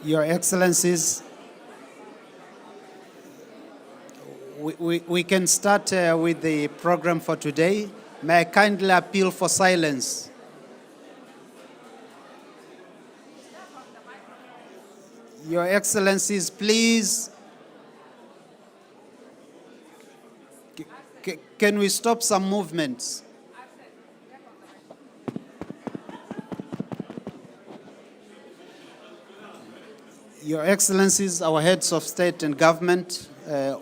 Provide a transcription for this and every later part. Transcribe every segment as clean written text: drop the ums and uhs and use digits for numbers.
Your Excellencies, we can start with the program for today. May I kindly appeal for silence? Your Excellencies, please, can we stop some movements? Your Excellencies, our heads of state and government,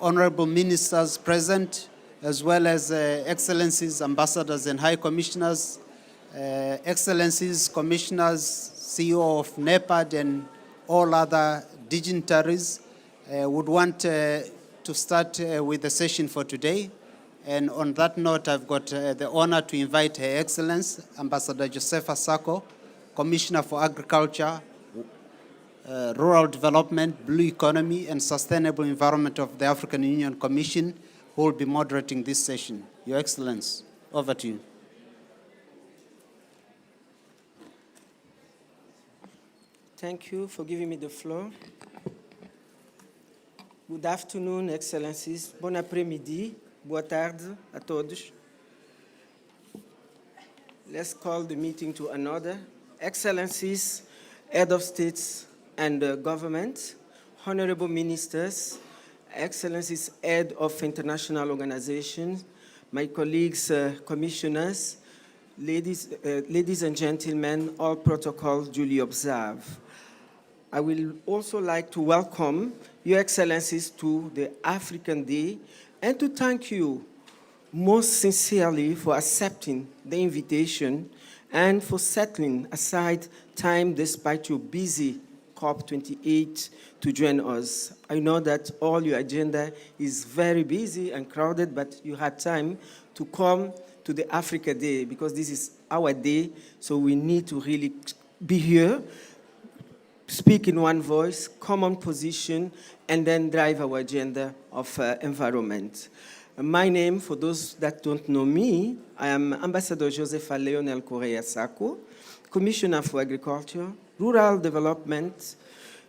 honorable ministers present, as well as Excellencies, ambassadors and high commissioners, Excellencies, commissioners, CEO of NEPAD and all other dignitaries, would want to start with the session for today. And on that note, I've got the honor to invite Her Excellency, Ambassador Josepha Sako, Commissioner for Agriculture, Rural Development, Blue Economy, and Sustainable Environment of the African Union Commission, who will be moderating this session. Your Excellency, over to you. Thank you for giving me the floor. Good afternoon, Excellencies. Bon après-midi. Boa tarde a todos. Let's call the meeting to an order. Excellencies, Head of States and Government, Honorable Ministers, Excellencies, Head of International Organizations, my colleagues, commissioners, ladies and gentlemen, all protocols duly observed. I will also like to welcome Your Excellencies to the African Day and to thank you most sincerely for accepting the invitation and for setting aside time despite your busy COP28 to join us. I know that all your agenda is very busy and crowded, but you had time to come to the Africa Day because this is our day, so we need to really be here, speak in one voice, common position, and then drive our agenda of environment. My name, for those that don't know me, I am Ambassador Josepha Leonel Correa Sako, Commissioner for Agriculture, Rural Development,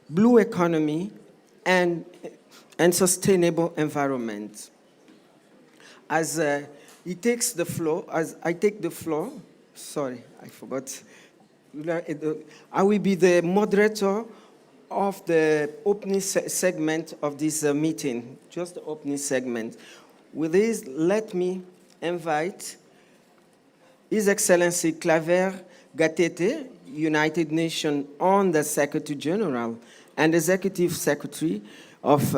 Blue Economy, and Sustainable Environment. As he takes the floor, as I take the floor, sorry, I forgot. I will be the moderator of the opening segment of this meeting, just the opening segment. With this, let me invite His Excellency Claver Gatete, United Nations Under Secretary General and Executive Secretary of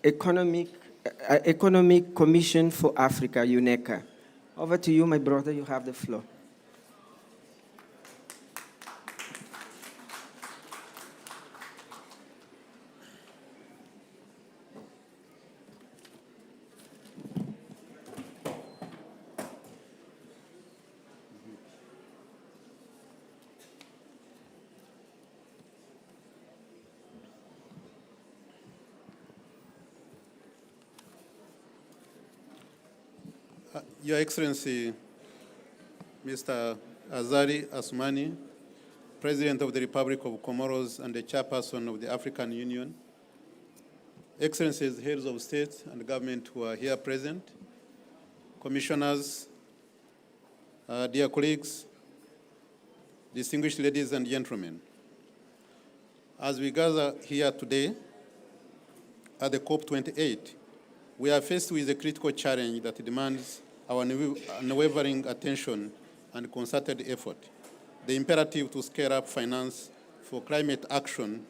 Economic Commission for Africa, UNECA. Over to you, my brother, you have the floor. Your Excellency, Mr. Azali Assoumani, President of the Republic of Comoros and the Chairperson of the African Union, Excellencies, Heads of State and Government who are here present, Commissioners, dear colleagues, distinguished ladies and gentlemen. As we gather here today at the COP28, we are faced with a critical challenge that demands our unwavering attention and concerted effort, the imperative to scale up finance for climate action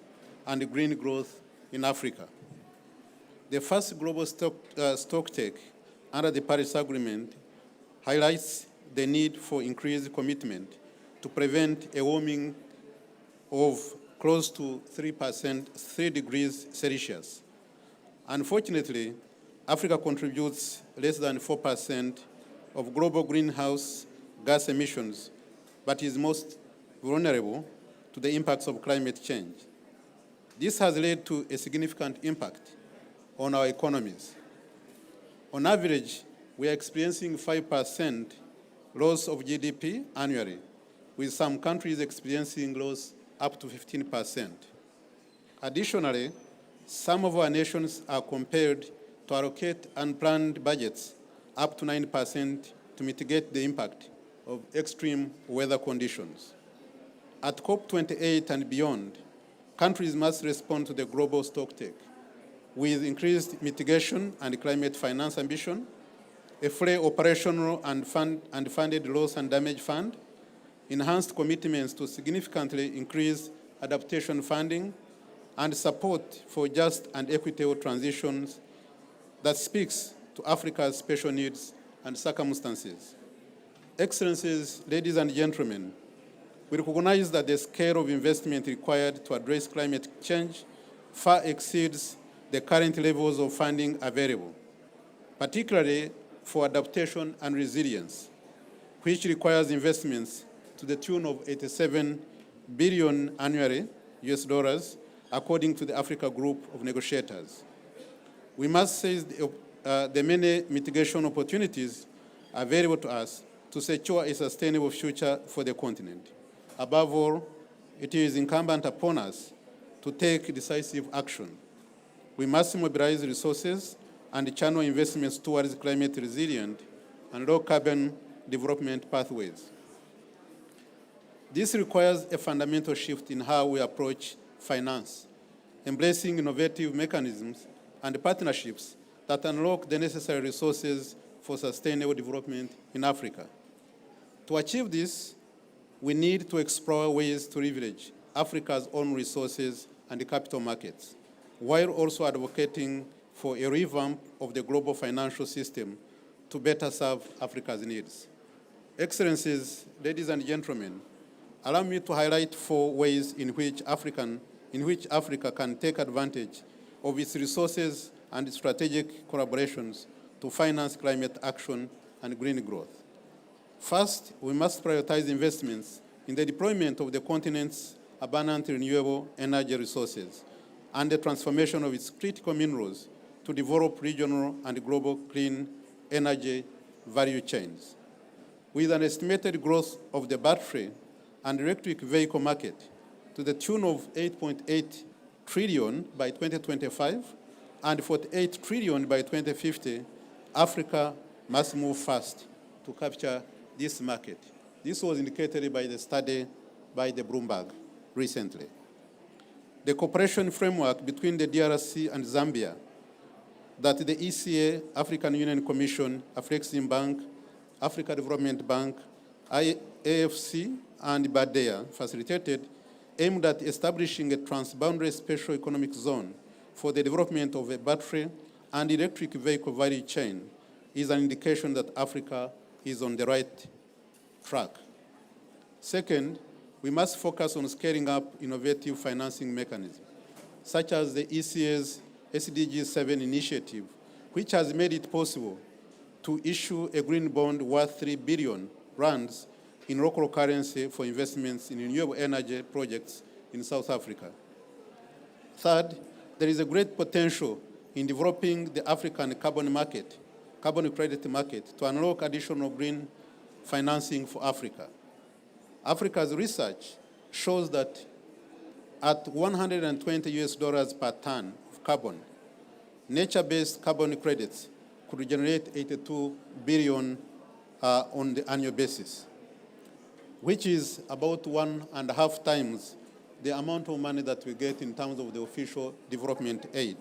and green growth in Africa. The first global stocktake under the Paris Agreement highlights the need for increased commitment to prevent a warming of close to 3 degrees Celsius. Unfortunately, Africa contributes less than 4% of global greenhouse gas emissions, but is most vulnerable to the impacts of climate change. This has led to a significant impact on our economies. On average, we are experiencing 5% loss of GDP annually, with some countries experiencing loss up to 15%. Additionally, some of our nations are compelled to allocate unplanned budgets up to 9% to mitigate the impact of extreme weather conditions. At COP28 and beyond, countries must respond to the global stocktake with increased mitigation and climate finance ambition, a fully operational and funded loss and damage fund, enhanced commitments to significantly increase adaptation funding, and support for just and equitable transitions that speaks to Africa's special needs and circumstances. Excellencies, ladies and gentlemen, we recognize that the scale of investment required to address climate change far exceeds the current levels of funding available, particularly for adaptation and resilience, which requires investments to the tune of 87 billion annually, US dollars, according to the Africa Group of Negotiators. We must seize the many mitigation opportunities available to us to secure a sustainable future for the continent. Above all, it is incumbent upon us to take decisive action. We must mobilize resources and channel investments towards climate resilient and low carbon development pathways. This requires a fundamental shift in how we approach finance, embracing innovative mechanisms and partnerships that unlock the necessary resources for sustainable development in Africa. To achieve this, we need to explore ways to leverage Africa's own resources and the capital markets, while also advocating for a revamp of the global financial system to better serve Africa's needs. Excellencies, ladies and gentlemen, allow me to highlight 4 ways in which Africa can take advantage of its resources and strategic collaborations to finance climate action and green growth. First, we must prioritize investments in the deployment of the continent's abundant renewable energy resources and the transformation of its critical minerals to develop regional and global clean energy value chains. With an estimated growth of the battery and electric vehicle market to the tune of 8.8 trillion by 2025 and 48 trillion by 2050, Africa must move fast to capture this market. This was indicated by the study by the Bloomberg recently. The cooperation framework between the DRC and Zambia that the ECA, African Union Commission, Afreximbank, Africa Development Bank, AFC, and BADEA facilitated aimed at establishing a transboundary special economic zone for the development of a battery and electric vehicle value chain is an indication that Africa is on the right track. Second, we must focus on scaling up innovative financing mechanisms, such as the ECA's SDG 7 initiative, which has made it possible to issue a green bond worth 3 billion rands in local currency for investments in renewable energy projects in South Africa. Third, there is a great potential in developing the African carbon credit market, to unlock additional green financing for Africa. Africa's research shows that at 120 US dollars per ton of carbon, nature-based carbon credits could generate 82 billion on the annual basis, which is about 1.5 times the amount of money that we get in terms of the official development aid.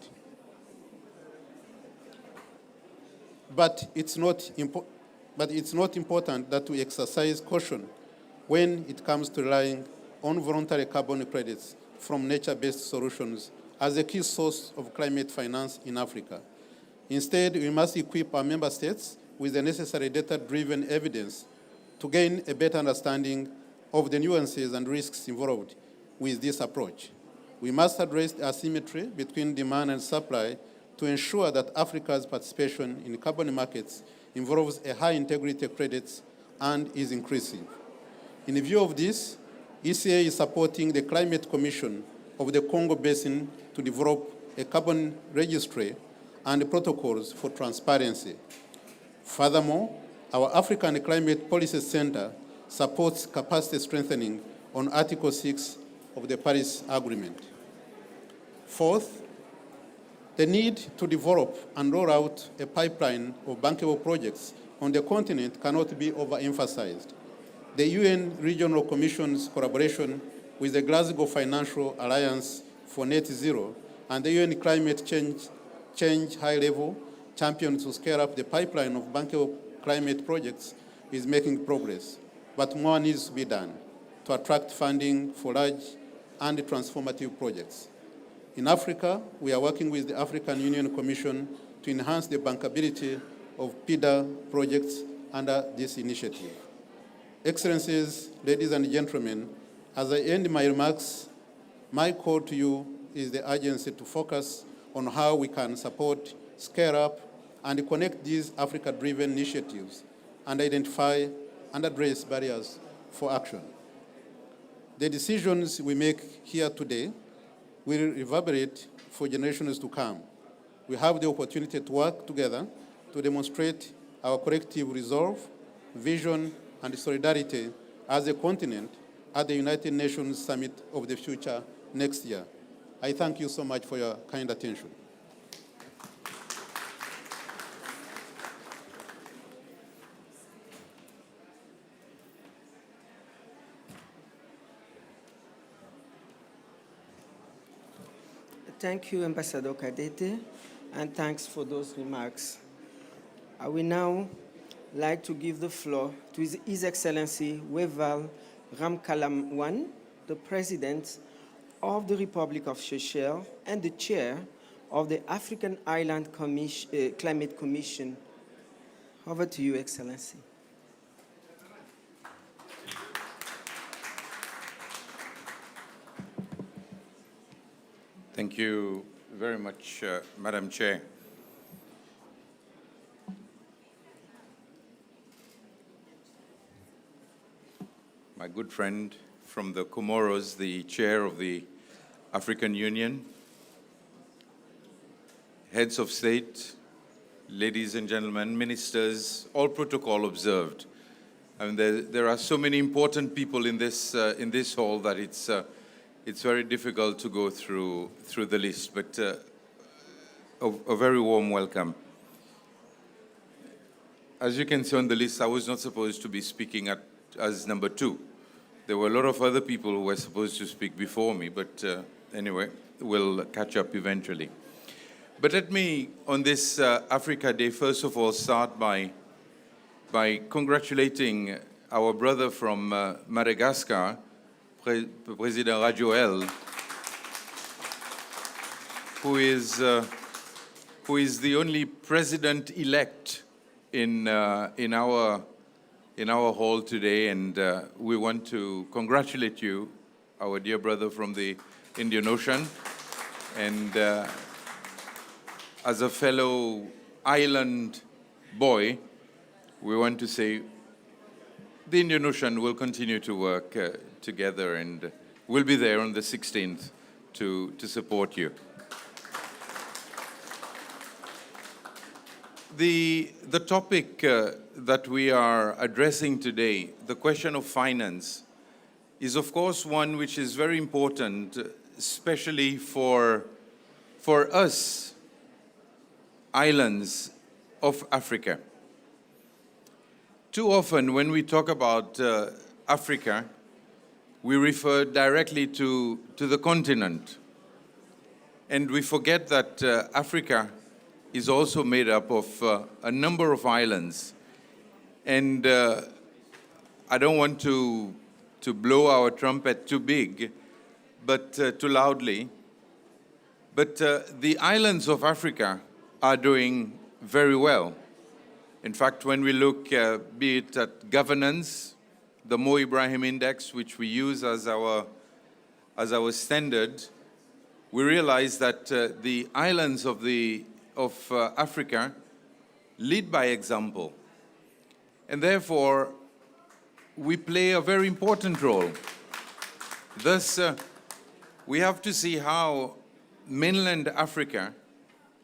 But it's not important that we exercise caution when it comes to relying on voluntary carbon credits from nature-based solutions as a key source of climate finance in Africa. Instead, we must equip our member states with the necessary data-driven evidence to gain a better understanding of the nuances and risks involved with this approach. We must address the asymmetry between demand and supply to ensure that Africa's participation in carbon markets involves a high integrity credits and is increasing. In view of this, ECA is supporting the Climate Commission of the Congo Basin to develop a carbon registry and protocols for transparency. Furthermore, our African Climate Policy Center supports capacity strengthening on Article 6 of the Paris Agreement. Fourth, the need to develop and roll out a pipeline of bankable projects on the continent cannot be overemphasized. The UN Regional Commission's collaboration with the Glasgow Financial Alliance for Net Zero and the UN Climate Change High-Level Champions to scale up the pipeline of bankable climate projects is making progress, but more needs to be done to attract funding for large and transformative projects. In Africa, we are working with the African Union Commission to enhance the bankability of PIDA projects under this initiative. Excellencies, ladies and gentlemen, as I end my remarks, my call to you is the urgency to focus on how we can support, scale up, and connect these Africa-driven initiatives and identify and address barriers for action. The decisions we make here today will reverberate for generations to come. We have the opportunity to work together to demonstrate our collective resolve, vision, and solidarity as a continent at the United Nations Summit of the Future next year. I thank you so much for your kind attention. Thank you, Ambassador Kadete, and thanks for those remarks. I will now like to give the floor to His Excellency Weval Ramkalawan, the President of the Republic of Seychelles and the Chair of the African Island Climate Commission. Over to you, Excellency. Thank you very much, Madam Chair. My good friend from the Comoros, the Chair of the African Union, heads of state, ladies and gentlemen, ministers, all protocol observed. I mean, there are so many important people in this hall that it's very difficult to go through the list, but a very warm welcome. As you can see on the list, I was not supposed to be speaking as number 2. There were a lot of other people who were supposed to speak before me, but anyway, we'll catch up eventually. But let me, on this Africa Day, first of all, start by congratulating our brother from Madagascar, President Rajoel, who is the only president-elect in our hall today, and we want to congratulate you, our dear brother from the Indian Ocean, and as a fellow island boy, we want to say the Indian Ocean will continue to work together, and we'll be there on the 16th to support you. The topic that we are addressing today, the question of finance, is of course one which is very important, especially for us, islands of Africa. Too often when we talk about Africa, we refer directly to the continent. And we forget that Africa is also made up of a number of islands. And I don't want to blow our trumpet too big, but too loudly. But the islands of Africa are doing very well. In fact, when we look, be it at governance, the Mo Ibrahim Index, which we use as our standard, we realize that the islands of Africa lead by example. And therefore, we play a very important role. Thus, we have to see how mainland Africa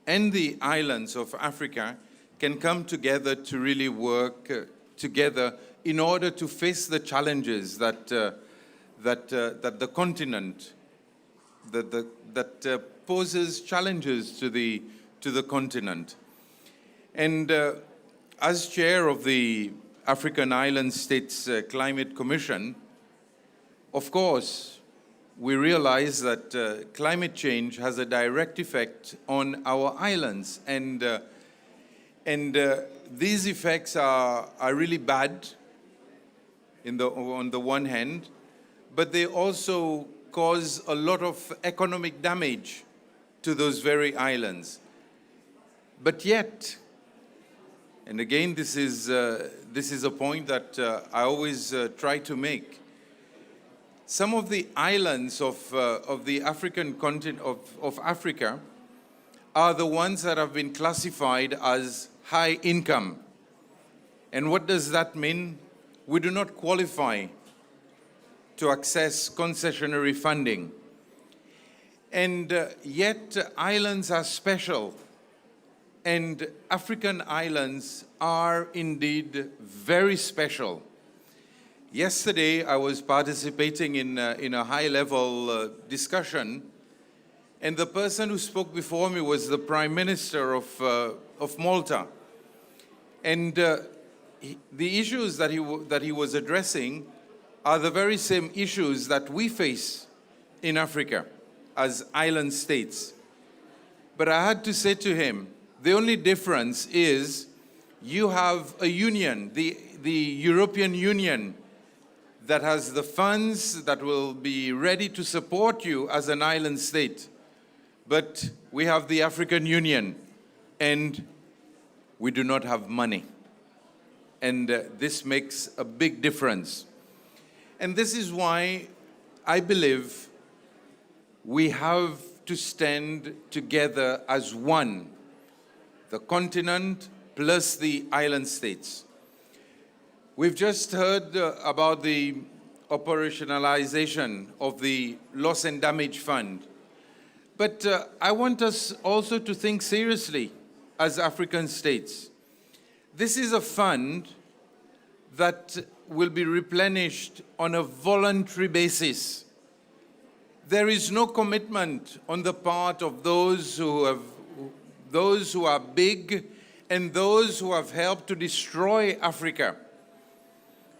and the islands of Africa can come together to really work together in order to face the challenges that the continent, that poses challenges to the continent. And as chair of the African Island States Climate Commission, of course, we realize that climate change has a direct effect on our islands, and these effects are really bad on the one hand, but they also cause a lot of economic damage to those very islands. But yet, and again, this is a point that I always try to make. Some of the islands of the African continent, of Africa, are the ones that have been classified as high income. And what does that mean? We do not qualify to access concessionary funding. And yet islands are special. And African islands are indeed very special. Yesterday, I was participating in a high-level discussion, and the person who spoke before me was the Prime Minister of Malta. And the issues that he was addressing are the very same issues that we face in Africa as island states. But I had to say to him, the only difference is you have a union, the European Union, that has the funds that will be ready to support you as an island state. But we have the African Union, and we do not have money. And this makes a big difference. And this is why I believe we have to stand together as one, the continent plus the island states. We've just heard about the operationalization of the Loss and Damage Fund. But I want us also to think seriously as African states. This is a fund that will be replenished on a voluntary basis. There is no commitment on the part of those who are big and those who have helped to destroy Africa.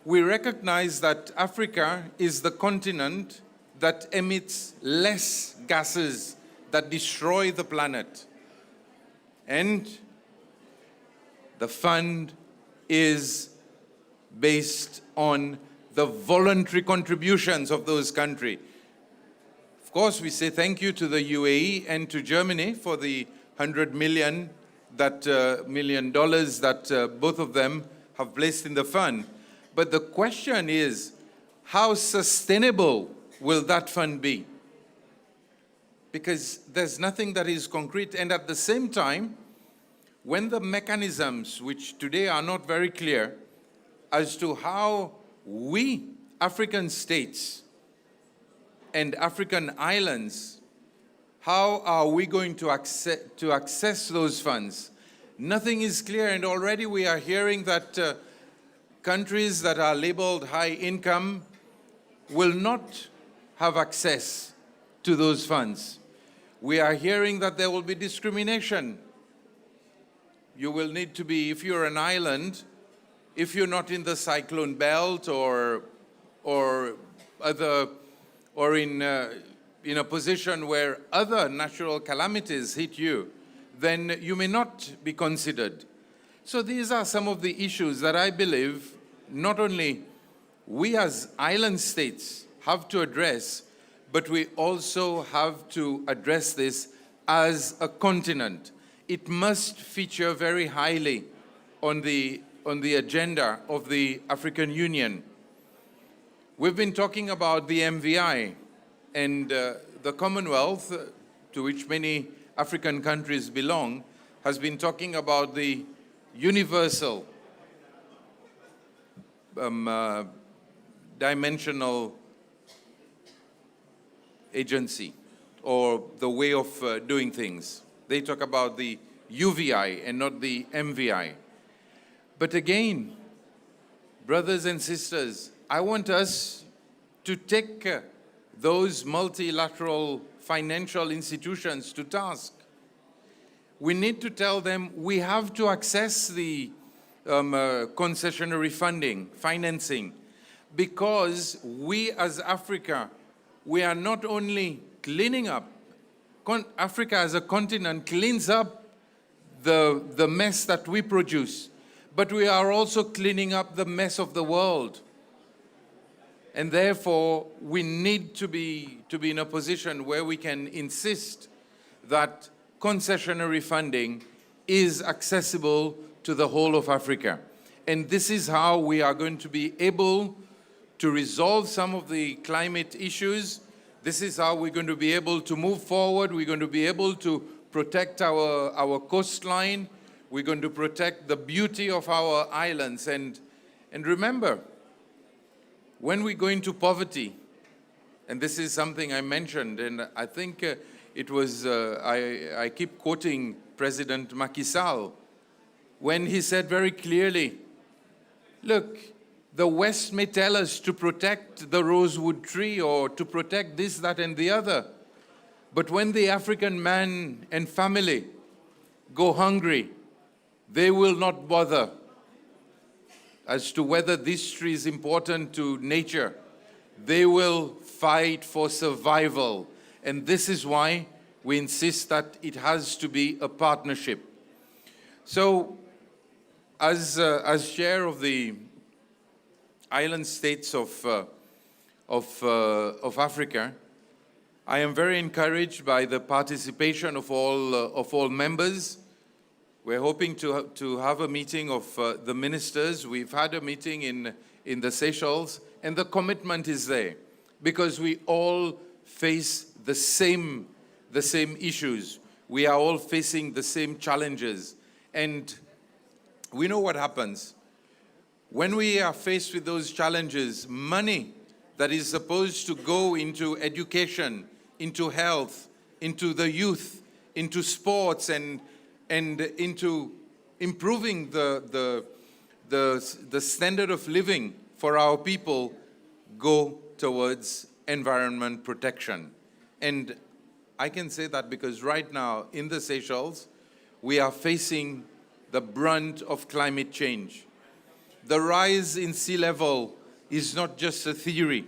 We recognize that Africa is the continent that emits less gases that destroy the planet. And the fund is based on the voluntary contributions of those countries. Of course, we say thank you to the UAE and to Germany for the $100 million that both of them have placed in the fund. But the question is, how sustainable will that fund be? Because there's nothing that is concrete. And at the same time, when the mechanisms, which today are not very clear, as to how we, African states and African islands, how are we going to access those funds? Nothing is clear, and already we are hearing that countries that are labeled high income will not have access to those funds. We are hearing that there will be discrimination. You will need to be, if you're an island, if you're not in the cyclone belt or in a position where other natural calamities hit you, then you may not be considered. So these are some of the issues that I believe not only we as island states have to address, but we also have to address this as a continent. It must feature very highly on the agenda of the African Union. We've been talking about the MVI, and the Commonwealth, to which many African countries belong, has been talking about the universal dimensional agency, or the way of doing things. They talk about the UVI and not the MVI. But again, brothers and sisters, I want us to take those multilateral financial institutions to task. We need to tell them we have to access the concessionary financing, because we as Africa, we are not only cleaning up, Africa as a continent cleans up the mess that we produce, but we are also cleaning up the mess of the world. And therefore, we need to be in a position where we can insist that concessionary funding is accessible to the whole of Africa. And this is how we are going to be able to resolve some of the climate issues. This is how we're going to be able to move forward. We're going to be able to protect our coastline. We're going to protect the beauty of our islands. And remember, when we go into poverty, and this is something I mentioned, and I think it was, I keep quoting President Macky Sall, when he said very clearly, look, the West may tell us to protect the rosewood tree or to protect this, that, and the other, but when the African man and family go hungry, they will not bother as to whether this tree is important to nature. They will fight for survival. And this is why we insist that it has to be a partnership. So, as chair of the island states of Africa, I am very encouraged by the participation of all members. We're hoping to have a meeting of the ministers. We've had a meeting in the Seychelles, and the commitment is there because we all face the same issues. We are all facing the same challenges. And we know what happens. When we are faced with those challenges, money that is supposed to go into education, into health, into the youth, into sports, and into improving the standard of living for our people, go towards environment protection. And I can say that because right now in the Seychelles, we are facing the brunt of climate change. The rise in sea level is not just a theory.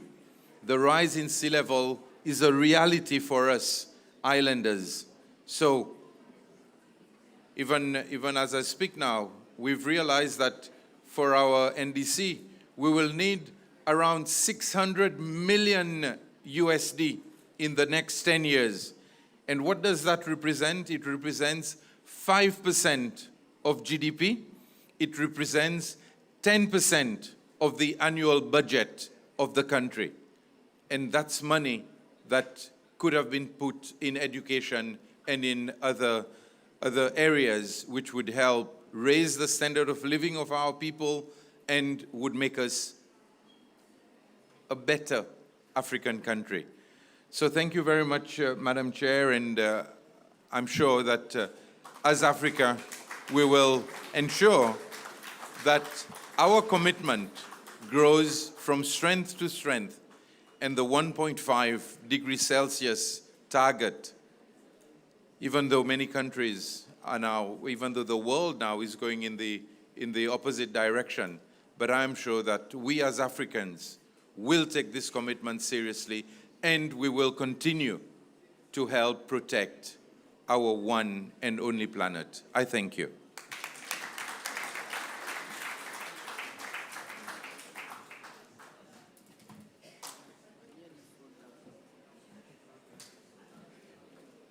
The rise in sea level is a reality for us islanders. So even as I speak now, we've realized that for our NDC, we will need around 600 million USD in the next 10 years. And what does that represent? It represents 5% of GDP. It represents 10% of the annual budget of the country. And that's money that could have been put in education and in other areas which would help raise the standard of living of our people and would make us a better African country. So thank you very much, Madam Chair, and I'm sure that as Africa, we will ensure that our commitment grows from strength to strength, and the 1.5 degrees Celsius target, even though many countries are now, even though the world now is going in the opposite direction, but I'm sure that we as Africans will take this commitment seriously, and we will continue to help protect our one and only planet. I thank you.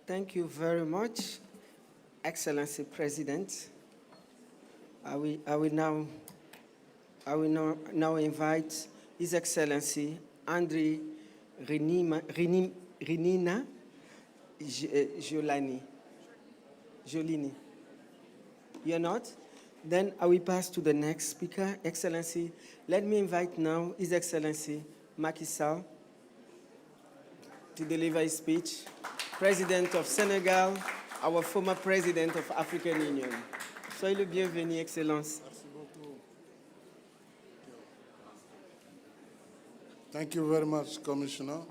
Thank you very much, Excellency President. I will now invite His Excellency André Renina Jolini. You're not? Then I will pass to the next speaker. Excellency, let me invite now His Excellency Macky Sall to deliver his speech. President of Senegal, our former President of African Union. Soyez le bienvenu, Excellence. Merci beaucoup. Thank you very much, Commissioner.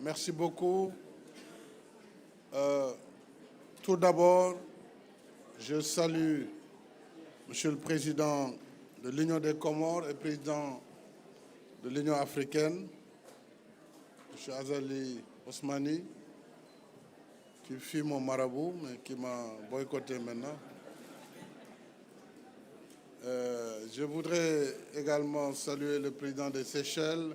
Merci beaucoup. Tout d'abord, je salue Monsieur le Président de l'Union des Comores et Président de l'Union africaine, M. Azali Osmani, qui fut mon marabout, mais qui m'a boycotté maintenant. Je voudrais également saluer le président des Seychelles,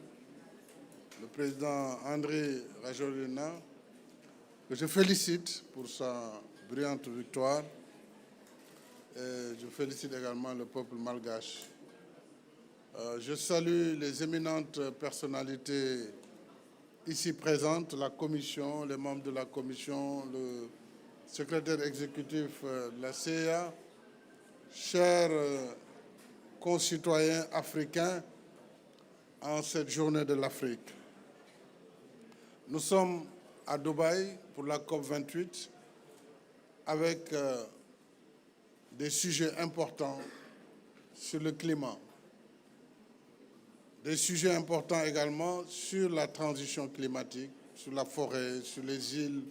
le président André Rajoelina, que je félicite pour sa brillante victoire. Et je félicite également le peuple malgache. Je salue les éminentes personnalités ici présentes, la Commission, les membres de la Commission, le secrétaire exécutif de la CEA, chers concitoyens africains en cette journée de l'Afrique. Nous sommes à Dubaï pour la COP28 avec des sujets importants sur le climat, des sujets importants également sur la transition climatique, sur la forêt, sur les îles,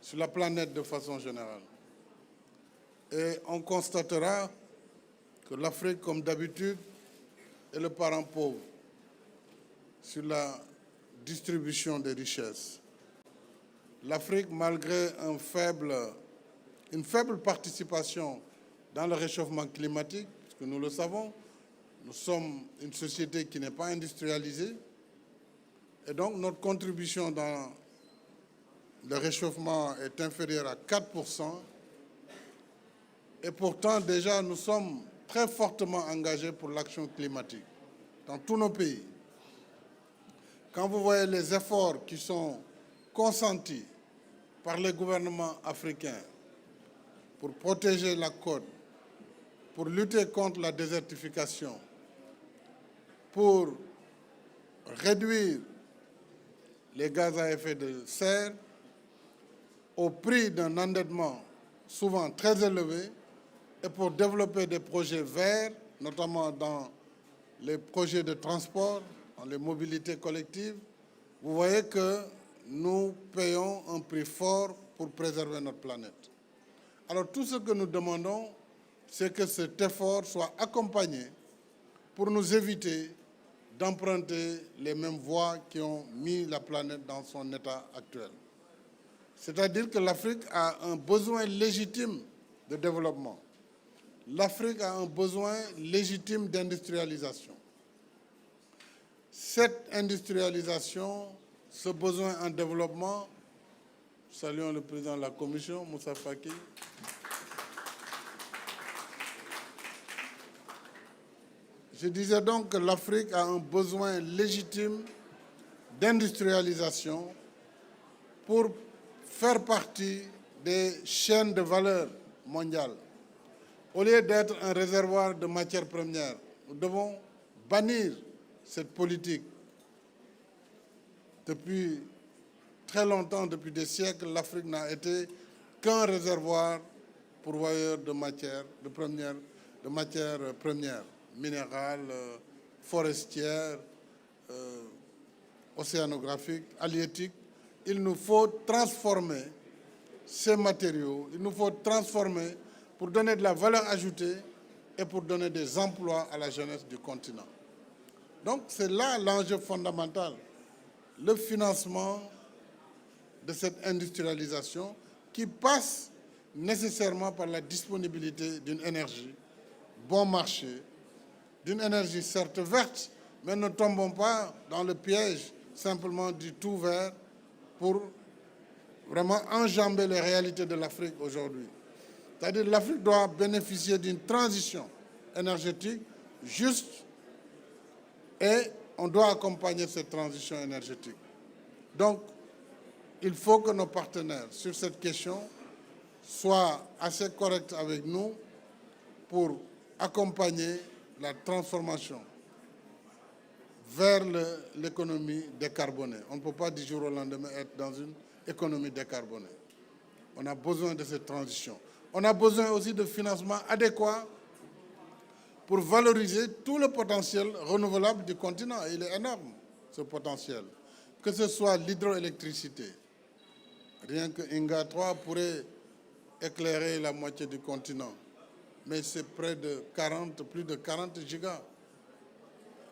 sur la planète de façon générale. Et on constatera que l'Afrique, comme d'habitude, est le parent pauvre sur la distribution des richesses. L'Afrique, malgré une faible participation dans le réchauffement climatique, parce que nous le savons, nous sommes une société qui n'est pas industrialisée, et donc notre contribution dans le réchauffement est inférieure à 4%, et pourtant déjà nous sommes très fortement engagés pour l'action climatique dans tous nos pays. Quand vous voyez les efforts qui sont consentis par les gouvernements africains pour protéger la côte, pour lutter contre la désertification, pour réduire les gaz à effet de serre au prix d'un endettement souvent très élevé et pour développer des projets verts, notamment dans les projets de transport, dans les mobilités collectives, vous voyez que nous payons un prix fort pour préserver notre planète. Alors tout ce que nous demandons, c'est que cet effort soit accompagné pour nous éviter d'emprunter les mêmes voies qui ont mis la planète dans son état actuel. C'est-à-dire que l'Afrique a un besoin légitime de développement. L'Afrique a un besoin légitime d'industrialisation. Cette industrialisation, ce besoin en développement, saluons le président de la Commission, Moussa Faki. Je disais donc que l'Afrique a un besoin légitime d'industrialisation pour faire partie des chaînes de valeur mondiales. Au lieu d'être un réservoir de matières premières, nous devons bannir cette politique. Depuis très longtemps, depuis des siècles, l'Afrique n'a été qu'un réservoir pourvoyeur de matières premières, minérales, forestières, océanographiques, halieutiques. Il nous faut transformer ces matériaux, il nous faut transformer pour donner de la valeur ajoutée et pour donner des emplois à la jeunesse du continent. Donc c'est là l'enjeu fondamental, le financement de cette industrialisation qui passe nécessairement par la disponibilité d'une énergie bon marché, d'une énergie certes verte, mais ne tombons pas dans le piège simplement du tout vert pour vraiment enjamber les réalités de l'Afrique aujourd'hui. C'est-à-dire que l'Afrique doit bénéficier d'une transition énergétique juste et on doit accompagner cette transition énergétique. Donc, il faut que nos partenaires sur cette question soient assez corrects avec nous pour accompagner la transformation vers l'économie décarbonée. On ne peut pas du jour au lendemain être dans une économie décarbonée. On a besoin de cette transition. On a besoin aussi de financements adéquats pour valoriser tout le potentiel renouvelable du continent. Il est énorme, ce potentiel. que ce soit l'hydroélectricité. Rien que Inga 3 pourrait éclairer la moitié du continent. Mais c'est plus de 40 gigas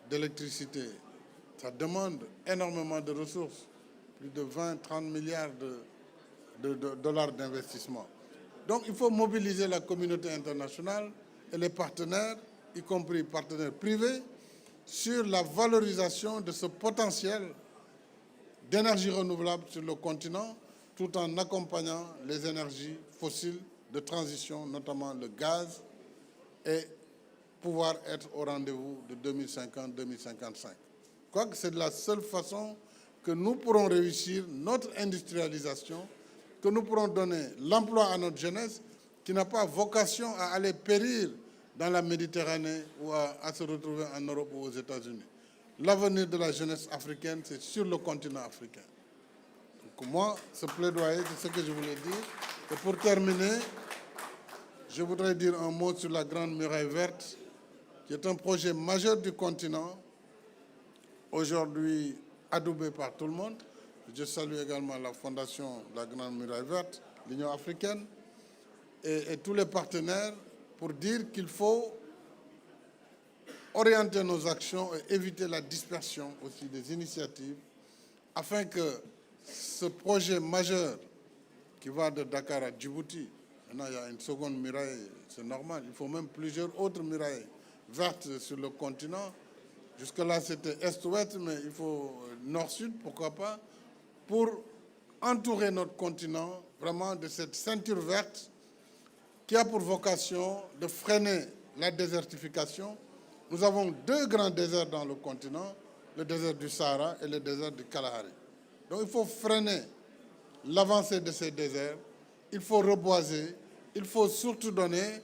d'électricité. Ça demande énormément de ressources, plus de 20-30 milliards de dollars d'investissement. Donc il faut mobiliser la communauté internationale et les partenaires, y compris partenaires privés, sur la valorisation de ce potentiel d'énergie renouvelable sur le continent, tout en accompagnant les énergies fossiles de transition, notamment le gaz, et pouvoir être au rendez-vous de 2050-2055. Quoique c'est de la seule façon que nous pourrons réussir notre industrialisation, que nous pourrons donner l'emploi à notre jeunesse qui n'a pas vocation à aller périr dans la Méditerranée ou à se retrouver en Europe ou aux États-Unis. L'avenir de la jeunesse africaine, c'est sur le continent africain. Donc moi, ce plaidoyer, c'est ce que je voulais dire. Et pour terminer, je voudrais dire un mot sur la Grande Muraille Verte, qui est un projet majeur du continent, aujourd'hui adoubé par tout le monde. Je salue également la Fondation de la Grande Muraille Verte, l'Union africaine, et tous les partenaires pour dire qu'il faut orienter nos actions et éviter la dispersion aussi des initiatives afin que ce projet majeur qui va de Dakar à Djibouti, maintenant il y a une seconde muraille, c'est normal, il faut même plusieurs autres murailles vertes sur le continent. Jusque-là c'était est-ouest, mais il faut nord-sud, pourquoi pas, pour entourer notre continent vraiment de cette ceinture verte qui a pour vocation de freiner la désertification. Nous avons deux grands déserts dans le continent, le désert du Sahara et le désert du Kalahari. Donc il faut freiner l'avancée de ces déserts, il faut reboiser, il faut surtout donner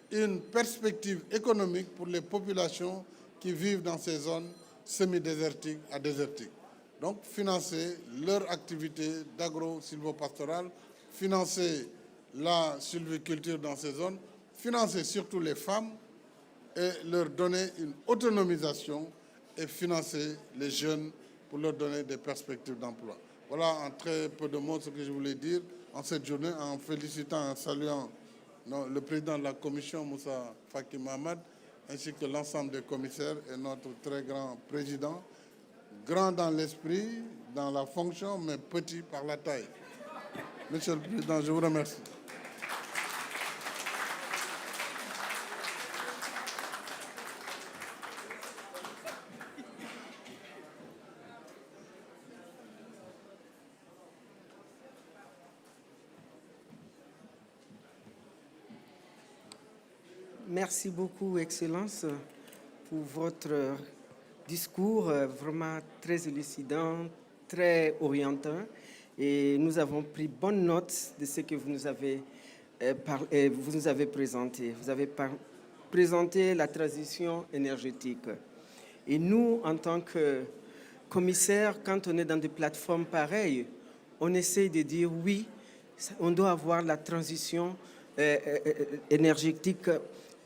une perspective économique pour les populations qui vivent dans ces zones semi-désertiques à désertiques. Donc financer leur activité d'agro-sylvopastorale, financer la sylviculture dans ces zones, financer surtout les femmes et leur donner une autonomisation et financer les jeunes pour leur donner des perspectives d'emploi. Voilà en très peu de mots ce que je voulais dire en cette journée, en félicitant, en saluant le président de la commission, Moussa Faki Mahamad, ainsi que l'ensemble des commissaires et notre très grand président, grand dans l'esprit, dans la fonction, mais petit par la taille. Monsieur le Président, je vous remercie. Merci beaucoup, Excellence, pour votre discours vraiment très élucidant, très orientant. Et nous avons pris bonne note de ce que vous nous avez, présenté. Vous avez présenté la transition énergétique. Et nous, en tant que commissaires, quand on est dans des plateformes pareilles, on essaie de dire oui, on doit avoir la transition énergétique,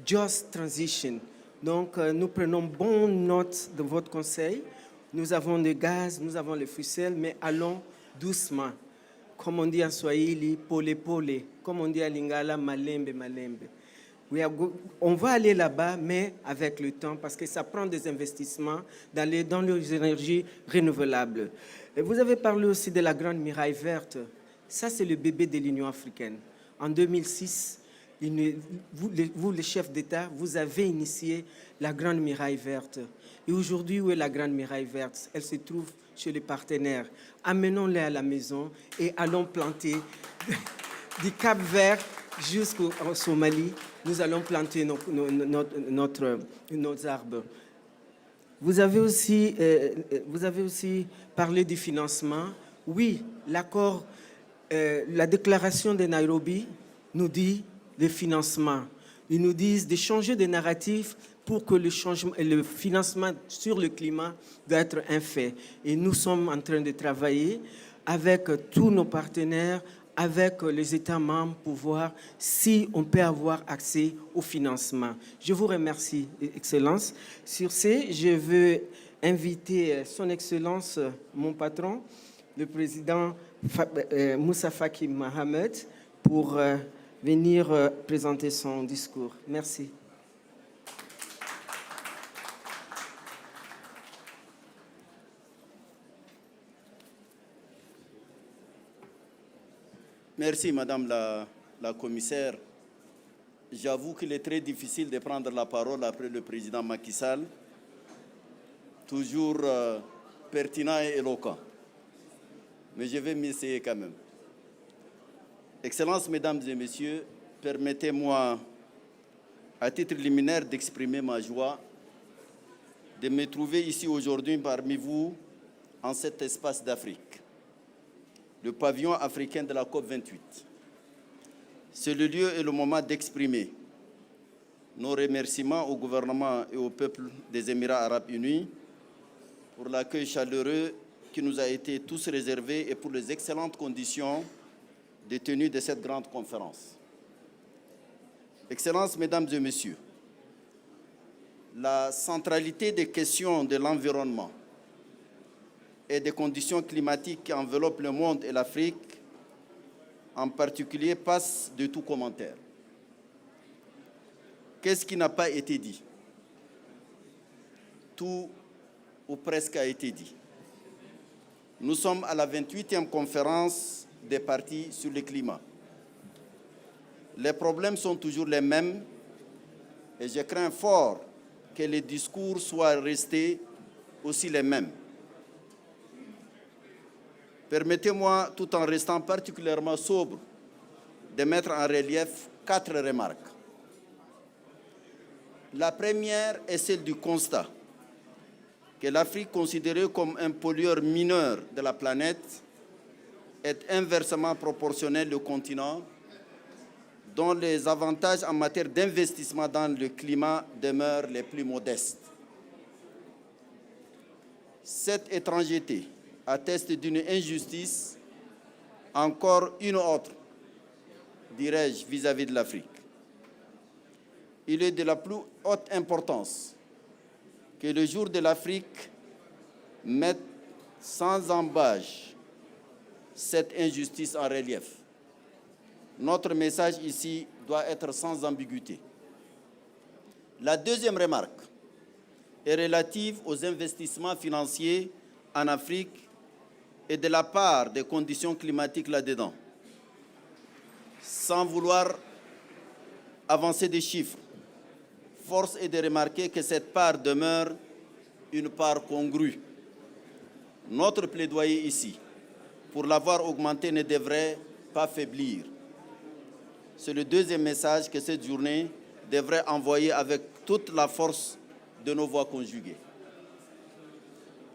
just transition. Donc, nous prenons bonne note de votre conseil. Nous avons le gaz, nous avons les ficelles, mais allons doucement. Comme on dit en Swahili, pole pole. Comme on dit à Lingala, malembe malembe. On va aller là-bas, mais avec le temps, parce que ça prend des investissements dans les énergies renouvelables. Et vous avez parlé aussi de la Grande Muraille Verte. Ça, c'est le bébé de l'Union africaine. En 2006, vous, les chefs d'État, vous avez initié la Grande Muraille Verte. Et aujourd'hui, où est la Grande Muraille Verte? Elle se trouve chez les partenaires. Amenons-les à la maison et allons planter du Cap-Vert jusqu'au Somalie. Nous allons planter nos arbres. Vous avez aussi parlé du financement. Oui, l'accord, la déclaration de Nairobi nous dit le financement. Ils nous disent de changer de narratif pour que le financement sur le climat doit être un fait. Et nous sommes en train de travailler avec tous nos partenaires, avec les États membres pour voir si on peut avoir accès au financement. Je vous remercie, Excellence. Sur ce, je veux inviter Son Excellence, mon patron, le président Moussa Faki Mohamed, pour venir présenter son discours. Merci. Merci, Madame la commissaire. J'avoue qu'il est très difficile de prendre la parole après le président Macky Sall, toujours pertinent et éloquent. Mais je vais m'essayer quand même. Excellences, Mesdames et Messieurs, permettez-moi, à titre liminaire, d'exprimer ma joie de me trouver ici aujourd'hui parmi vous en cet espace d'Afrique, le pavillon africain de la COP28. C'est le lieu et le moment d'exprimer nos remerciements au gouvernement et au peuple des Émirats arabes unis pour l'accueil chaleureux qui nous a été tous réservé et pour les excellentes conditions de tenue de cette grande conférence. Excellences, Mesdames et Messieurs, la centralité des questions de l'environnement et des conditions climatiques qui enveloppent le monde et l'Afrique, en particulier, passe de tout commentaire. Qu'est-ce qui n'a pas été dit? Tout ou presque a été dit. Nous sommes à la 28e conférence des parties sur le climat. Les problèmes sont toujours les mêmes et je crains fort que les discours soient restés aussi les mêmes. Permettez-moi, tout en restant particulièrement sobre, de mettre en relief 4 remarques. La première est celle du constat que l'Afrique, considérée comme un pollueur mineur de la planète, est inversement proportionnelle au continent, dont les avantages en matière d'investissement dans le climat demeurent les plus modestes. Cette étrangeté atteste d'une injustice, encore une autre, dirais-je, vis-à-vis de l'Afrique. Il est de la plus haute importance que le jour de l'Afrique mette sans embâche cette injustice en relief. Notre message ici doit être sans ambiguïté. La deuxième remarque est relative aux investissements financiers en Afrique et de la part des conditions climatiques là-dedans. Sans vouloir avancer des chiffres, force est de remarquer que cette part demeure une part congrue. Notre plaidoyer ici, pour l'avoir augmenté, ne devrait pas faiblir. C'est le deuxième message que cette journée devrait envoyer avec toute la force de nos voix conjuguées.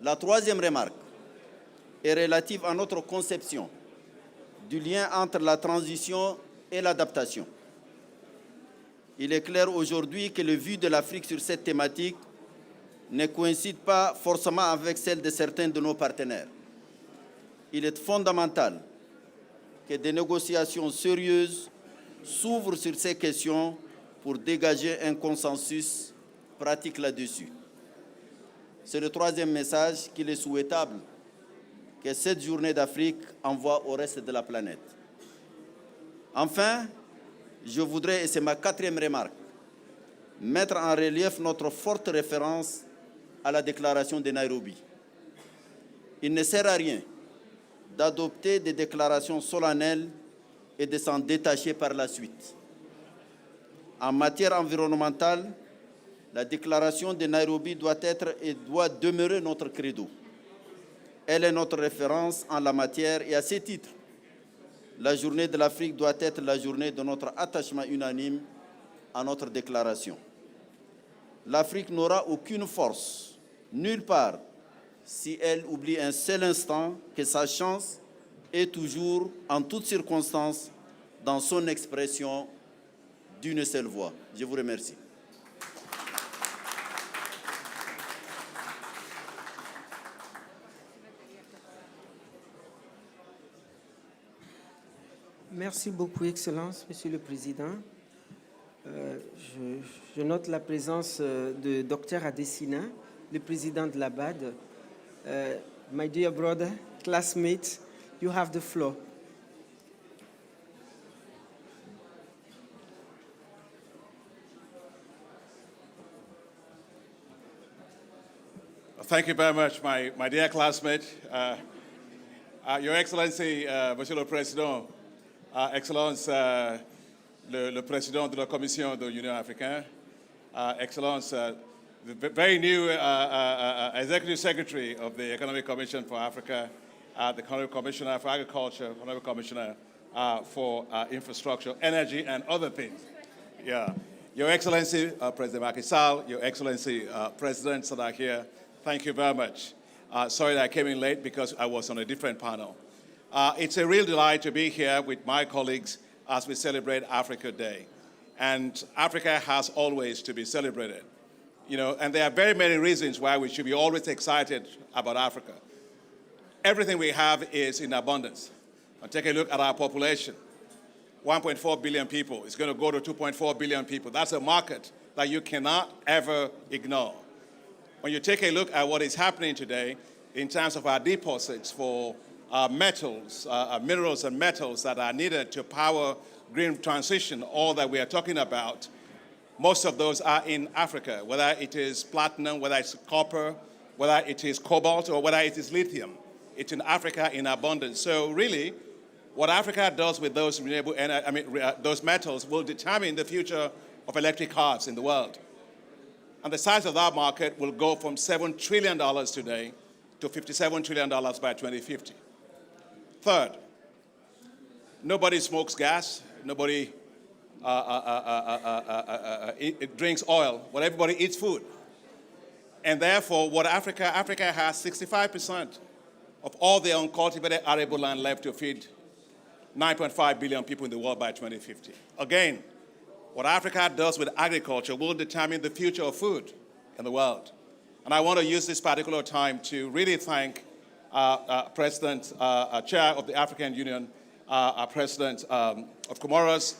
La troisième remarque est relative à notre conception du lien entre la transition et l'adaptation. Il est clair aujourd'hui que le vue de l'Afrique sur cette thématique ne coïncide pas forcément avec celle de certains de nos partenaires. Il est fondamental que des négociations sérieuses s'ouvrent sur ces questions pour dégager un consensus pratique là-dessus. C'est le troisième message qu'il est souhaitable que cette journée d'Afrique envoie au reste de la planète. Enfin, je voudrais, et c'est ma quatrième remarque, mettre en relief notre forte référence à la déclaration de Nairobi. Il ne sert à rien d'adopter des déclarations solennelles et de s'en détacher par la suite. En matière environnementale, la déclaration de Nairobi doit être et doit demeurer notre credo. Elle est notre référence en la matière et à ce titre, la journée de l'Afrique doit être la journée de notre attachement unanime à notre déclaration. L'Afrique n'aura aucune force, nulle part, si elle oublie un seul instant que sa chance est toujours, en toutes circonstances, dans son expression d'une seule voix. Je vous remercie. Merci beaucoup, Excellence, Monsieur le Président. Je note la présence de Dr Adesina, le président de la BAD. My dear brother, classmate, you have the floor. Thank you very much, my dear classmate. Your Excellency, Monsieur le Président, Excellence, le Président de la Commission de l'Union africaine, Excellence, the very new Executive Secretary of the Economic Commission for Africa, the Economic Commissioner for Agriculture, Economic Commissioner for Infrastructure, Energy, and other things. Yeah. Your Excellency, President Macky Sall, Your Excellency, Presidents that are here, thank you very much. Sorry that I came in late because I was on a different panel. It's a real delight to be here with my colleagues as we celebrate Africa Day. And Africa has always to be celebrated. You know, and there are very many reasons why we should be always excited about Africa. Everything we have is in abundance. And take a look at our population. 1.4 billion people. It's going to go to 2.4 billion people. That's a market that you cannot ever ignore. When you take a look at what is happening today in terms of our deposits for metals, minerals and metals that are needed to power green transition, all that we are talking about, most of those are in Africa, whether it is platinum, whether it's copper, whether it is cobalt, or whether it is lithium. It's in Africa in abundance. So really, what Africa does with those renewable those metals will determine the future of electric cars in the world. And the size of that market will go from $7 trillion today to $57 trillion by 2050. Third, nobody smokes gas, nobody drinks oil, but everybody eats food. And therefore, Africa has 65% of all the uncultivated arable land left to feed 9.5 billion people in the world by 2050. Again, what Africa does with agriculture will determine the future of food in the world. And I want to use this particular time to really thank President, Chair of the African Union, President of Comoros,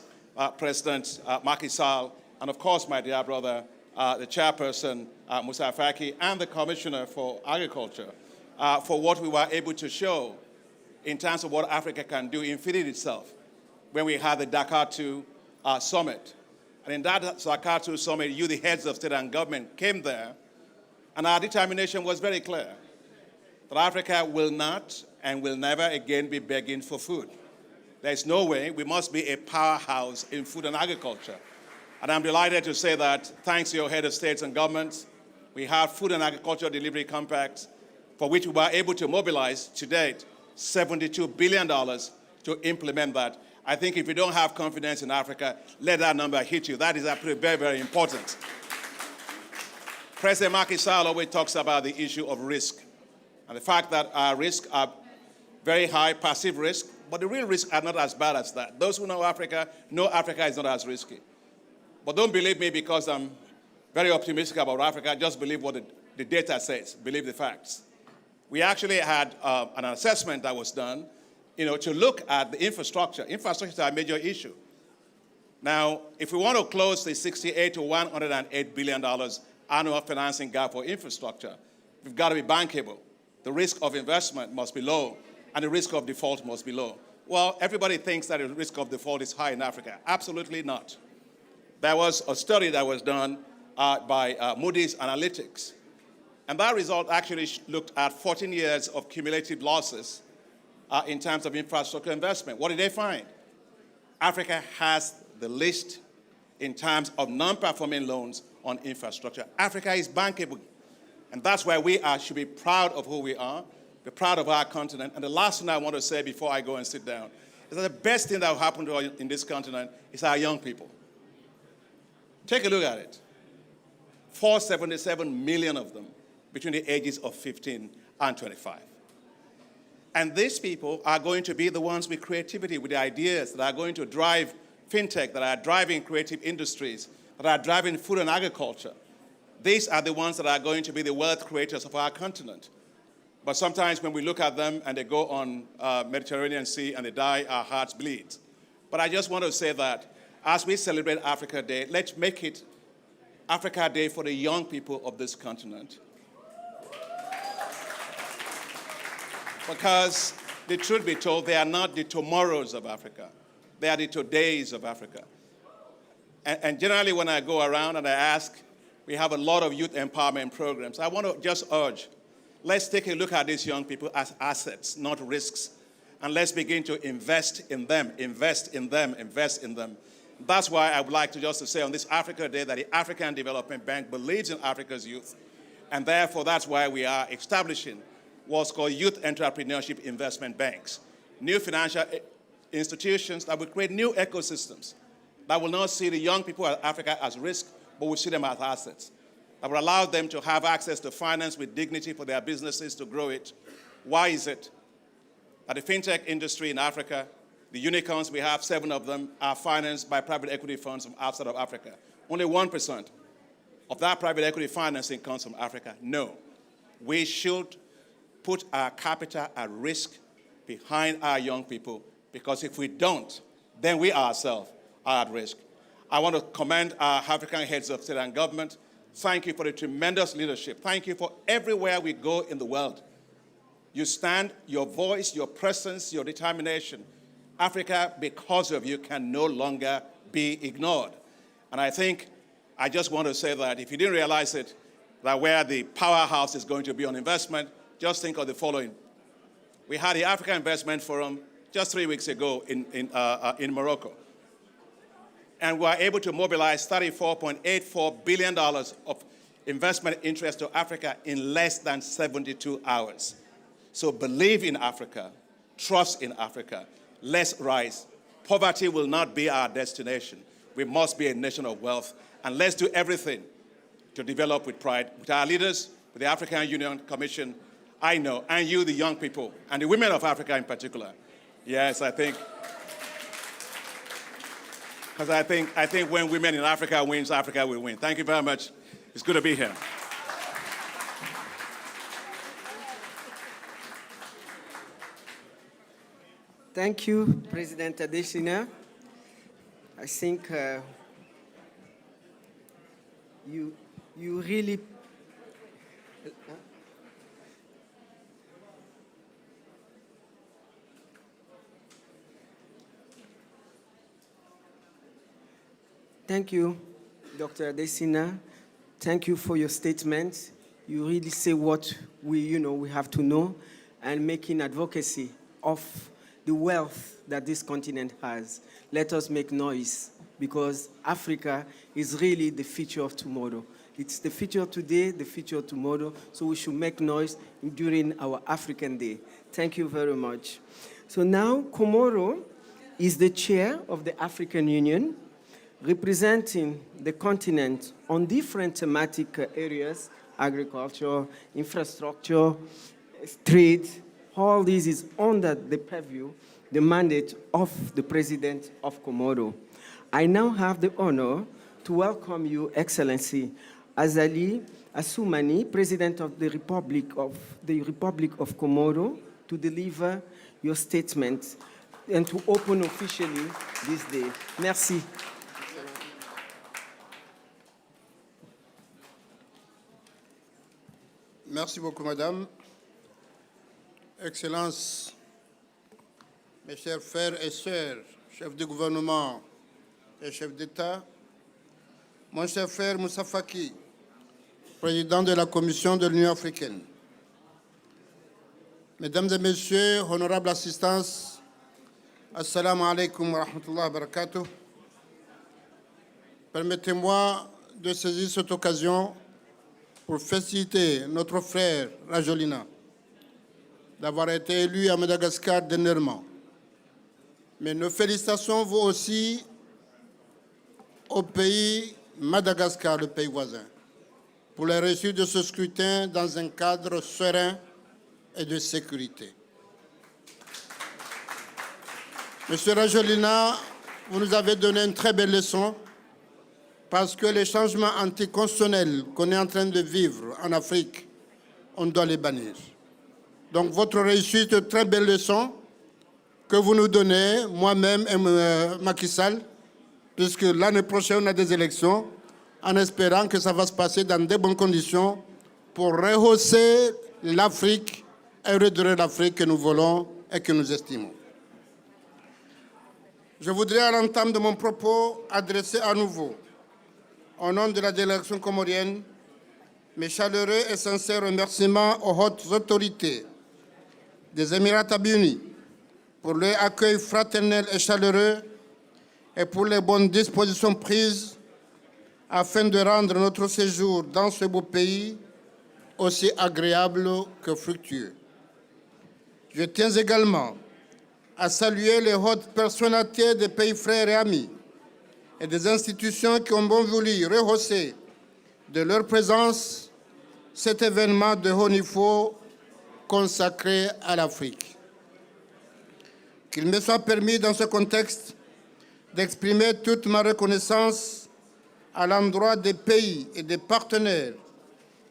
President Macky Sall, and of course, my dear brother, the Chairperson, Moussa Faki, and the Commissioner for Agriculture for what we were able to show in terms of what Africa can do in feeding itself when we had the Dakar II summit. And in that Dakar II summit, you, the heads of state and government, came there, and our determination was very clear, that Africa will not and will never again be begging for food. There's no way. We must be a powerhouse in food and agriculture. And I'm delighted to say that, thanks to your head of states and governments, we have food and agriculture delivery compacts for which we were able to mobilize, to date, $72 billion to implement that. I think if you don't have confidence in Africa, let that number hit you. That is actually very, very important. President Macky Sall always talks about the issue of risk and the fact that our risks are very high, passive risk, but the real risks are not as bad as that. Those who know Africa is not as risky. But don't believe me because I'm very optimistic about Africa. Just believe what the data says. Believe the facts. We actually had an assessment that was done, to look at the infrastructure. Infrastructure is a major issue. Now, if we want to close the $68 to $108 billion annual financing gap for infrastructure, we've got to be bankable. The risk of investment must be low, and the risk of default must be low. Well, everybody thinks that the risk of default is high in Africa. Absolutely not. There was a study that was done by Moody's Analytics, and that result actually looked at 14 years of cumulative losses in terms of infrastructure investment. What did they find? Africa has the least in terms of non-performing loans on infrastructure. Africa is bankable, and that's why we should be proud of who we are, be proud of our continent. And the last thing I want to say before I go and sit down is that the best thing that will happen to us in this continent is our young people. Take a look at it. 477 million of them between the ages of 15 and 25. And these people are going to be the ones with creativity, with the ideas that are going to drive fintech, that are driving creative industries, that are driving food and agriculture. These are the ones that are going to be the wealth creators of our continent. But sometimes when we look at them and they go on Mediterranean Sea and they die, our hearts bleed. But I just want to say that as we celebrate Africa Day, let's make it Africa Day for the young people of this continent. Because the truth be told, they are not the tomorrows of Africa. They are the todays of Africa. And generally when I go around and I ask, we have a lot of youth empowerment programs. I want to just urge, let's take a look at these young people as assets, not risks. And let's begin to invest in them, invest in them, invest in them. That's why I would like to just to say on this Africa Day that the African Development Bank believes in Africa's youth. And therefore, that's why we are establishing what's called Youth Entrepreneurship Investment Banks. New financial institutions that will create new ecosystems that will not see the young people of Africa as risk, but will see them as assets. That will allow them to have access to finance with dignity for their businesses to grow it. Why is it that the fintech industry in Africa, the unicorns, we have 7 of them, are financed by private equity funds from outside of Africa? Only 1% of that private equity financing comes from Africa. No. We should put our capital at risk behind our young people, because if we don't, then we ourselves are at risk. I want to commend our African heads of state and government. Thank you for the tremendous leadership. Thank you for everywhere we go in the world. You stand, your voice, your presence, your determination. Africa, because of you, can no longer be ignored. And I think I just want to say that if you didn't realize it, that where the powerhouse is going to be on investment, just think of the following. We had the Africa Investment Forum just 3 weeks ago in Morocco. And we were able to mobilize $34.84 billion of investment interest to Africa in less than 72 hours. So believe in Africa, trust in Africa, let's rise. Poverty will not be our destination. We must be a nation of wealth, and let's do everything to develop with pride. With our leaders, with the African Union Commission, I know, and you, the young people, and the women of Africa in particular. Yes, I think when women in Africa wins, Africa will win. Thank you very much. It's good to be here. Thank you, President Adesina. I think you really Thank you, Dr. Adesina. Thank you for your statement. You really say what we have to know, and making advocacy of the wealth that this continent has. Let us make noise, because Africa is really the future of tomorrow. It's the future of today, the future of tomorrow, so we should make noise during our African Day. Thank you very much. So now, Komoro is the chair of the African Union, representing the continent on different thematic areas: agriculture, infrastructure, trade. All this is under the purview, the mandate of the President of Komoro. I now have the honor to welcome you, Excellency Azali Assoumani, President of the Republic of Komoro, to deliver your statement and to open officially this day. Merci. Merci beaucoup, Madame. Excellences, mes chers frères et sœurs, chefs de gouvernement et chefs d'État, mon cher frère Moussa Faki, président de la Commission de l'Union africaine, Mesdames et Messieurs, honorables assistants, Assalamu alaikum wa rahmatullahi wa barakatuh. Permettez-moi de saisir cette occasion pour féliciter notre frère Rajolina d'avoir été élu à Madagascar dernièrement. Mais nos félicitations vont aussi au pays Madagascar, le pays voisin, pour la réussite de ce scrutin dans un cadre serein et de sécurité. Monsieur Rajolina, vous nous avez donné une très belle leçon, parce que les changements anticonstitutionnels qu'on est en train de vivre en Afrique, on doit les bannir. Donc votre réussite, une très belle leçon que vous nous donnez, moi-même et Macky Sall, puisque l'année prochaine on a des élections, en espérant que ça va se passer dans de bonnes conditions pour rehausser l'Afrique et redresser l'Afrique que nous voulons et que nous estimons. Je voudrais à l'entame de mon propos adresser à nouveau, au nom de la délégation comorienne, mes chaleureux et sincères remerciements aux hautes autorités des Émirats arabes unis pour leur accueil fraternel et chaleureux et pour les bonnes dispositions prises afin de rendre notre séjour dans ce beau pays aussi agréable que fructueux. Je tiens également à saluer les hautes personnalités des pays frères et amis et des institutions qui ont bon voulu rehausser de leur présence cet événement de haut niveau consacré à l'Afrique. Qu'il me soit permis dans ce contexte d'exprimer toute ma reconnaissance à l'endroit des pays et des partenaires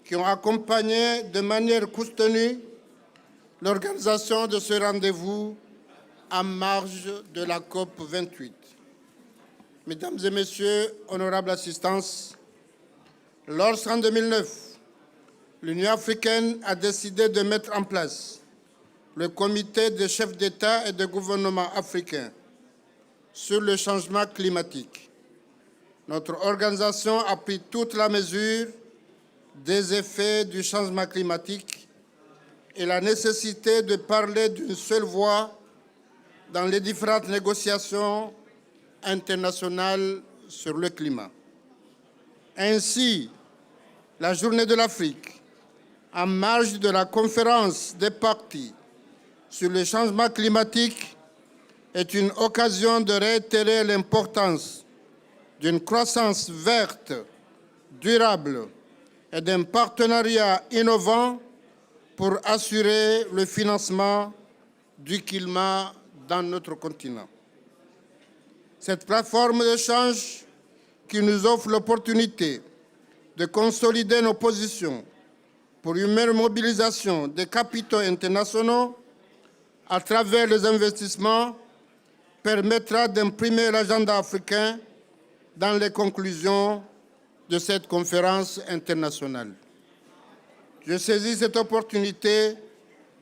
qui ont accompagné de manière soutenue l'organisation de ce rendez-vous en marge de la COP28. Mesdames et Messieurs, honorables assistances, lorsqu'en 2009, l'Union africaine a décidé de mettre en place le comité des chefs d'État et de gouvernement africains sur le changement climatique, notre organisation a pris toute la mesure des effets du changement climatique et la nécessité de parler d'une seule voix dans les différentes négociations internationales sur le climat. Ainsi, la Journée de l'Afrique, en marge de la conférence des parties sur le changement climatique, est une occasion de réitérer l'importance d'une croissance verte, durable et d'un partenariat innovant pour assurer le financement du climat dans notre continent. Cette plateforme d'échange qui nous offre l'opportunité de consolider nos positions pour une meilleure mobilisation des capitaux internationaux à travers les investissements permettra d'imprimer l'agenda africain dans les conclusions de cette conférence internationale. Je saisis cette opportunité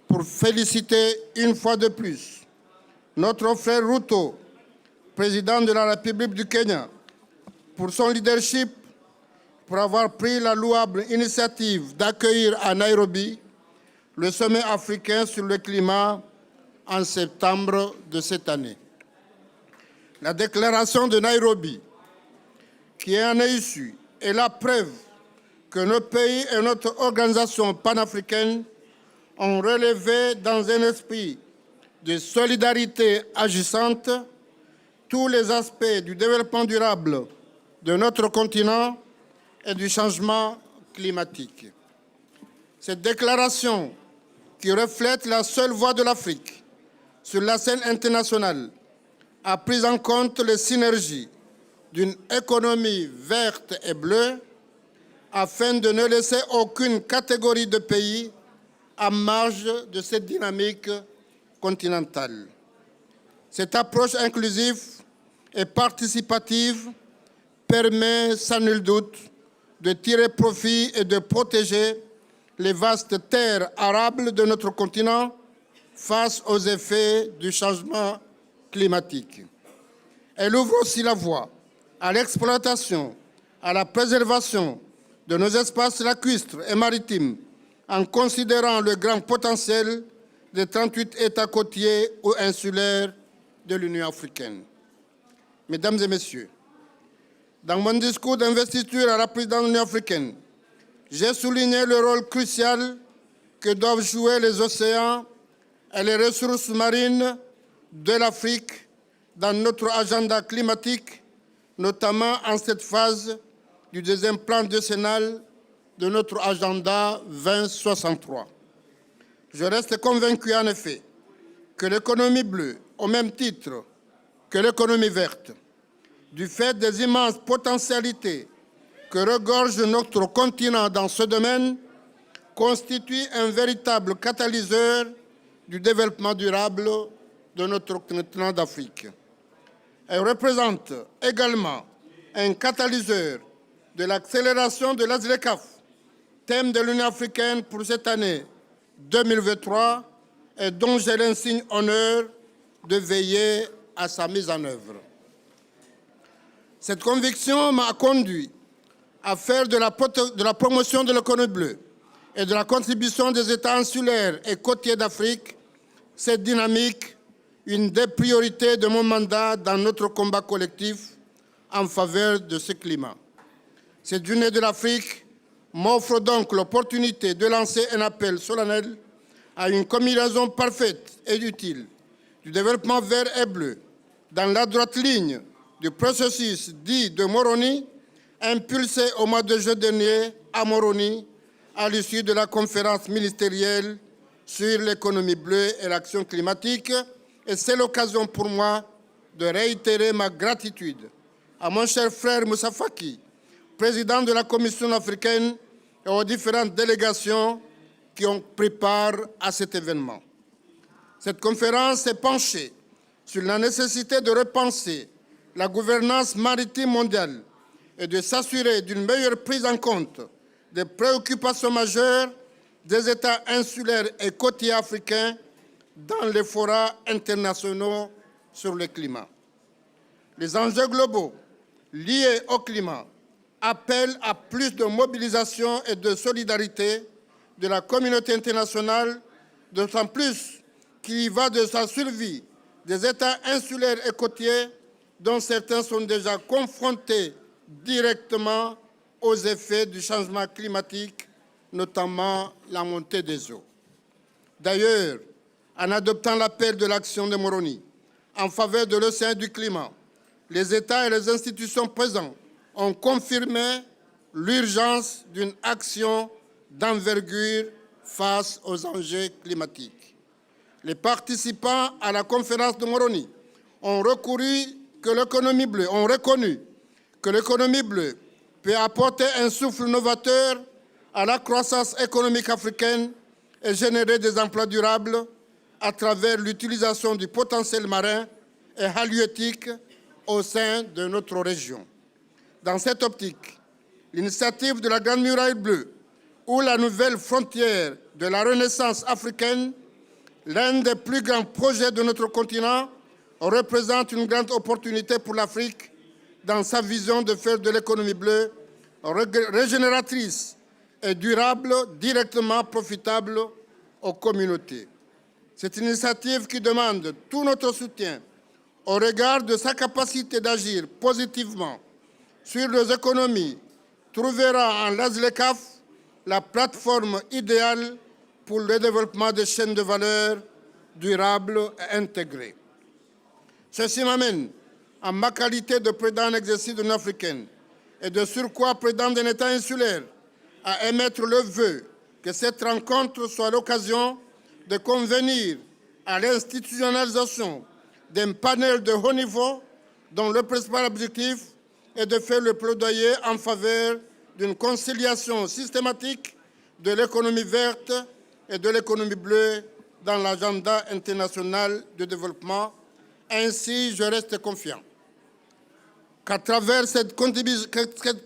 pour féliciter une fois de plus notre frère Ruto, président de la République du Kenya, pour son leadership, pour avoir pris la louable initiative d'accueillir à Nairobi le sommet africain sur le climat en septembre de cette année. La déclaration de Nairobi, qui en est issue, est la preuve que nos pays et notre organisation panafricaine ont relevé dans un esprit de solidarité agissante tous les aspects du développement durable de notre continent et du changement climatique. Cette déclaration, qui reflète la seule voix de l'Afrique sur la scène internationale, a pris en compte les synergies d'une économie verte et bleue afin de ne laisser aucune catégorie de pays en marge de cette dynamique continentale. Cette approche inclusive et participative permet sans nul doute de tirer profit et de protéger les vastes terres arables de notre continent face aux effets du changement climatique. Elle ouvre aussi la voie à l'exploitation, à la préservation de nos espaces lacustres et maritimes en considérant le grand potentiel des 38 États côtiers ou insulaires de l'Union africaine. Mesdames et Messieurs, dans mon discours d'investiture à la présidence de l'Union africaine, j'ai souligné le rôle crucial que doivent jouer les océans et les ressources marines de l'Afrique dans notre agenda climatique, notamment en cette phase du deuxième plan décennal de notre agenda 2063. Je reste convaincu en effet que l'économie bleue, au même titre que l'économie verte, du fait des immenses potentialités que regorge notre continent dans ce domaine, constitue un véritable catalyseur du développement durable de notre continent d'Afrique. Elle représente également un catalyseur de l'accélération de l'ASLECAF, thème de l'Union africaine pour cette année 2023 et dont j'ai l'insigne honneur de veiller à sa mise en œuvre. Cette conviction m'a conduit à faire de la promotion de l'économie bleue et de la contribution des États insulaires et côtiers d'Afrique, cette dynamique, une des priorités de mon mandat dans notre combat collectif en faveur de ce climat. Cette journée de l'Afrique m'offre donc l'opportunité de lancer un appel solennel à une combinaison parfaite et utile du développement vert et bleu dans la droite ligne du processus dit de Moroni, impulsé au mois de juin dernier à Moroni à l'issue de la conférence ministérielle sur l'économie bleue et l'action climatique. Et c'est l'occasion pour moi de réitérer ma gratitude à mon cher frère Moussa Faki, président de la Commission africaine, et aux différentes délégations qui ont pris part à cet événement. Cette conférence s'est penchée sur la nécessité de repenser la gouvernance maritime mondiale et de s'assurer d'une meilleure prise en compte des préoccupations majeures des États insulaires et côtiers africains dans les forats internationaux sur le climat. Les enjeux globaux liés au climat appellent à plus de mobilisation et de solidarité de la communauté internationale, d'autant plus qu'il y va de sa survie des États insulaires et côtiers dont certains sont déjà confrontés directement aux effets du changement climatique, notamment la montée des eaux. D'ailleurs, en adoptant l'appel de l'action de Moroni en faveur de l'océan et du climat, les États et les institutions présents ont confirmé l'urgence d'une action d'envergure face aux enjeux climatiques. Les participants à la conférence de Moroni ont reconnu que l'économie bleue peut apporter un souffle novateur à la croissance économique africaine et générer des emplois durables à travers l'utilisation du potentiel marin et halieutique au sein de notre région. Dans cette optique, l'initiative de la Grande Muraille Bleue ou la nouvelle frontière de la Renaissance africaine, l'un des plus grands projets de notre continent, représente une grande opportunité pour l'Afrique dans sa vision de faire de l'économie bleue régénératrice et durable, directement profitable aux communautés. C'est une initiative qui demande tout notre soutien au regard de sa capacité d'agir positivement sur les économies, trouvera en l'ASLECAF la plateforme idéale pour le développement des chaînes de valeur durables et intégrées. Ceci m'amène, en ma qualité de président en exercice de l'Union africaine et de surcroît président d'un État insulaire, à émettre le vœu que cette rencontre soit l'occasion de convenir à l'institutionnalisation d'un panel de haut niveau dont le principal objectif est de faire le plaidoyer en faveur d'une conciliation systématique de l'économie verte et de l'économie bleue dans l'agenda international de développement. Ainsi, je reste confiant qu'à travers cette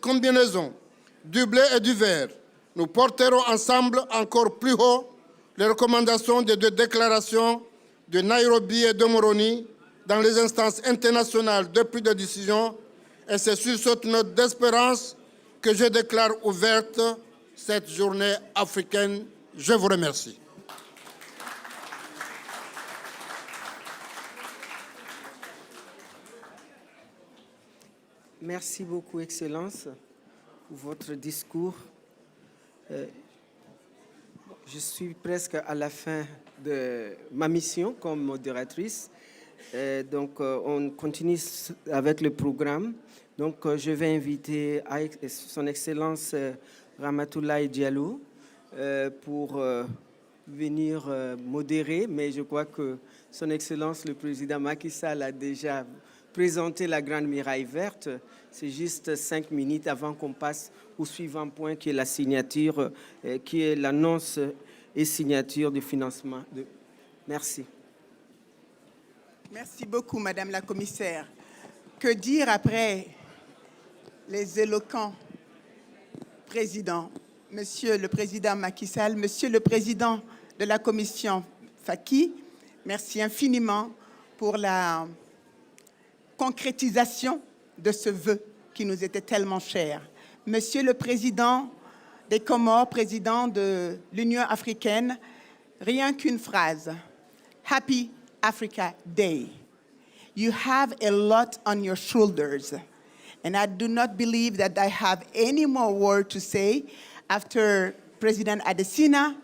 combinaison du blé et du vert, nous porterons ensemble encore plus haut les recommandations des deux déclarations de Nairobi et de Moroni dans les instances internationales de prise de décision. Et c'est sur cette note d'espérance que je déclare ouverte cette journée africaine. Je vous remercie. Merci beaucoup, Excellence, pour votre discours. Je suis presque à la fin de ma mission comme modératrice. Donc, on continue avec le programme. Donc, je vais inviter Son Excellence Ramatoulaye Diallo pour venir modérer, mais je crois que Son Excellence le Président Macky Sall a déjà présenté la Grande Muraille Verte. C'est juste 5 minutes avant qu'on passe au suivant point qui est la signature, qui est l'annonce et signature du financement. Merci. Merci beaucoup, Madame la Commissaire. Que dire après les éloquents présidents, Monsieur le Président Macky Sall, Monsieur le Président de la commission Faki, merci infiniment pour la concrétisation de ce vœu qui nous était tellement cher. Monsieur le Président des Comores, président de l'Union africaine, rien qu'une phrase. Happy Africa Day. You have a lot on your shoulders. And I do not believe that I have any more word to say after President Adesina,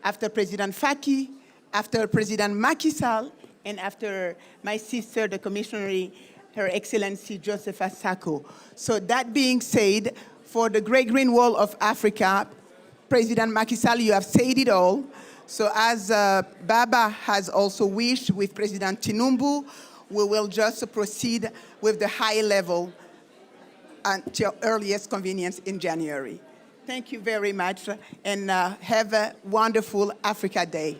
after President Faki, after President Macky Sall, and after my sister, the Commissioner, Her Excellency Josepha Sako. So that being said, for the Great Green Wall of Africa, President Macky Sall, you have said it all. So as Baba has also wished with President Tinubu, we will just proceed with the high level until earliest convenience in January. Thank you very much, and have a wonderful Africa Day.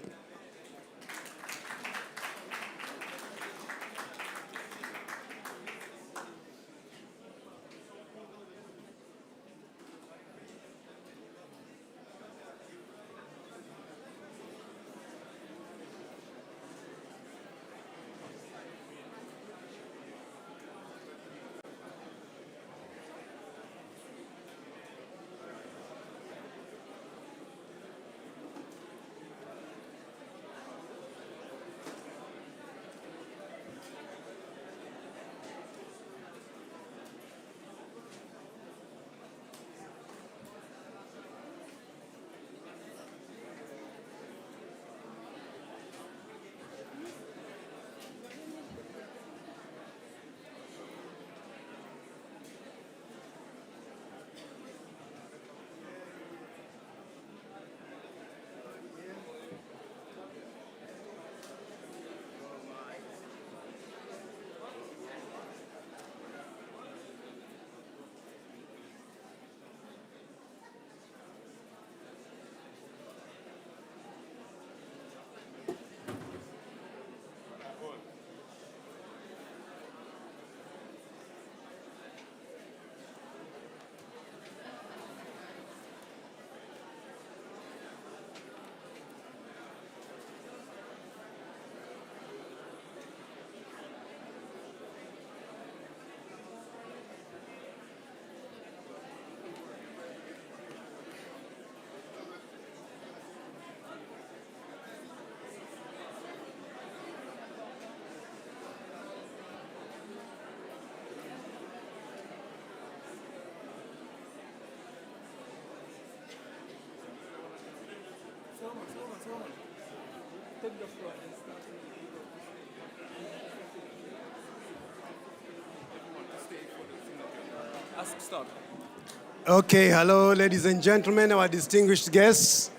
Okay, hello, ladies and gentlemen, our distinguished guests.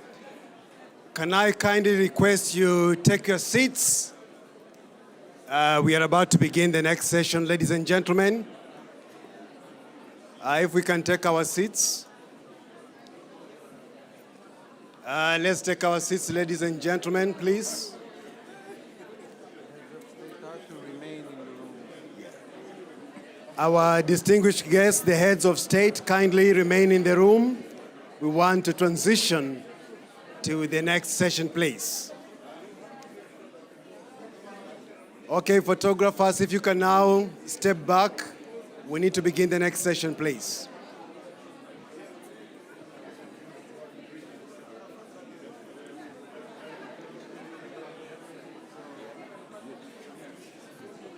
Can I kindly request you take your seats? We are about to begin the next session, ladies and gentlemen. If we can take our seats. Let's take our seats, ladies and gentlemen, please. Our distinguished guests, the heads of state, kindly remain in the room. We want to transition to the next session, please. Okay, photographers, if you can now step back. We need to begin the next session, please.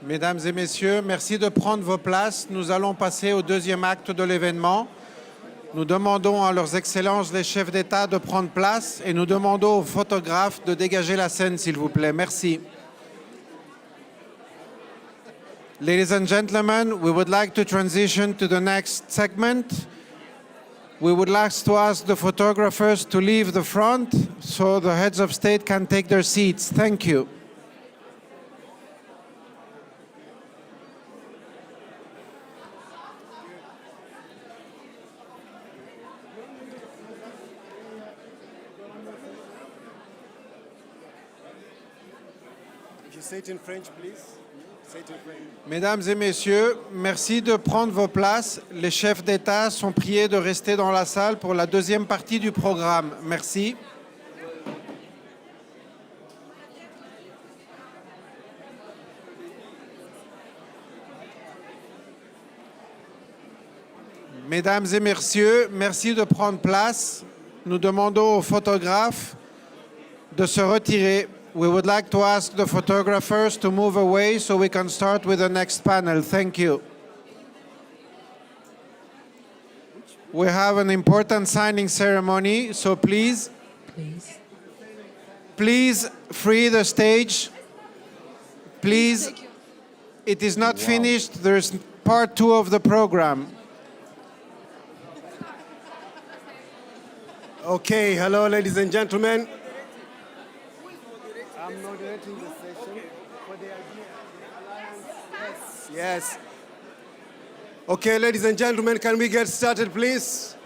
Mesdames et messieurs, merci de prendre vos places. Nous allons passer au deuxième acte de l'événement. Nous demandons à leurs excellences les chefs d'État de prendre place et nous demandons aux photographes de dégager la scène, s'il vous plaît. Merci. Ladies and gentlemen, we would like to transition to the next segment. We would like to ask the photographers to leave the front so the heads of state can take their seats. Thank you. Say it in French, please. Say it in French. Mesdames et messieurs, merci de prendre vos places. Les chefs d'État sont priés de rester dans la salle pour la deuxième partie du programme. Merci. Mesdames et messieurs, merci de prendre place. Nous demandons aux photographes de se retirer. We would like to ask the photographers to move away so we can start with the next panel. Thank you. We have an important signing ceremony, so please free the stage. Please, it is not finished. There's part 2 of the program. Okay, hello, ladies and gentlemen. I'm moderating the session for the Alliance. Yes. Okay, ladies and gentlemen, can we get started, please?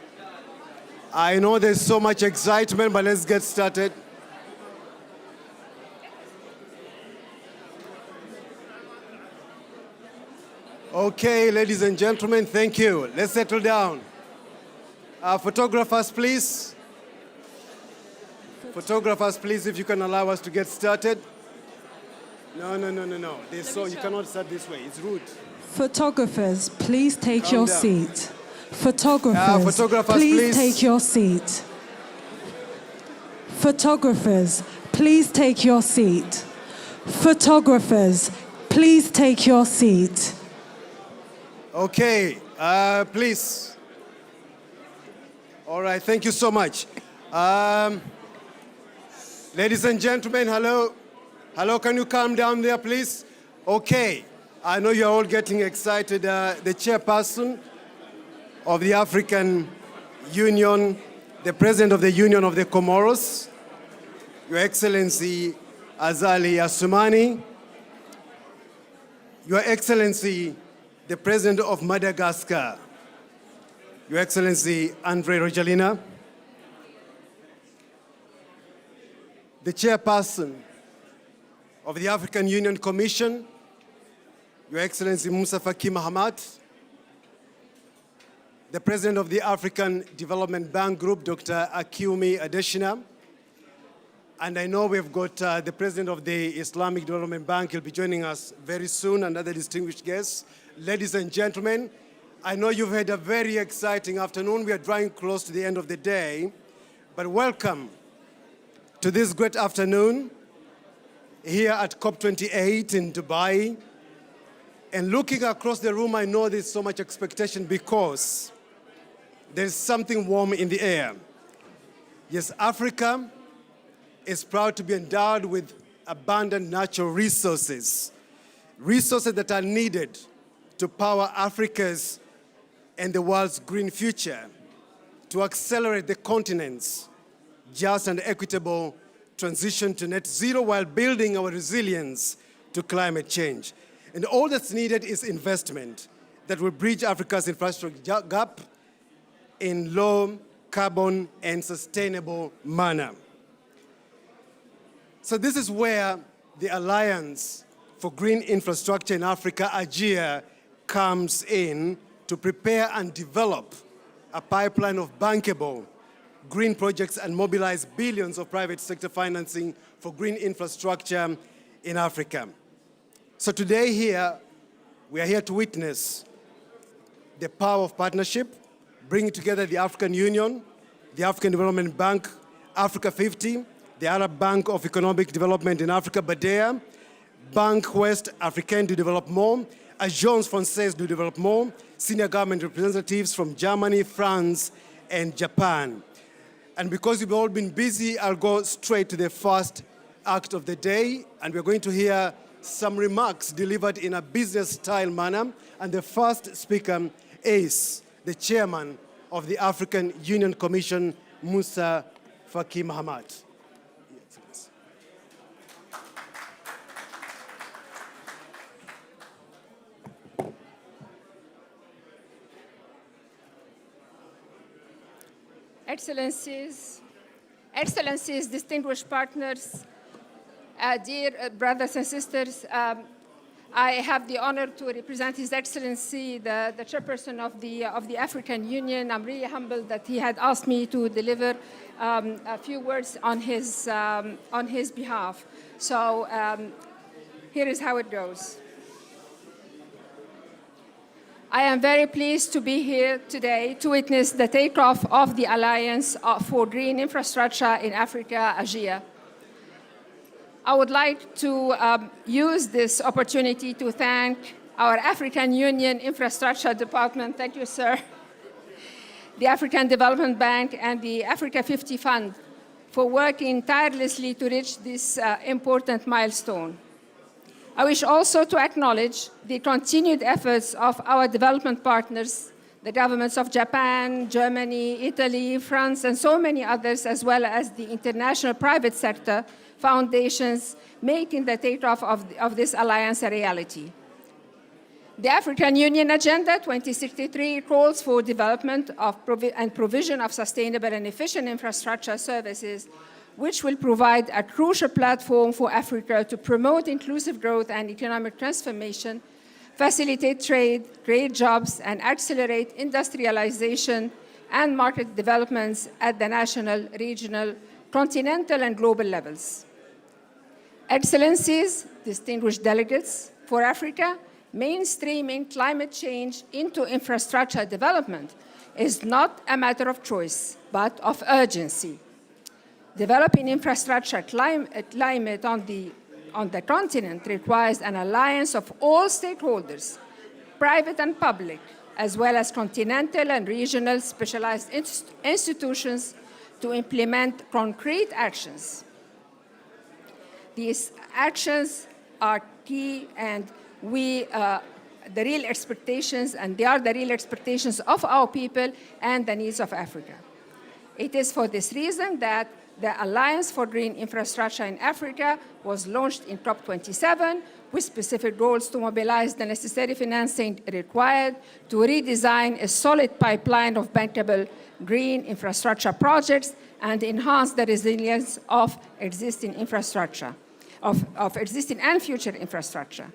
I know there's so much excitement, but let's get started. Okay, ladies and gentlemen, thank you. Let's settle down. Photographers, please. Photographers, please, if you can allow us to get started. No. You cannot start this way. It's rude. Photographers, please take Calm your down. seat. Photographers, photographers, please please. take your seat. Photographers, please take your seat. Photographers, please take your seat. Okay, please. All right, thank you so much. Ladies and gentlemen, hello. Hello, can you calm down there, please? Okay, I know you're all getting excited. The chairperson of the African Union, the president of the Union of the Comoros, Your Excellency Azali Assoumani, Your Excellency, the president of Madagascar, Your Excellency Andre Rajoelina, the chairperson of the African Union Commission, Your Excellency Moussa Faki Mahamat, the president of the African Development Bank Group, Dr. Akiumi Adesina, and I know we've got the president of the Islamic Development Bank. He'll be joining us very soon, and other distinguished guests. Ladies and gentlemen, I know you've had a very exciting afternoon. We are drawing close to the end of the day, but welcome to this great afternoon here at COP28 in Dubai. And looking across the room, I know there's so much expectation because there's something warm in the air. Yes, Africa is proud to be endowed with abundant natural resources, resources that are needed to power Africa's and the world's green future, to accelerate the continent's just and equitable transition to net zero while building our resilience to climate change. And all that's needed is investment that will bridge Africa's infrastructure gap in low carbon and sustainable manner. So this is where the Alliance for Green Infrastructure in Africa, AGIA, comes in to prepare and develop a pipeline of bankable green projects and mobilize billions of private sector financing for green infrastructure in Africa. So today here, we are here to witness the power of partnership, bringing together the African Union, the African Development Bank, Africa 50, the Arab Bank of Economic Development in Africa, BADEA, Banque Ouest Africaine du Développement, Agence Française du Développement, senior government representatives from Germany, France, and Japan. And because you've all been busy, I'll go straight to the first act of the day, and we're going to hear some remarks delivered in a business-style manner. And the first speaker is the chairman of the African Union Commission, Moussa Faki Mahamat. Excellencies, distinguished partners, dear brothers and sisters, I have the honor to represent His Excellency, the chairperson of the African Union. I'm really humbled that he had asked me to deliver a few words on his behalf. So here is how it goes. I am very pleased to be here today to witness the takeoff of the Alliance for Green Infrastructure in Africa, AGIA. I would like to use this opportunity to thank our African Union Infrastructure Department, thank you, sir, the African Development Bank, and the Africa 50 Fund for working tirelessly to reach this important milestone. I wish also to acknowledge the continued efforts of our development partners, the governments of Japan, Germany, Italy, France, and so many others, as well as the international private sector foundations making the takeoff of this alliance a reality. The African Union Agenda 2063 calls for development and provision of sustainable and efficient infrastructure services, which will provide a crucial platform for Africa to promote inclusive growth and economic transformation, facilitate trade, create jobs, and accelerate industrialization and market developments at the national, regional, continental, and global levels. Excellencies, distinguished delegates, for Africa, mainstreaming climate change into infrastructure development is not a matter of choice, but of urgency. Developing infrastructure climate on the continent requires an alliance of all stakeholders, private and public, as well as continental and regional specialized institutions to implement concrete actions. These actions are key and they are the real expectations of our people and the needs of Africa. It is for this reason that the Alliance for Green Infrastructure in Africa was launched in COP27 with specific goals to mobilize the necessary financing required to redesign a solid pipeline of bankable green infrastructure projects and enhance the resilience of existing infrastructure, of existing and future infrastructure.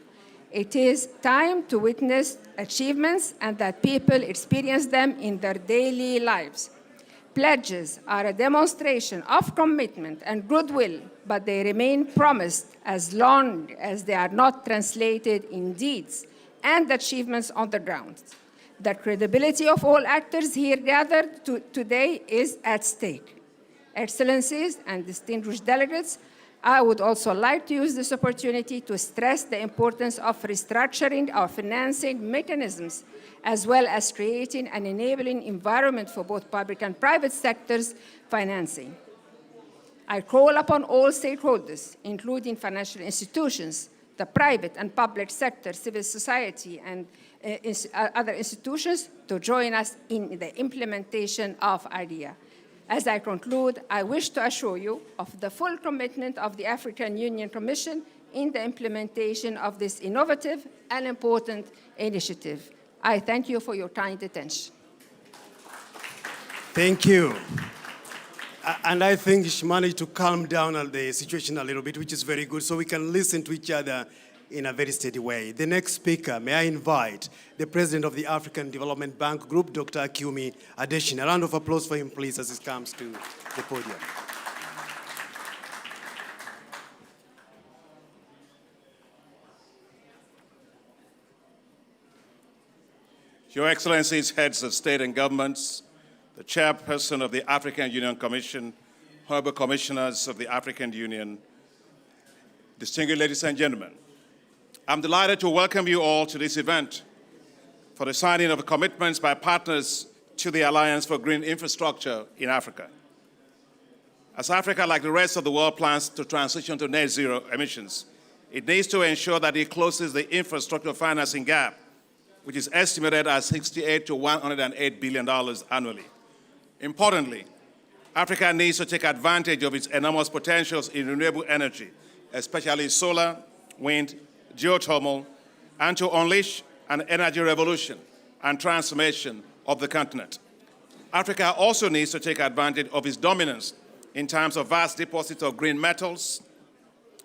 It is time to witness achievements and that people experience them in their daily lives. Pledges are a demonstration of commitment and goodwill, but they remain promised as long as they are not translated in deeds and achievements on the ground. The credibility of all actors here gathered today is at stake. Excellencies and distinguished delegates, I would also like to use this opportunity to stress the importance of restructuring our financing mechanisms, as well as creating an enabling environment for both public and private sectors financing. I call upon all stakeholders, including financial institutions, the private and public sector, civil society, and other institutions to join us in the implementation of IDEA. As I conclude, I wish to assure you of the full commitment of the African Union Commission in the implementation of this innovative and important initiative. I thank you for your kind attention. Thank you. And I think she managed to calm down the situation a little bit, which is very good, so we can listen to each other in a very steady way. The next speaker, may I invite the President of the African Development Bank Group, Dr. Akiumi Adesina. A round of applause for him, please, as he comes to the podium. Your Excellencies, heads of state and governments, the chairperson of the African Union Commission, honorable commissioners of the African Union, distinguished ladies and gentlemen, I'm delighted to welcome you all to this event for the signing of commitments by partners to the Alliance for Green Infrastructure in Africa. As Africa, like the rest of the world, plans to transition to net zero emissions, it needs to ensure that it closes the infrastructure financing gap, which is estimated at $68 to $108 billion annually. Importantly, Africa needs to take advantage of its enormous potentials in renewable energy, especially solar, wind, geothermal, and to unleash an energy revolution and transformation of the continent. Africa also needs to take advantage of its dominance in terms of vast deposits of green metals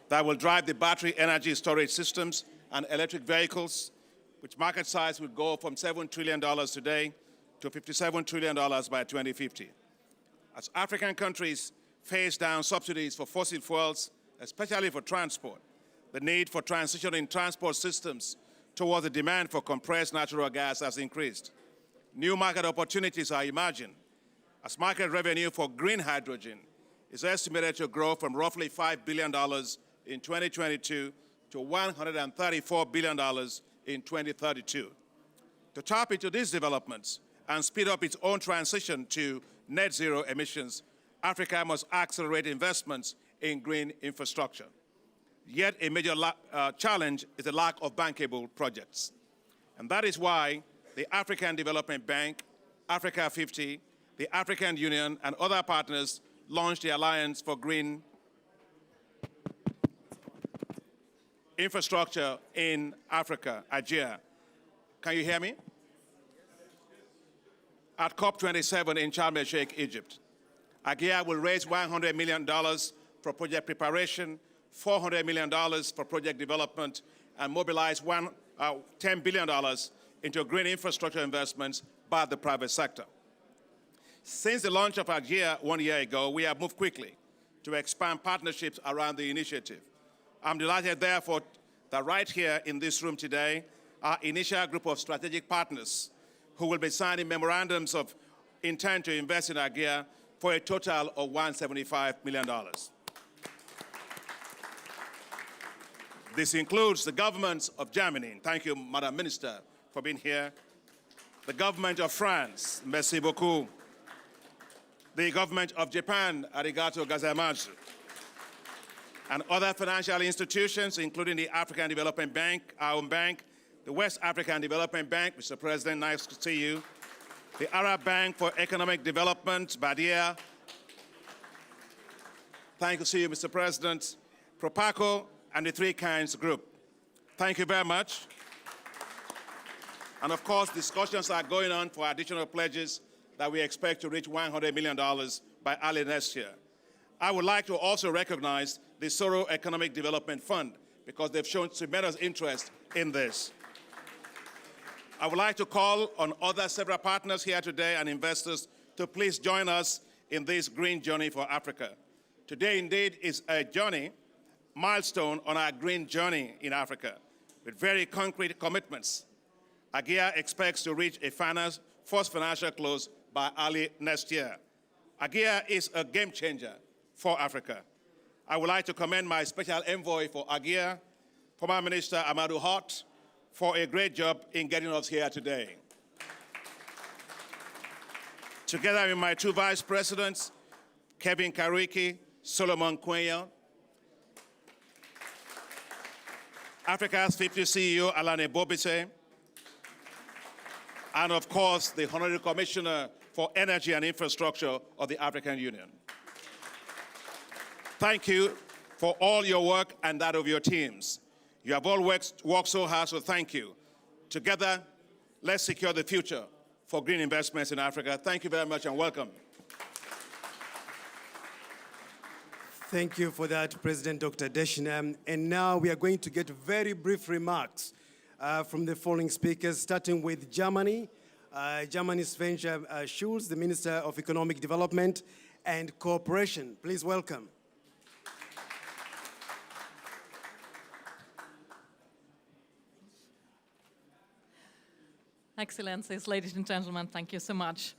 that will drive the battery energy storage systems and electric vehicles, which market size will go from $7 trillion today to $57 trillion by 2050. As African countries face down subsidies for fossil fuels, especially for transport, the need for transitioning transport systems towards the demand for compressed natural gas has increased. New market opportunities are emerging, as market revenue for green hydrogen is estimated to grow from roughly $5 billion in 2022 to $134 billion in 2032. To tap into these developments and speed up its own transition to net zero emissions, Africa must accelerate investments in green infrastructure. Yet a major challenge is the lack of bankable projects. And that is why the African Development Bank, Africa 50, the African Union, and other partners launched the Alliance for Green Infrastructure in Africa, AGIA. Can you hear me? At COP28 in Sharm el-Sheikh, Egypt. AGIA will raise $100 million for project preparation, $400 million for project development, and mobilize $10 billion into green infrastructure investments by the private sector. Since the launch of AGIA 1 year ago, we have moved quickly to expand partnerships around the initiative. I'm delighted, therefore, that right here in this room today, our initial group of strategic partners who will be signing memorandums of intent to invest in AGIA for a total of $175 million. This includes the governments of Germany. Thank you, Madam Minister, for being here. The government of France, merci beaucoup. The government of Japan, arigato gozaimasu. And other financial institutions, including the African Development Bank, our own bank, the West African Development Bank, Mr. President, nice to see you, the Arab Bank for Economic Development, Badia. Thank you to see you, Mr. President, Propaco, and the Three Kinds Group. Thank you very much. And of course, discussions are going on for additional pledges that we expect to reach $100 million by early next year. I would like to also recognize the Soro Economic Development Fund because they've shown tremendous interest in this. I would like to call on other several partners here today and investors to please join us in this green journey for Africa. Today, indeed, is a journey, milestone on our green journey in Africa with very concrete commitments. AGIA expects to reach a first financial close by early next year. AGIA is a game changer for Africa. I would like to commend my special envoy for AGIA, former Minister Amadou Hott, for a great job in getting us here today. Together with my two vice presidents, Kevin Kariki, Solomon Kwenyo, Africa's 50 CEO, Alane Bobise, and of course, the Honorary Commissioner for Energy and Infrastructure of the African Union. Thank you for all your work and that of your teams. You have all worked so hard, so thank you. Together, let's secure the future for green investments in Africa. Thank you very much and welcome. Thank you for that, President Dr. Deshina. And now we are going to get very brief remarks from the following speakers, starting with Germany. Germany's Sven Schulz, the Minister of Economic Development and Cooperation. Please welcome. Excellencies, ladies and gentlemen, thank you so much.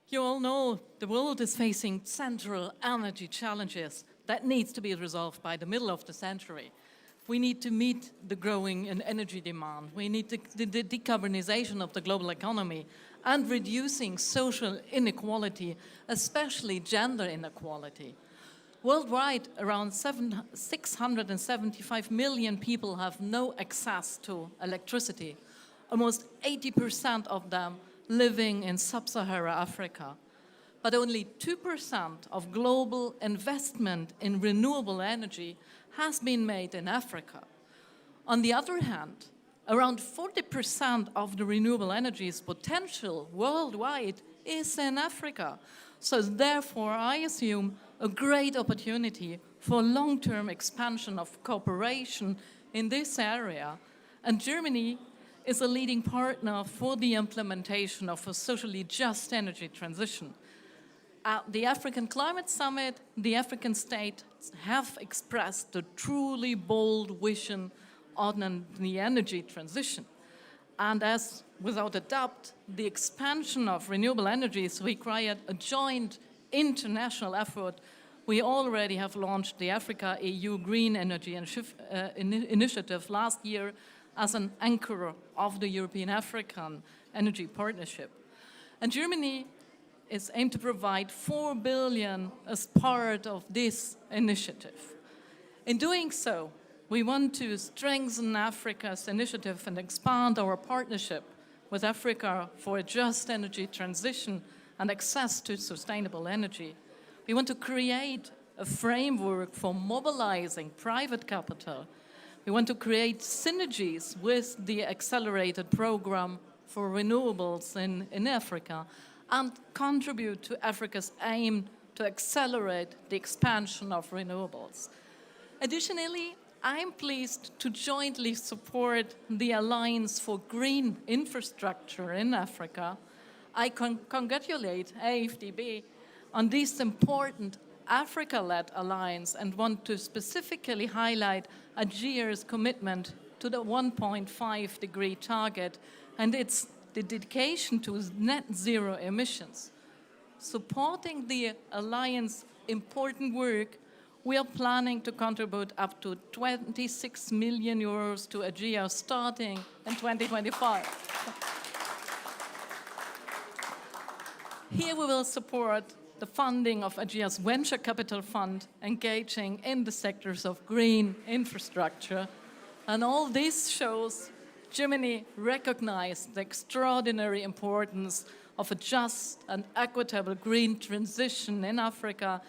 You all know the world is facing central energy challenges that needs to be resolved by the middle of the century. We need to meet the growing energy demand. We need the decarbonization of the global economy and reducing social inequality, especially gender inequality. Worldwide, around 675 million people have no access to electricity. Almost 80% of them living in sub-Saharan Africa. But only 2% of global investment in renewable energy has been made in Africa. On the other hand, around 40% of the renewable energy's potential worldwide is in Africa. So therefore, I assume a great opportunity for long-term expansion of cooperation in this area. And Germany is a leading partner for the implementation of a socially just energy transition. At the African Climate Summit, the African states have expressed a truly bold vision on the energy transition. And as, without a doubt, the expansion of renewable energies required a joint international effort, we already have launched the Africa EU Green Energy Initiative last year as an anchor of the European-African Energy Partnership. And Germany is aimed to provide 4 billion as part of this initiative. In doing so, we want to strengthen Africa's initiative and expand our partnership with Africa for a just energy transition and access to sustainable energy. We want to create a framework for mobilizing private capital. We want to create synergies with the accelerated program for renewables in Africa and contribute to Africa's aim to accelerate the expansion of renewables. Additionally, I'm pleased to jointly support the Alliance for Green Infrastructure in Africa. I congratulate AFDB on this important Africa-led alliance and want to specifically highlight Algeria's commitment to the 1.5-degree target and its dedication to net zero emissions. Supporting the alliance important work, we are planning to contribute up to 26 million euros to Algeria starting in 2025. Here we will support the funding of Algeria's venture capital fund engaging in the sectors of green infrastructure. And all this shows Germany recognized the extraordinary importance of a just and equitable green transition in Africa,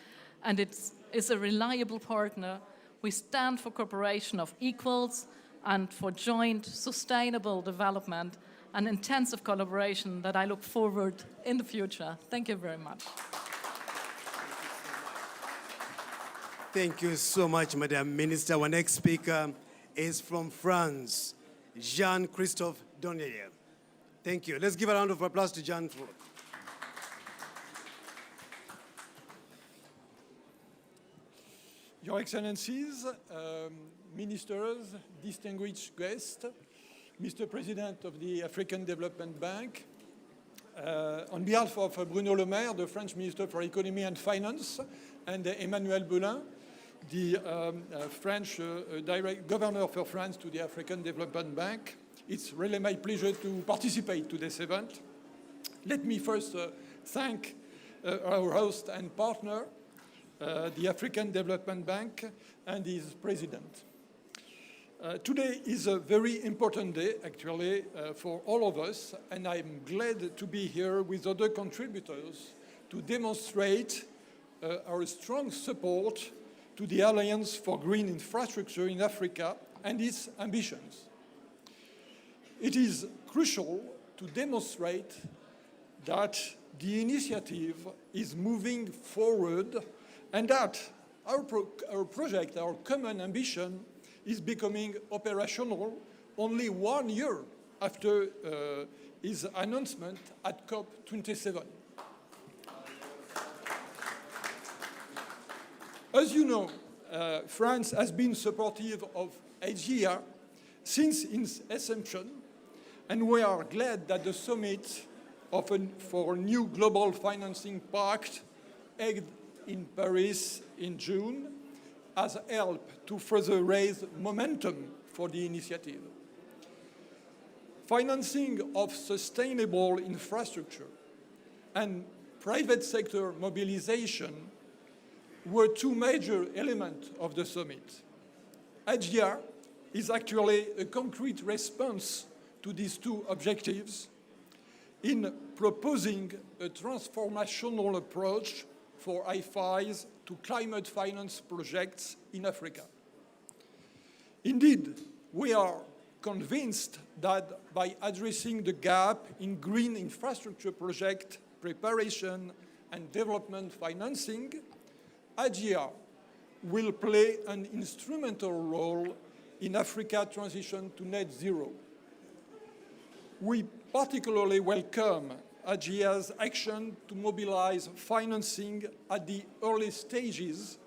and it is a reliable partner. We stand for cooperation of equals and for joint sustainable development and intensive collaboration that I look forward in the future. Thank you very much. Thank you so much, Madam Minister. Our next speaker is from France, Jean-Christophe Donnelier. Thank you. Let's give a round of applause to Jean. Your Excellencies, Ministers, distinguished guests, Mr. President of the African Development Bank, on behalf of Bruno Le Maire, the French Minister for Economy and Finance, and Emmanuel Belin, the French Governor for France to the African Development Bank, it's really my pleasure to participate to this event. Let me first thank our host and partner, the African Development Bank, and its president. Today is a very important day, actually, for all of us, and I'm glad to be here with other contributors to demonstrate our strong support to the Alliance for Green Infrastructure in Africa and its ambitions. It is crucial to demonstrate that the initiative is moving forward and that our project, our common ambition, is becoming operational only 1 year after his announcement at COP27. As you know, France has been supportive of Algeria since its assumption, and we are glad that the summit for a new global financing pact held in Paris in June has helped to further raise momentum for the initiative. Financing of sustainable infrastructure and private sector mobilization were two major elements of the summit. Algeria is actually a concrete response to these two objectives in proposing a transformational approach for IFIs to climate finance projects in Africa. Indeed, we are convinced that by addressing the gap in green infrastructure project preparation and development financing, Algeria will play an instrumental role in Africa's transition to net zero. We particularly welcome Algeria's action to mobilize financing at the early stages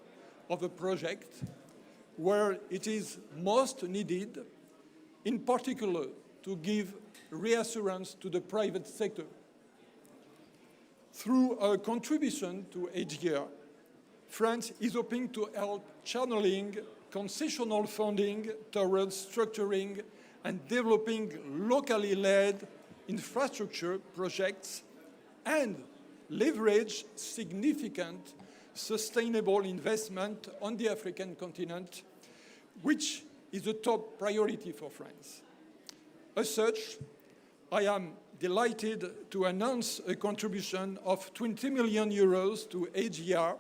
of a project where it is most needed in particular to give reassurance to the private sector. Through our contribution to AGR, France is hoping to help channeling concessional funding towards structuring and developing locally led infrastructure projects and leverage significant sustainable investment on the African continent, which is a top priority for France. As such, I am delighted to announce a contribution of 20 million euros to AGR.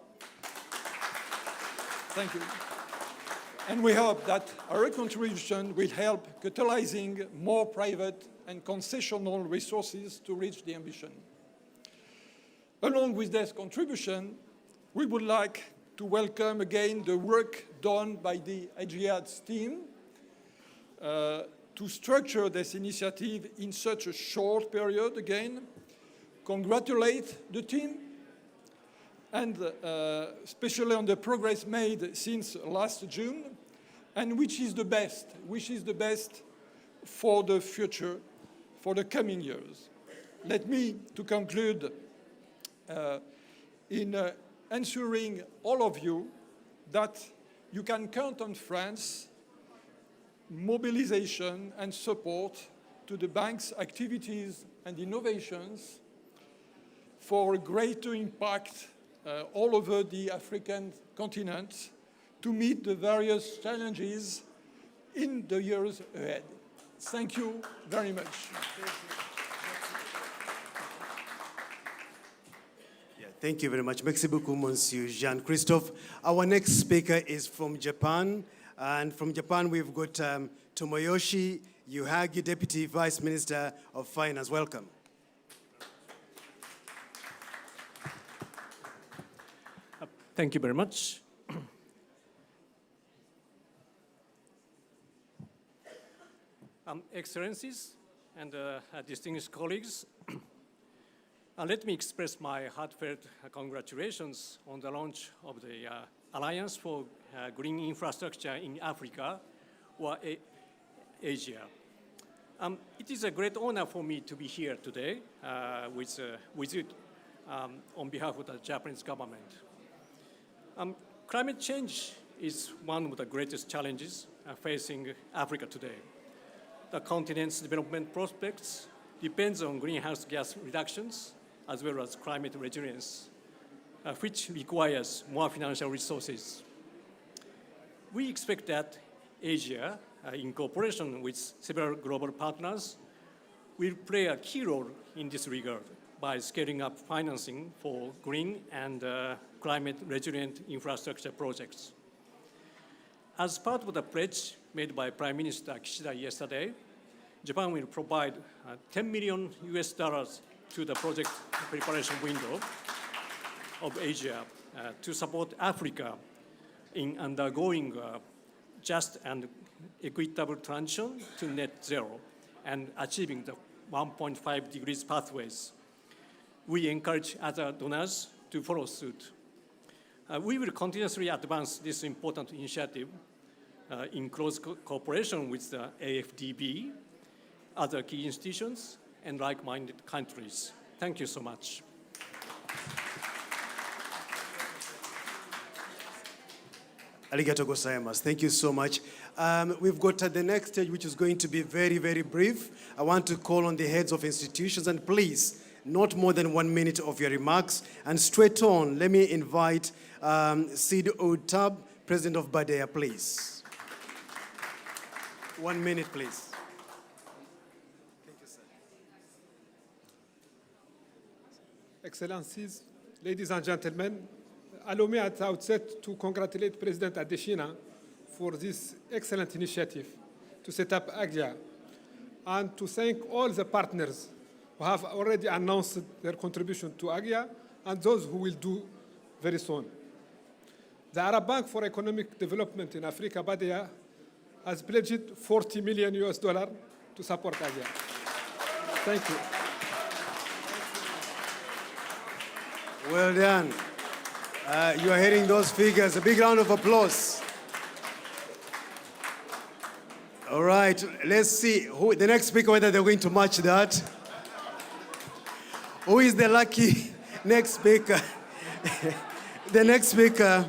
Thank you. And we hope that our contribution will help catalyzing more private and concessional resources to reach the ambition. Along with this contribution, we would like to welcome again the work done by the AGR's team to structure this initiative in such a short period again, congratulate the team, and especially on the progress made since last June, and which is the best for the future, for the coming years. Let me, to conclude, in ensuring all of you that you can count on France mobilization and support to the bank's activities and innovations for greater impact all over the African continent to meet the various challenges in the years ahead. Thank you very much. Thank you very much. Merci beaucoup, Monsieur Jean-Christophe. Our next speaker is from Japan. And from Japan, we've got Tomoyoshi Yuhagi, Deputy Vice Minister of Finance. Welcome. Thank you very much. Excellencies and distinguished colleagues, let me express my heartfelt congratulations on the launch of the Alliance for Green Infrastructure in Africa, or Asia. It is a great honor for me to be here today with you on behalf of the Japanese government. Climate change is one of the greatest challenges facing Africa today. The continent's development prospects depends on greenhouse gas reductions as well as climate resilience, which requires more financial resources. We expect that Asia, in cooperation with several global partners, will play a key role in this regard by scaling up financing for green and climate-resilient infrastructure projects. As part of the pledge made by Prime Minister Kishida yesterday, Japan will provide $10 million to the project preparation window of Asia to support Africa in undergoing just and equitable transition to net zero and achieving the 1.5 degrees pathways. We encourage other donors to follow suit. We will continuously advance this important initiative in close cooperation with the AFDB, other key institutions, and like-minded countries. Thank you so much. Arigato gozaimasu. Thank you so much. We've got the next stage, which is going to be very, very brief. I want to call on the heads of institutions, and please, not more than 1 minute of your remarks. And straight on, let me invite Sid Otab, President of Badea, please. 1 minute, please. Thank you, sir. Excellencies, ladies and gentlemen, allow me at the outset to congratulate President Adesina for this excellent initiative to set up AGIA, and to thank all the partners who have already announced their contribution to AGIA and those who will do very soon. The Arab Bank for Economic Development in Africa, Badea, has pledged $40 million to support AGIA. Thank you. Well done. You are hearing those figures. A big round of applause. All right, let's see who the next speaker, whether they're going to match that. Who is the lucky next speaker? The next speaker.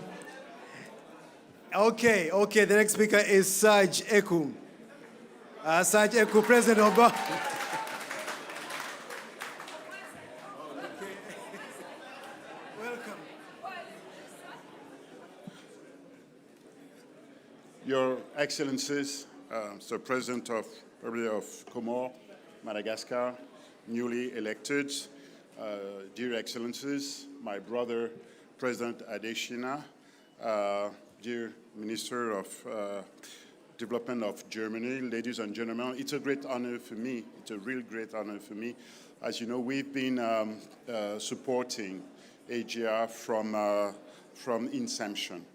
Okay, the next speaker is Saj Eku. Saj Eku, President of Your Excellencies, Sir President of Republic of Comores, Madagascar, newly elected, dear Excellencies, my brother, President Adesina, dear Minister of Development of Germany, ladies and gentlemen, it's a great honor for me. It's a real great honor for me. As you know, we've been supporting AGR from inception.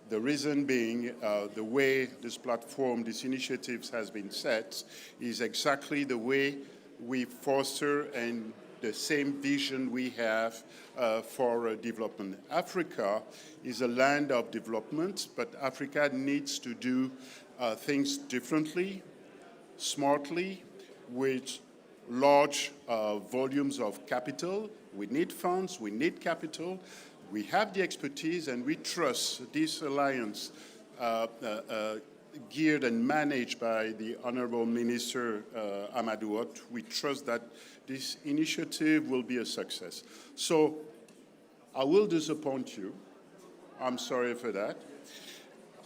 The reason being the way this platform, this initiatives has been set is exactly the way we foster and the same vision we have for development. Africa is a land of development, but Africa needs to do things differently, smartly, with large volumes of capital. We need funds, we need capital. We have the expertise, and we trust this alliance geared and managed by the Honorable Minister Amadou Hott. We trust that this initiative will be a success. So I will disappoint you. I'm sorry for that.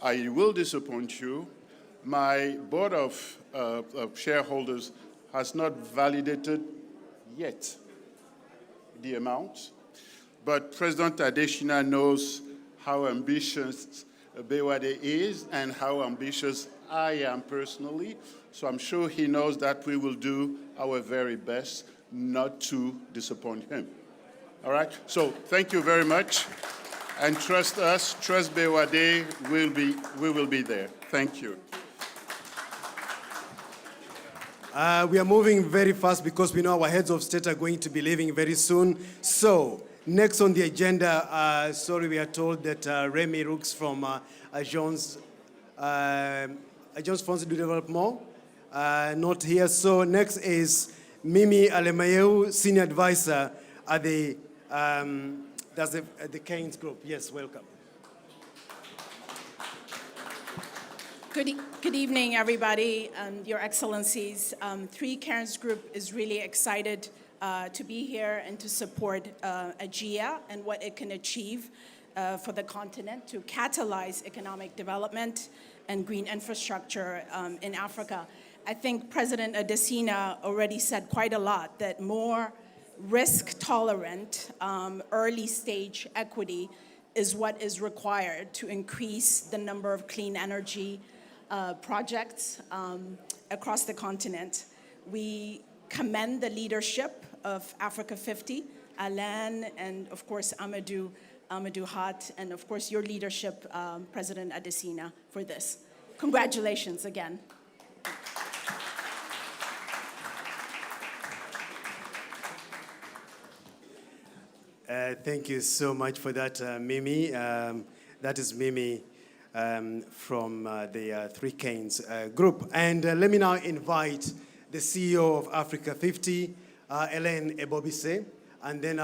I will disappoint you. My board of shareholders has not validated yet the amount. But President Adesina knows how ambitious Bewade is and how ambitious I am personally. So I'm sure he knows that we will do our very best not to disappoint him. All right? So thank you very much. And trust us, trust Bewade, we will be there. Thank you. We are moving very fast because we know our heads of state are going to be leaving very soon. So next on the agenda, we are told that Remy Rooks from Agence France de Développement, not here. So next is Mimi Alemayeu, Senior Advisor at the Keynes Group. Yes, welcome. Good evening, everybody, and Your Excellencies. Three Cairns Group is really excited to be here and to support AGIA and what it can achieve for the continent to catalyze economic development and green infrastructure in Africa. I think President Adesina already said quite a lot, that more risk-tolerant early-stage equity is what is required to increase the number of clean energy projects across the continent. We commend the leadership of Africa 50, Alain, and of course Amadou Hott, and of course your leadership, President Adesina, for this. Congratulations again. Thank you so much for that, Mimi. That is Mimi from the Three Cairns Group. And let me now invite the CEO of Africa 50, Hélène Ebobisse, and then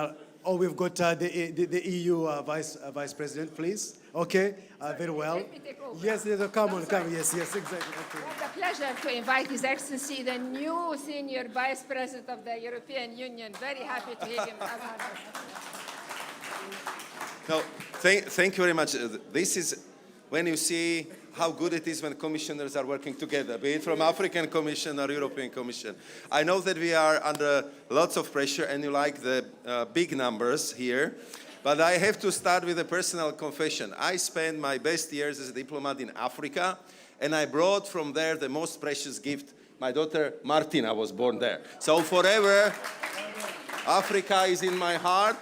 we've got the EU Vice President, please. Okay, very well. Let me take over. Yes, come on, yes, exactly. Okay. It's a pleasure to invite His Excellency, the new Senior Vice President of the European Union. Very happy to have him. No, thank you very much. This is when you see how good it is when commissioners are working together, be it from African Commission or European Commission. I know that we are under lots of pressure and you like the big numbers here, but I have to start with a personal confession. I spent my best years as a diplomat in Africa, and I brought from there the most precious gift. My daughter Martina was born there. So forever, Africa is in my heart.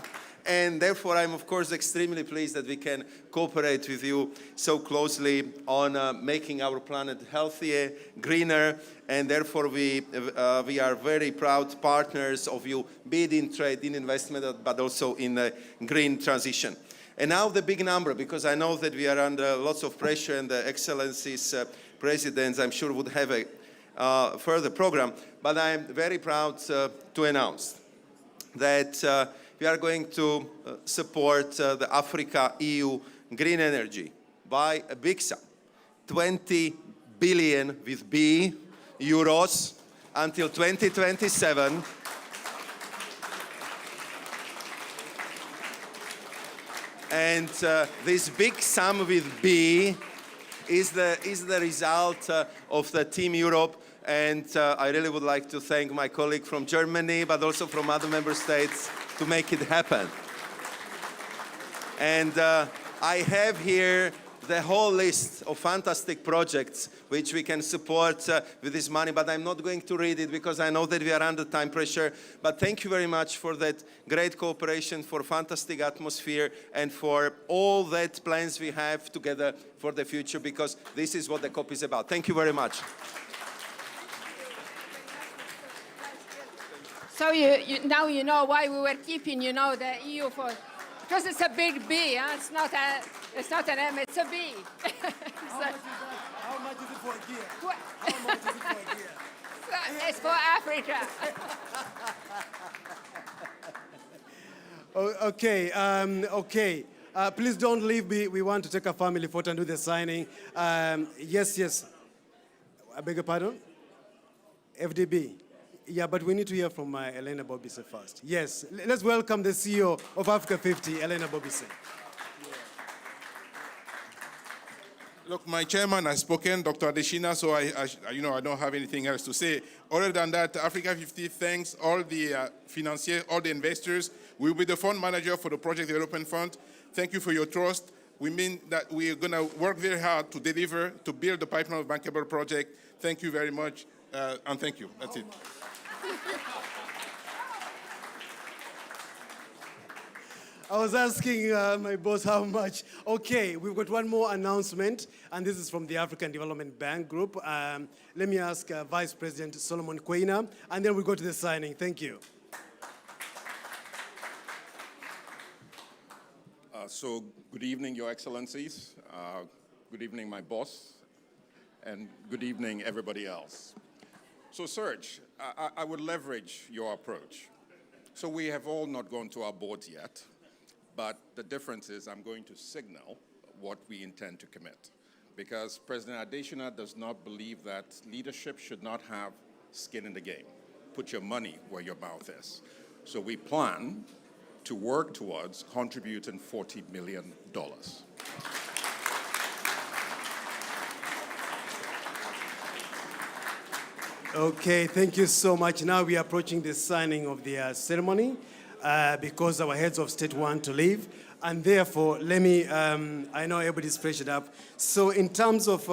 And therefore, I'm, of course, extremely pleased that we can cooperate with you so closely on making our planet healthier, greener, and therefore we are very proud partners of you, be it in trade, in investment, but also in the green transition. And now the big number, because I know that we are under lots of pressure, and the Excellencies presidents, I'm sure, would have a further program. But I'm very proud to announce that we are going to support the Africa-EU green energy by a big sum, 20 billion with B euros until 2027. And this big sum with B is the result of the Team Europe. And I really would like to thank my colleague from Germany, but also from other member states to make it happen. And I have here the whole list of fantastic projects which we can support with this money, but I'm not going to read it because I know that we are under time pressure. But thank you very much for that great cooperation, for fantastic atmosphere, and for all that plans we have together for the future, because this is what the COP is about. Thank you very much. So now you know why we were keeping, the EU for, because it's a big B, huh? It's not an M, it's a B. How much is it for a year? How much is it for a year? It's for Africa. Okay. Please don't leave. We want to take a family photo and do the signing. Yes. I beg your pardon? FDB. Yeah, but we need to hear from Elena Bobise first. Yes, let's welcome the CEO of Africa 50, Elena Bobise. Look, my chairman has spoken, Dr. Adesina, so I don't have anything else to say. Other than that, Africa 50 thanks all the financiers, all the investors. We will be the fund manager for the Project Development Fund. Thank you for your trust. We mean that we are going to work very hard to deliver, to build the pipeline of bankable project. Thank you very much, and thank you. That's it. I was asking my boss how much. Okay, we've got one more announcement, and this is from the African Development Bank Group. Let me ask Vice President Solomon Quaina, and then we'll go to the signing. Thank you. So good evening, Your Excellencies. Good evening, my boss, and good evening, everybody else. So Serge, I would leverage your approach. So we have all not gone to our boards yet, but the difference is I'm going to signal what we intend to commit, because President Adesina does not believe that leadership should not have skin in the game. Put your money where your mouth is. So we plan to work towards contributing $40 million. Okay, thank you so much. Now we are approaching the signing of the ceremony because our heads of state want to leave. And therefore, let me, I know everybody's pressured up. So in terms of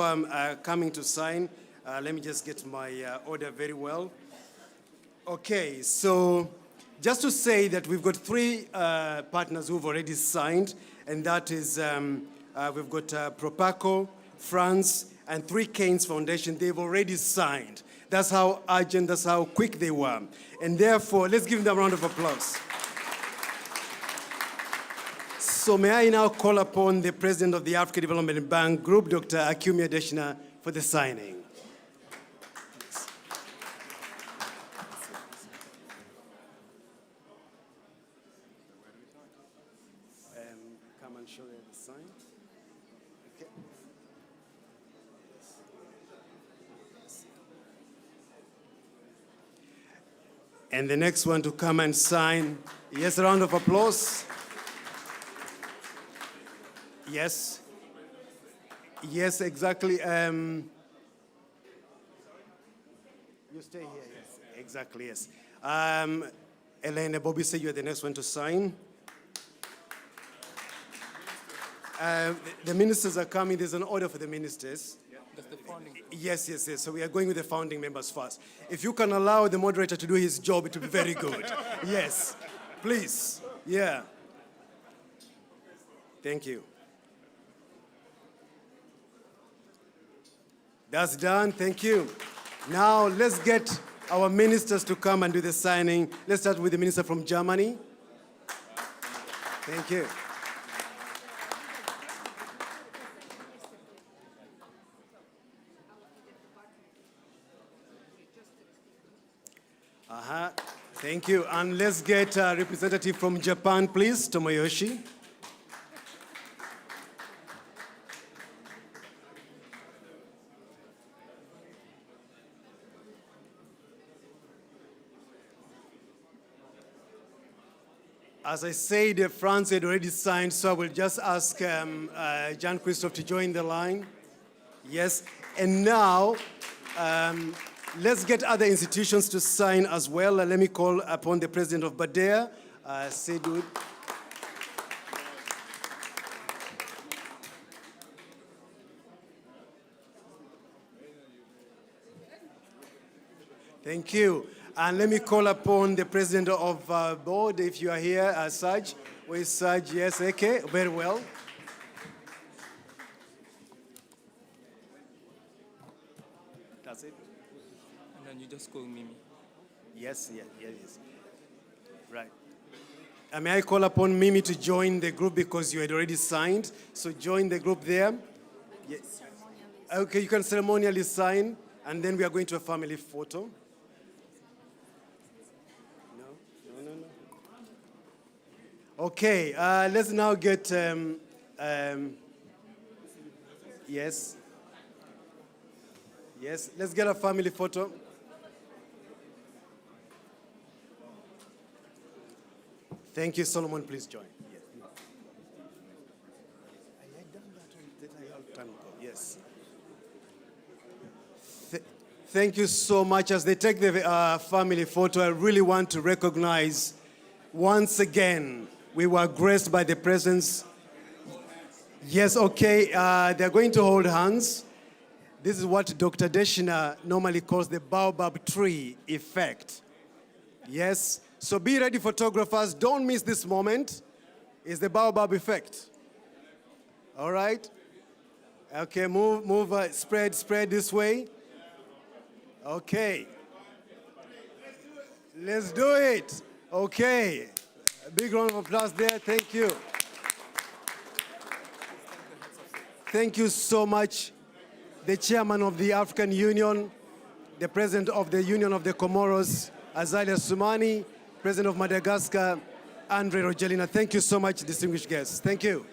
coming to sign, let me just get my order very well. Okay, so just to say that we've got three partners who've already signed, and that is, we've got Propaco, France, and 3 Keynes Foundation. They've already signed. That's how urgent, that's how quick they were. And therefore, let's give them a round of applause. So may I now call upon the President of the African Development Bank Group, Dr. Akumi Adesina, for the signing. Come and show you the sign. Okay. And the next one to come and sign. Yes, a round of applause. Yes. Yes, exactly. You stay here, yes. Exactly, yes. Elena Bobise, you're the next one to sign. The ministers are coming. There's an order for the ministers. That's the founding. Yes. So we are going with the founding members first. If you can allow the moderator to do his job, it will be very good. Yes, please. Yeah. Thank you. That's done. Thank you. Now let's get our ministers to come and do the signing. Let's start with the minister from Germany. Thank you. Thank you. And let's get a representative from Japan, please, Tomoyoshi. As I said, France had already signed, so I will just ask Jean-Christophe to join the line. Yes, and now let's get other institutions to sign as well. Let me call upon the president of Badea, Sedud. Thank you. And let me call upon the president of board, if you are here, Saj. Where is Saj? Yes, okay, very well. That's it. And then you just call Mimi. Yes. Right. May I call upon Mimi to join the group because you had already signed. So join the group there. Yes. Okay, you can ceremonially sign, and then we are going to a family photo. Okay, let's now get, yes, let's get a family photo. Thank you, Solomon, please join. Yes. Thank you so much. As they take the family photo, I really want to recognize once again, we were graced by the presence. Yes, okay, they're going to hold hands. This is what Dr. Deshina normally calls the baobab tree effect. Yes, so be ready, photographers. Don't miss this moment. It's the baobab effect. All right? Okay, move, spread this way. Okay. Let's do it. Okay. A big round of applause there. Thank you. Thank you so much, the chairman of the African Union, the president of the Union of the Comoros, Azalia Soumani, president of Madagascar, Andre Rogelina. Thank you so much, distinguished guests. Thank you.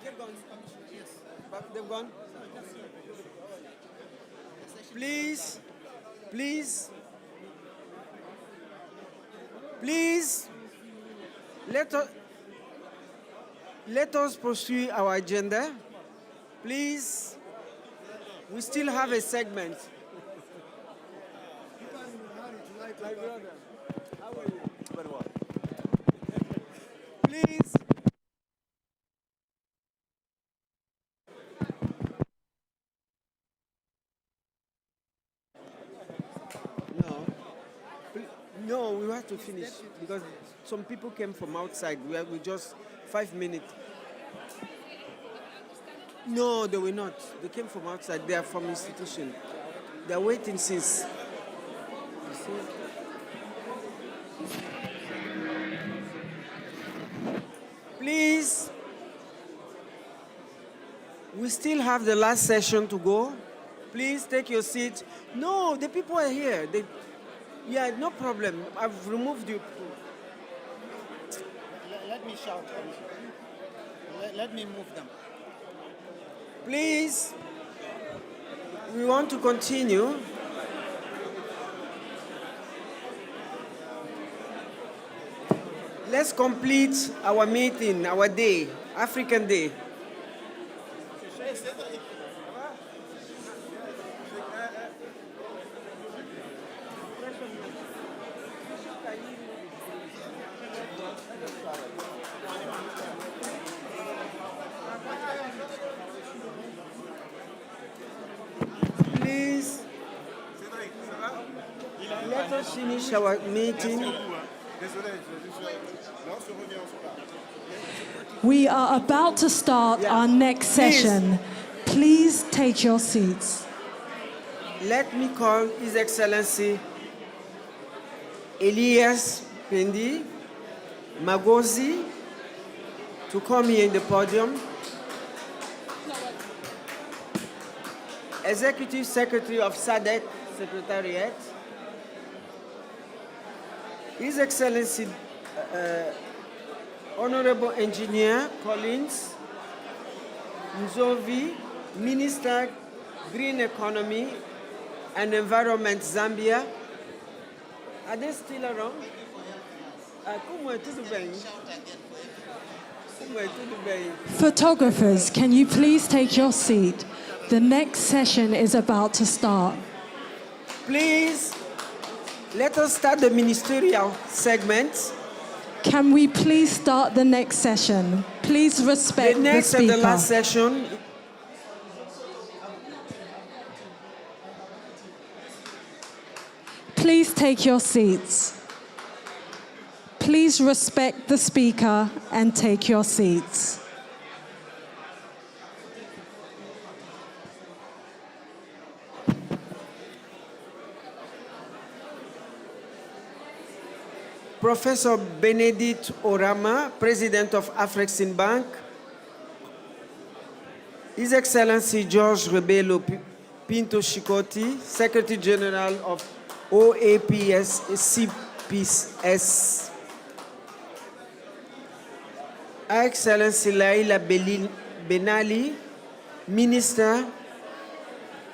They've gone. Yes. But they've gone. Please, let us pursue our agenda. Please, we still have a segment. My brother, how are you? Very well. Please. No, we have to finish because some people came from outside. We just 5 minutes. No, they were not. They came from outside. They are from institution. They are waiting since. Please. We still have the last session to go. Please take your seat. No, the people are here. Yeah, no problem. I've removed you. Let me shout. Let me move them. Please, we want to continue. Let's complete our meeting, our day, African Day. Please, let us finish our meeting. We are about to start our next session. Please take your seats. Let me call His Excellency Elias Pendi Magozi to come here in the podium. Executive Secretary of SADC Secretariat. His Excellency Honorable Engineer Collins Nzovi, Minister, Green Economy and Environment, Zambia. Are they still around? Photographers, can you please take your seat? The next session is about to start. Please, let us start the ministerial segment. Can we please start the next session? Please respect the next the speaker. and the last session. Please take your seats. Please respect the speaker and take your seats. Professor Benedict Orama, President of Afrexim Bank. His Excellency George Rebelo Pinto Chikoti, Secretary General of OAPS CPS. Her Excellency Laila Benali, Minister,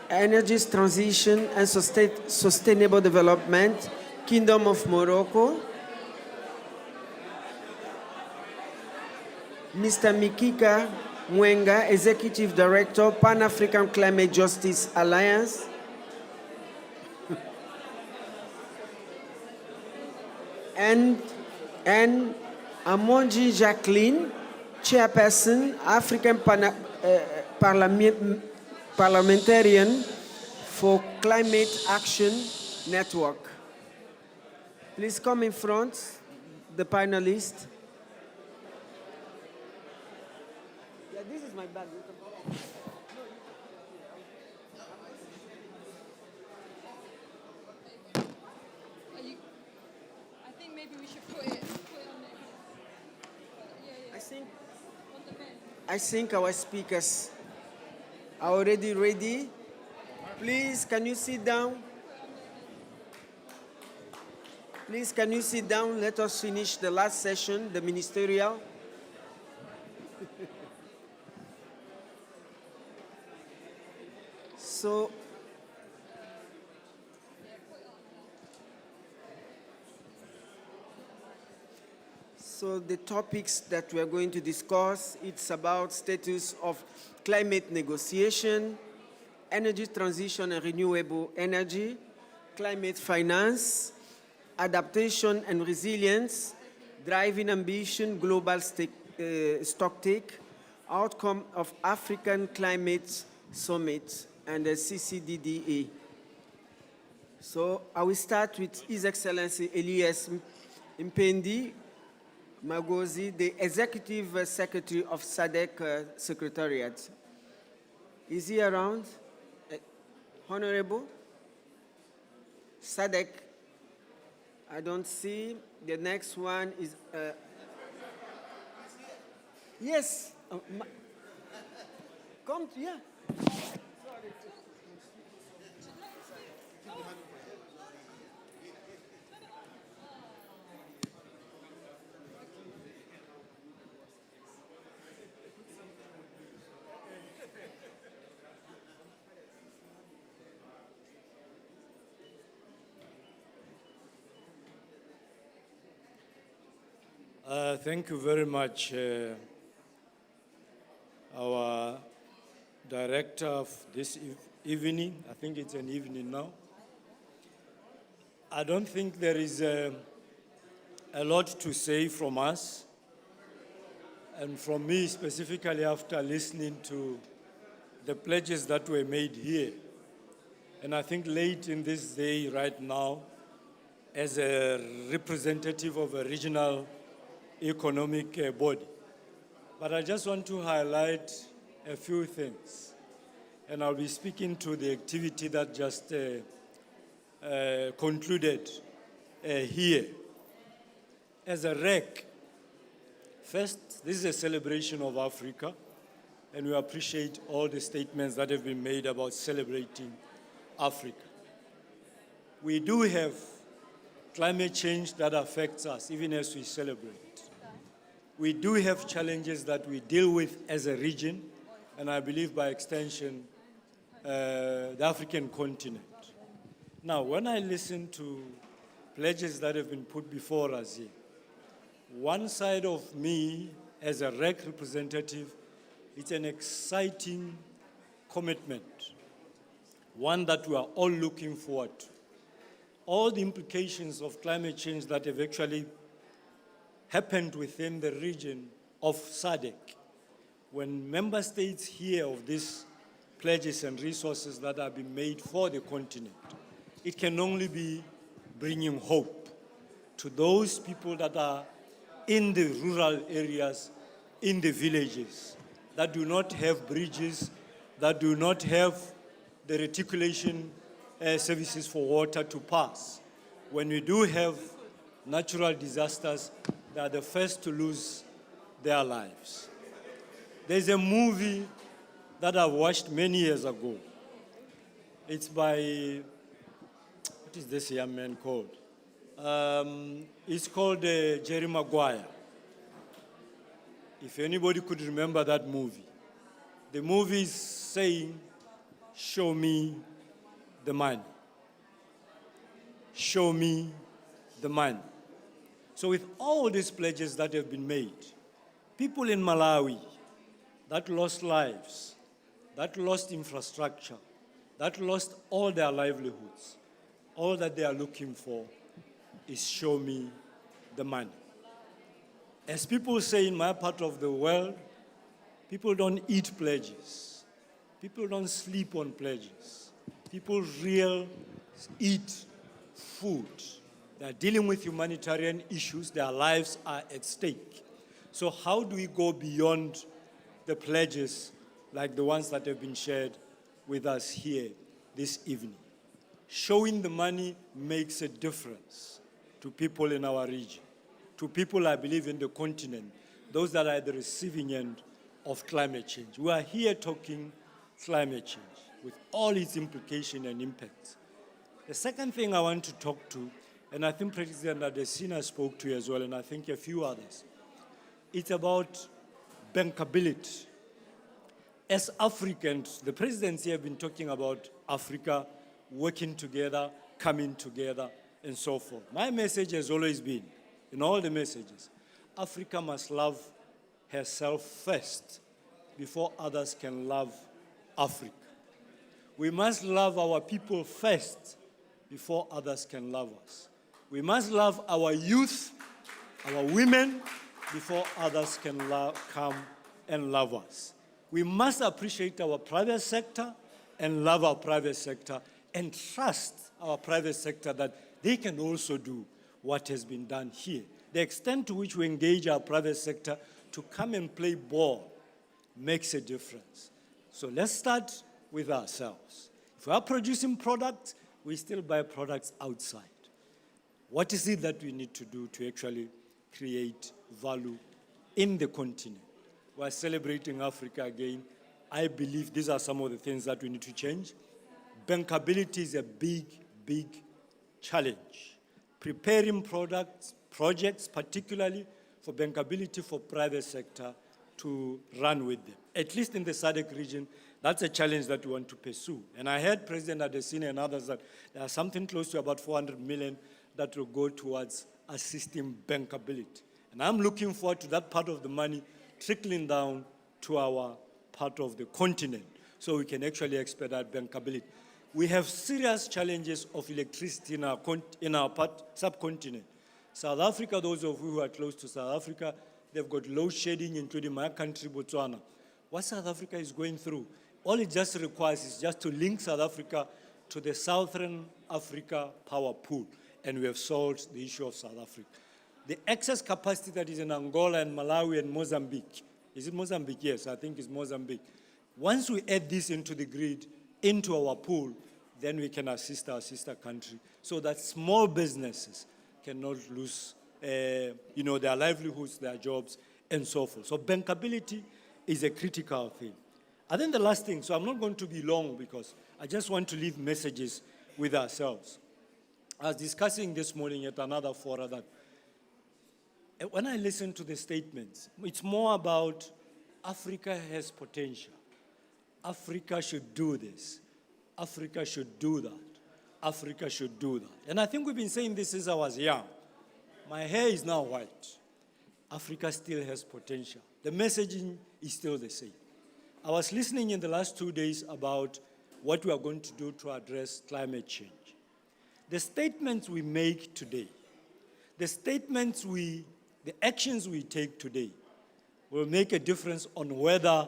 Energy Transition and Sustainable Development, Kingdom of Morocco. Mr. Mikika Mwenga, Executive Director, Pan-African Climate Justice Alliance. and Amonji Jacqueline, Chairperson, African Parliamentarian for Climate Action Network. Please come in front, the panelists. Yeah, this is my bag. I think maybe we should put it on there. I think our speakers are already ready. Please, can you sit down? Please, can you sit down? Let us finish the last session, the ministerial. So the topics that we are going to discuss, it's about status of climate negotiation, energy transition and renewable energy, climate finance, adaptation and resilience, driving ambition, global stocktake, outcome of African Climate Summit, and the CCDDA. So I will start with His Excellency Elias Mpendi Magozi, the Executive Secretary of SADC Secretariat. Is he around? Honorable? SADC? I don't see. The next one is... yes. Come, yeah. Thank you very much, our director of this evening. I think it's an evening now. I don't think there is a lot to say from us, and from me specifically after listening to the pledges that were made here. And I think late in this day right now, as a representative of a regional economic body. But I just want to highlight a few things. And I'll be speaking to the activity that just concluded here. As a REC, first, this is a celebration of Africa, and we appreciate all the statements that have been made about celebrating Africa. We do have climate change that affects us, even as we celebrate. We do have challenges that we deal with as a region, and I believe by extension, the African continent. Now, when I listen to pledges that have been put before us here, one side of me, as a REC representative, it's an exciting commitment, one that we are all looking forward to. All the implications of climate change that have actually happened within the region of SADC. When member states hear of these pledges and resources that have been made for the continent, it can only be bringing hope to those people that are in the rural areas, in the villages, that do not have bridges, that do not have the reticulation services for water to pass. When we do have natural disasters, they are the first to lose their lives. There's a movie that I watched many years ago. It's by, what is this young man called? It's called Jerry Maguire. If anybody could remember that movie. The movie is saying, show me the money. Show me the money. So with all these pledges that have been made, people in Malawi that lost lives, that lost infrastructure, that lost all their livelihoods, all that they are looking for is show me the money. As people say in my part of the world, people don't eat pledges. People don't sleep on pledges. People eat food. They're dealing with humanitarian issues. Their lives are at stake. So how do we go beyond the pledges like the ones that have been shared with us here this evening? Showing the money makes a difference to people in our region, to people, I believe, in the continent, those that are at the receiving end of climate change. We are here talking climate change with all its implications and impacts. The second thing I want to talk to, and I think President Adesina spoke to as well, and I think a few others, it's about bankability. As Africans, the presidency have been talking about Africa working together, coming together, and so forth. My message has always been, in all the messages, Africa must love herself first before others can love Africa. We must love our people first before others can love us. We must love our youth, our women, before others can come and love us. We must appreciate our private sector and love our private sector and trust our private sector that they can also do what has been done here. The extent to which we engage our private sector to come and play ball makes a difference. So let's start with ourselves. If we are producing products, we still buy products outside. What is it that we need to do to actually create value in the continent? We are celebrating Africa again. I believe these are some of the things that we need to change. Bankability is a big, big challenge. Preparing projects, particularly for bankability for private sector to run with them. At least in the SADC region, that's a challenge that we want to pursue. And I heard President Adesina and others that there are something close to about 400 million that will go towards assisting bankability. And I'm looking forward to that part of the money trickling down to our part of the continent so we can actually expedite bankability. We have serious challenges of electricity in our subcontinent. South Africa, those of you who are close to South Africa, they've got load shedding, including my country, Botswana. What South Africa is going through, all it just requires is just to link South Africa to the Southern Africa power pool, and we have solved the issue of South Africa. The excess capacity that is in Angola and Malawi and Mozambique, is it Mozambique? Yes, I think it's Mozambique. Once we add this into the grid, into our pool, then we can assist our sister country so that small businesses cannot lose their livelihoods, their jobs, and so forth. So bankability is a critical thing. I think the last thing, so I'm not going to be long because I just want to leave messages with ourselves. I was discussing this morning at another forum that when I listen to the statements, it's more about Africa has potential. Africa should do this. Africa should do that. Africa should do that. And I think we've been saying this since I was young. My hair is now white. Africa still has potential. The messaging is still the same. I was listening in the last 2 days about what we are going to do to address climate change. The statements we make today, the actions we take today will make a difference on whether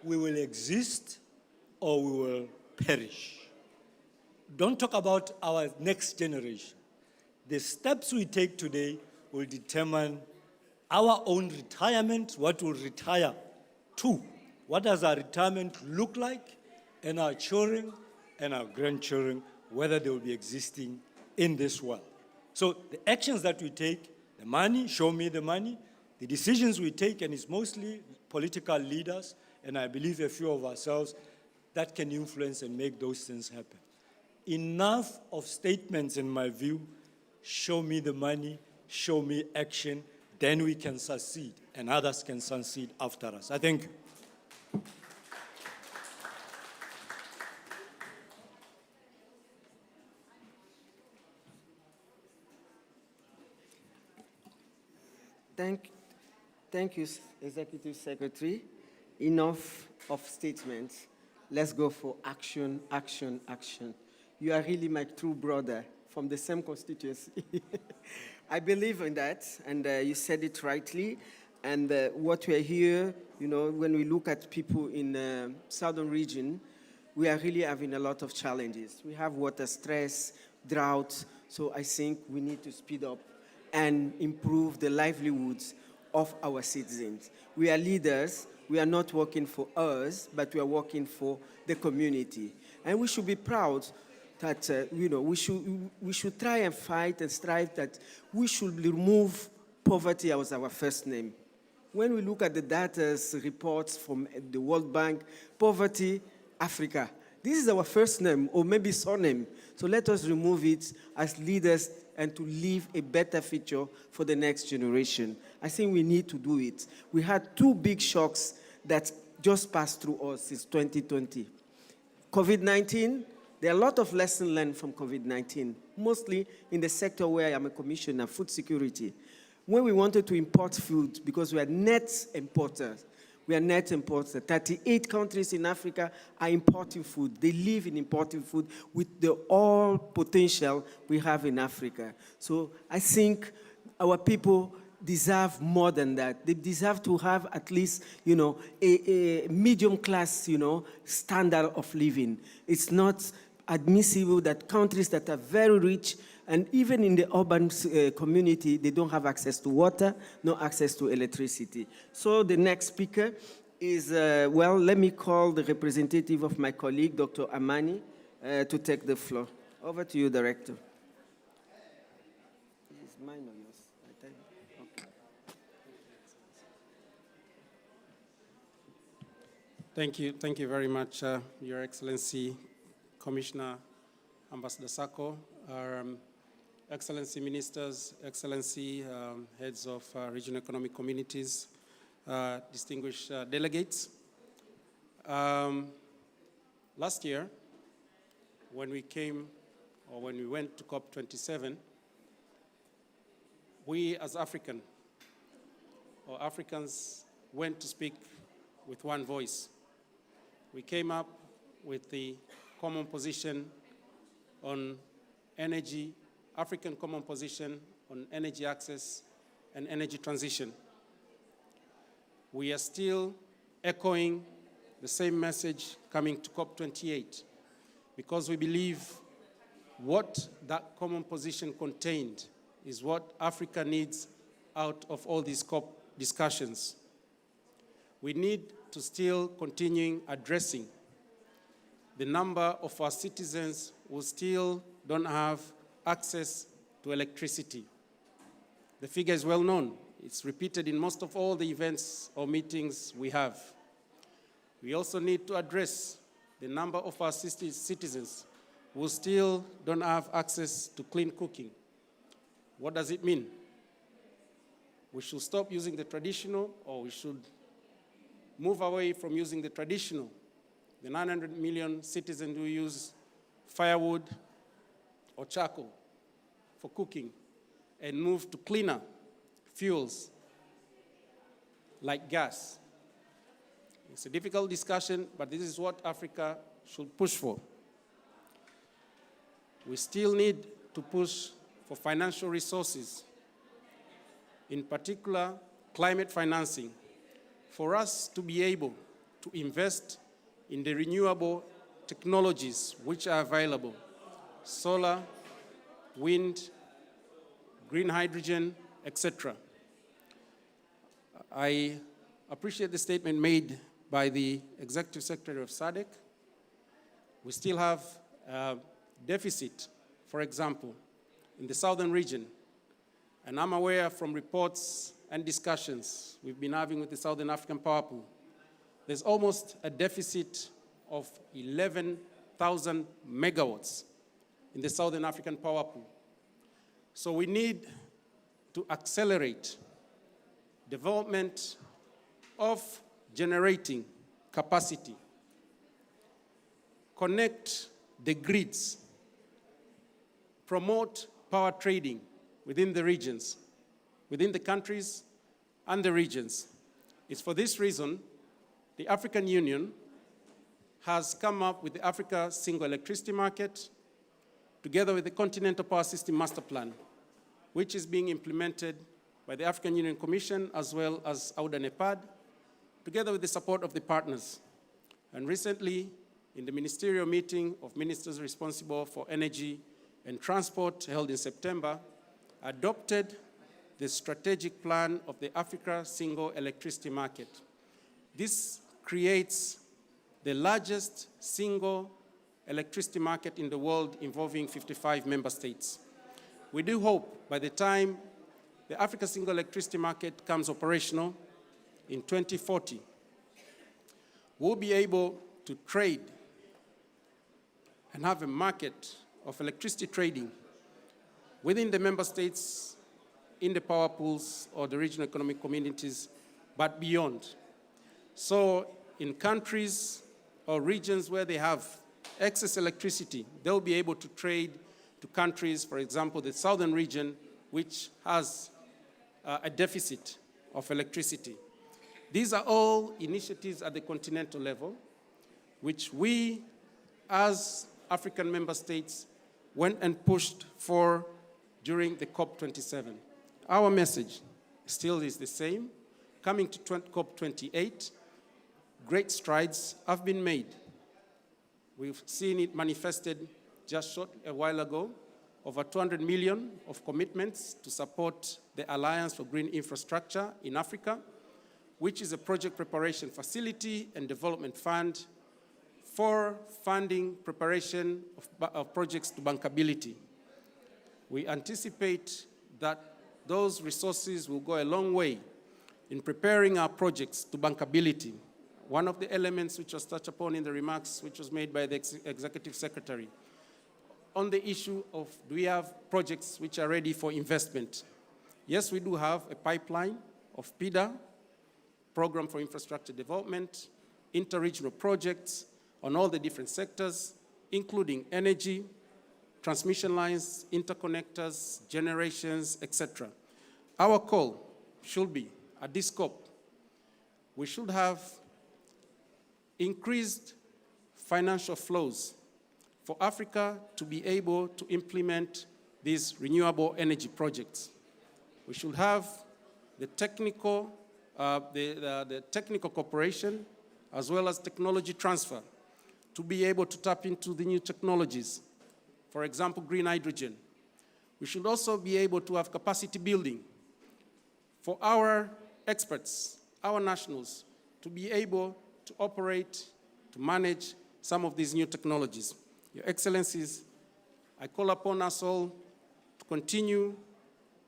we will exist or we will perish. Don't talk about our next generation. The steps we take today will determine our own retirement, what we'll retire to. What does our retirement look like, and our children and our grandchildren, whether they will be existing in this world. So the actions that we take, the money, show me the money, the decisions we take, and it's mostly political leaders, and I believe a few of ourselves, that can influence and make those things happen. Enough of statements, in my view. Show me the money, show me action, then we can succeed, and others can succeed after us. I thank you. Thank you, Executive Secretary. Enough of statements. Let's go for action, action, action. You are really my true brother from the same constituency. I believe in that, and you said it rightly. And what we are here, when we look at people in the southern region, we are really having a lot of challenges. We have water stress, drought, so I think we need to speed up and improve the livelihoods of our citizens. We are leaders. We are not working for us, but we are working for the community. And we should be proud that, we should try and fight and strive that we should remove poverty as our first name. When we look at the data reports from the World Bank, poverty, Africa, this is our first name, or maybe surname. So let us remove it as leaders and to leave a better future for the next generation. I think we need to do it. We had two big shocks that just passed through us since 2020. COVID-19, there are a lot of lessons learned from COVID-19, mostly in the sector where I am a commissioner, food security. When we wanted to import food, because we are net importers, 38 countries in Africa are importing food. They live in importing food with the all potential we have in Africa. So I think our people deserve more than that. They deserve to have at least, a medium class, standard of living. It's not admissible that countries that are very rich, and even in the urban community, they don't have access to water, no access to electricity. So the next speaker is, let me call the representative of my colleague, Dr. Amani, to take the floor. Over to you, Director. Is mine or yours? Okay. Thank you very much, Your Excellency, Commissioner Ambassador Sako, Excellency Ministers, Excellency Heads of Regional Economic Communities, distinguished delegates. Last year, when we went to COP27, we as Africans went to speak with one voice. We came up with the common position on energy, African common position on energy access and energy transition. We are still echoing the same message coming to COP28 because we believe what that common position contained is what Africa needs out of all these COP discussions. We need to still continue addressing the number of our citizens who still don't have access to electricity. The figure is well known. It's repeated in most of all the events or meetings we have. We also need to address the number of our citizens who still don't have access to clean cooking. What does it mean? We should stop using the traditional, or we should move away from using the traditional. The 900 million citizens who use firewood or charcoal for cooking and move to cleaner fuels like gas. It's a difficult discussion, but this is what Africa should push for. We still need to push for financial resources, in particular climate financing, for us to be able to invest in the renewable technologies which are available: solar, wind, green hydrogen, etc. I appreciate the statement made by the Executive Secretary of SADC. We still have a deficit, for example, in the southern region. And I'm aware from reports and discussions we've been having with the Southern African Power Pool, there's almost a deficit of 11,000 megawatts in the Southern African Power Pool. So we need to accelerate development of generating capacity, connect the grids, promote power trading within the regions, within the countries and the regions. It's for this reason the African Union has come up with the Africa Single Electricity Market, together with the Continental Power System Master Plan, which is being implemented by the African Union Commission as well as AUDA-NEPAD, together with the support of the partners. And recently, in the ministerial meeting of ministers responsible for energy and transport held in September, adopted the strategic plan of the Africa Single Electricity Market. This creates the largest single electricity market in the world, involving 55 member states. We do hope by the time the Africa Single Electricity Market comes operational in 2040, we'll be able to trade and have a market of electricity trading within the member states, in the power pools or the regional economic communities, but beyond. So in countries or regions where they have excess electricity, they'll be able to trade to countries, for example, the southern region, which has a deficit of electricity. These are all initiatives at the continental level, which we, as African member states, went and pushed for during the COP27. Our message still is the same. Coming to COP28, great strides have been made. We've seen it manifested just a while ago, over 200 million of commitments to support the Alliance for Green Infrastructure in Africa, which is a project preparation facility and development fund for funding preparation of projects to bankability. We anticipate that those resources will go a long way in preparing our projects to bankability. one of the elements which was touched upon in the remarks which was made by the Executive Secretary, on the issue of do we have projects which are ready for investment? Yes, we do have a pipeline of PIDA, Program for Infrastructure Development, interregional projects on all the different sectors, including energy, transmission lines, interconnectors, generations, etc. Our call should be, at this COP, we should have increased financial flows for Africa to be able to implement these renewable energy projects. We should have the technical cooperation as well as technology transfer to be able to tap into the new technologies. For example, green hydrogen. We should also be able to have capacity building for our experts, our nationals, to be able to operate, to manage some of these new technologies. Your Excellencies, I call upon us all to continue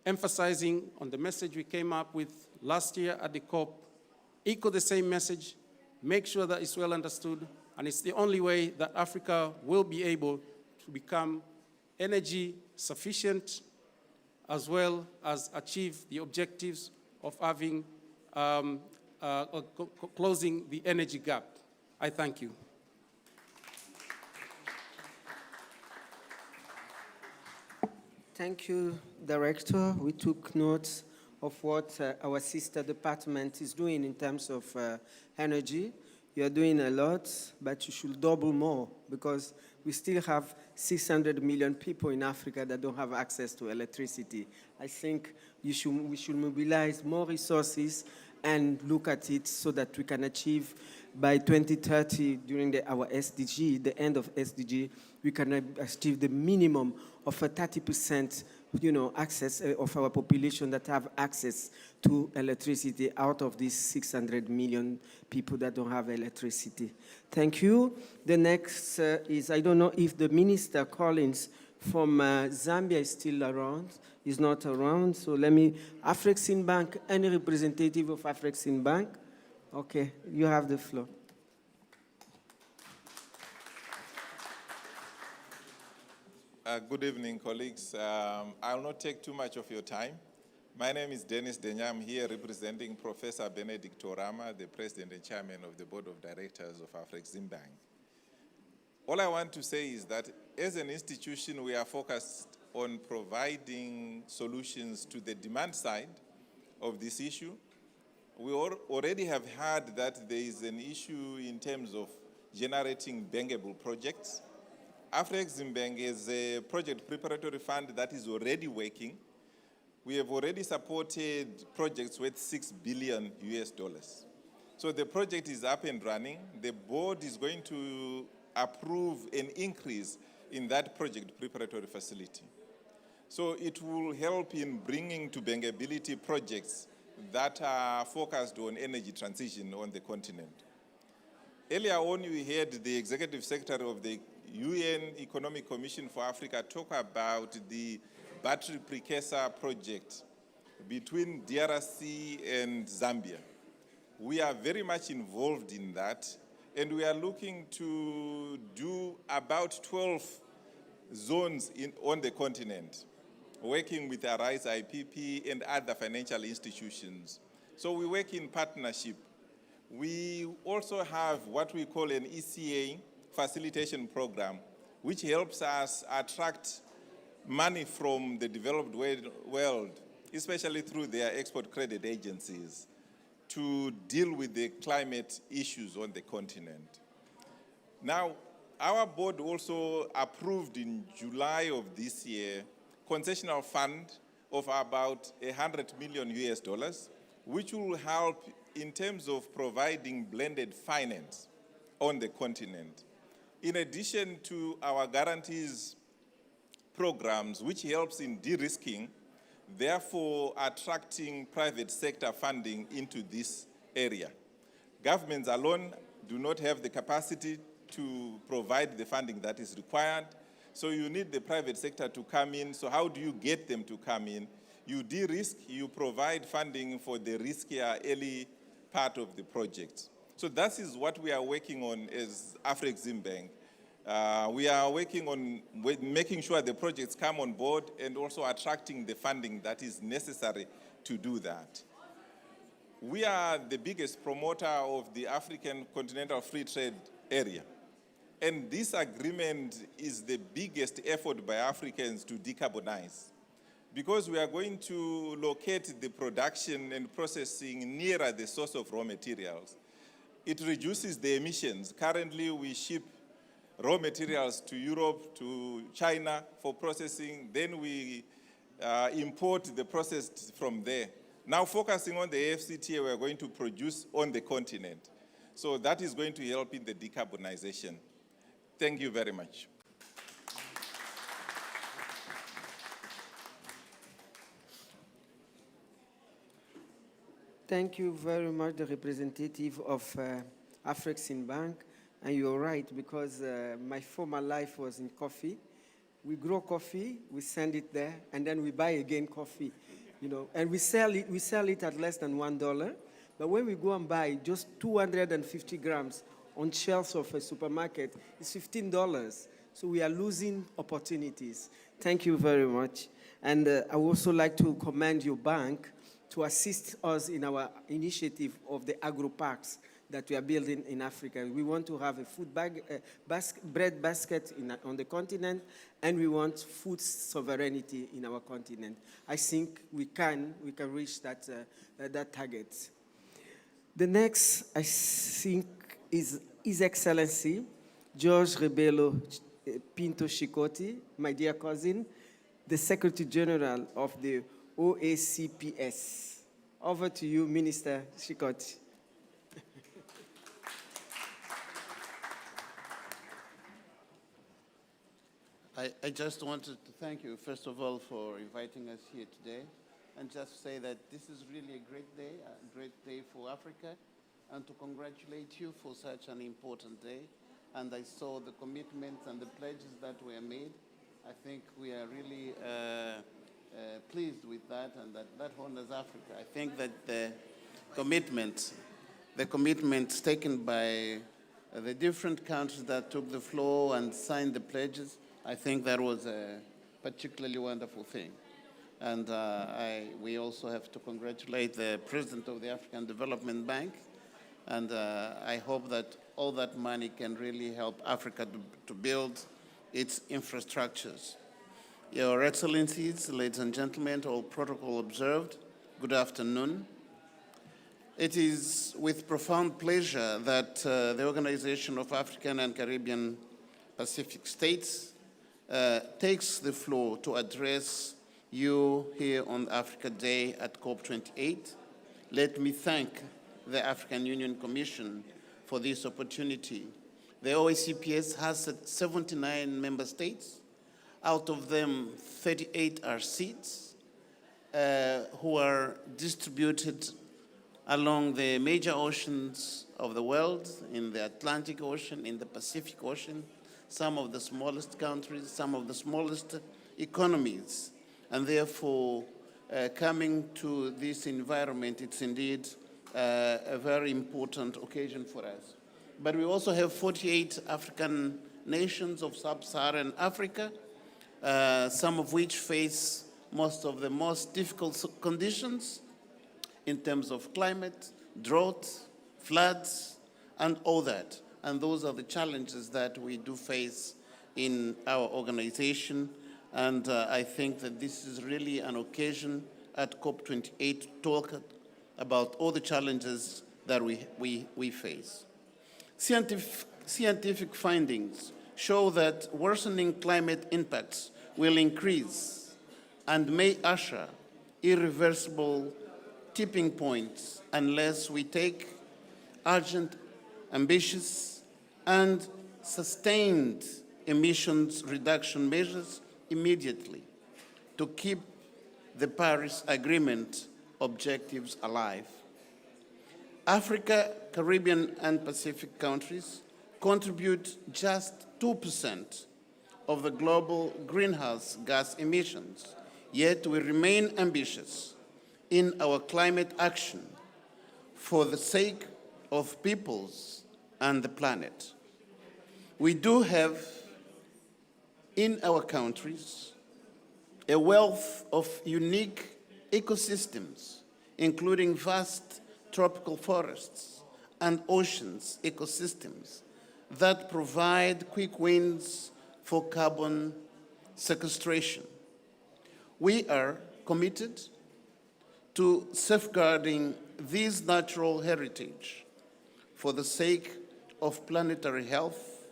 emphasizing on the message we came up with last year at the COP, echo the same message, make sure that it's well understood, and it's the only way that Africa will be able to become energy sufficient as well as achieve the objectives of having closing the energy gap. I thank you. Thank you, Director. We took note of what our sister department is doing in terms of energy. You are doing a lot, but you should double more because we still have 600 million people in Africa that don't have access to electricity. I think we should mobilize more resources and look at it so that we can achieve by 2030, during our SDG, the end of SDG, we can achieve the minimum of a 30%, access of our population that have access to electricity out of these 600 million people that don't have electricity. Thank you. The next is, I don't know if the Minister Collins from Zambia is still around. He's not around, so let me, Afreximbank, any representative of Afreximbank? Okay, you have the floor. Good evening, colleagues. I will not take too much of your time. My name is Dennis Denya. I'm here representing Professor Benedict Orama, the President and Chairman of the Board of Directors of Afreximbank. All I want to say is that as an institution, we are focused on providing solutions to the demand side of this issue. We already have heard that there is an issue in terms of generating bankable projects. Afreximbank is a project preparatory fund that is already working. We have already supported projects worth $6 billion. So the project is up and running. The board is going to approve an increase in that project preparatory facility. So it will help in bringing to bankability projects that are focused on energy transition on the continent. Earlier on, we heard the Executive Secretary of the UN Economic Commission for Africa talk about the battery precursor project between DRC and Zambia. We are very much involved in that, and we are looking to do about 12 zones on the continent, working with Arise IPP and other financial institutions. So we work in partnership. We also have what we call an ECA facilitation program, which helps us attract money from the developed world, especially through their export credit agencies, to deal with the climate issues on the continent. Now, our board also approved in July of this year concessional fund of about $100 million, which will help in terms of providing blended finance on the continent. In addition to our guarantees programs, which helps in de-risking, therefore attracting private sector funding into this area. Governments alone do not have the capacity to provide the funding that is required, so you need the private sector to come in. So how do you get them to come in? You de-risk, you provide funding for the riskier early part of the project. So that is what we are working on as Afrexim Bank. We are working on making sure the projects come on board and also attracting the funding that is necessary to do that. We are the biggest promoter of the African Continental Free Trade Area. And this agreement is the biggest effort by Africans to decarbonize, because we are going to locate the production and processing nearer the source of raw materials. It reduces the emissions. Currently, we ship raw materials to Europe, to China for processing. Then we import the processed from there. Now, focusing on the AFCTA, we are going to produce on the continent. So that is going to help in the decarbonization. Thank you very much. Thank you very much, the representative of Afrexim Bank. And you're right, because my former life was in coffee. We grow coffee, we send it there, and then we buy again coffee, and we sell it at less than $1. But when we go and buy just 250 grams on shelves of a supermarket, it's $15. So we are losing opportunities. Thank you very much. And I would also like to commend your bank to assist us in our initiative of the agro-parks that we are building in Africa. We want to have a food bread basket on the continent, and we want food sovereignty in our continent. I think we can reach that target. The next, I think, is His Excellency George Rebelo Pinto Chikoti, my dear cousin, the Secretary General of the OACPS. Over to you, Minister Chikoti. I just wanted to thank you, first of all, for inviting us here today, and just say that this is really a great day for Africa, and to congratulate you for such an important day. And I saw the commitments and the pledges that were made. I think we are really pleased with that, and that honors Africa. I think that the commitments taken by the different countries that took the floor and signed the pledges, I think that was a particularly wonderful thing. And we also have to congratulate the President of the African Development Bank. And I hope that all that money can really help Africa to build its infrastructures. Your Excellencies, ladies and gentlemen, all protocol observed, good afternoon. It is with profound pleasure that the Organization of African and Caribbean Pacific States takes the floor to address you here on Africa Day at COP28. Let me thank the African Union Commission for this opportunity. The OACPS has 79 member states. Out of them, 38 are seats who are distributed along the major oceans of the world, in the Atlantic Ocean, in the Pacific Ocean, some of the smallest countries, some of the smallest economies. And therefore, coming to this environment, it's indeed a very important occasion for us. But we also have 48 African nations of sub-Saharan Africa, some of which face most of the most difficult conditions in terms of climate, drought, floods, and all that. And those are the challenges that we do face in our organization. And I think that this is really an occasion at COP28 to talk about all the challenges that we face. Scientific findings show that worsening climate impacts will increase and may usher irreversible tipping points unless we take urgent, ambitious, and sustained emissions reduction measures immediately to keep the Paris Agreement objectives alive. Africa, Caribbean, and Pacific countries contribute just 2% of the global greenhouse gas emissions, yet we remain ambitious in our climate action for the sake of peoples and the planet. We do have in our countries a wealth of unique ecosystems, including vast tropical forests and oceans ecosystems that provide quick wins for carbon sequestration. We are committed to safeguarding this natural heritage for the sake of planetary health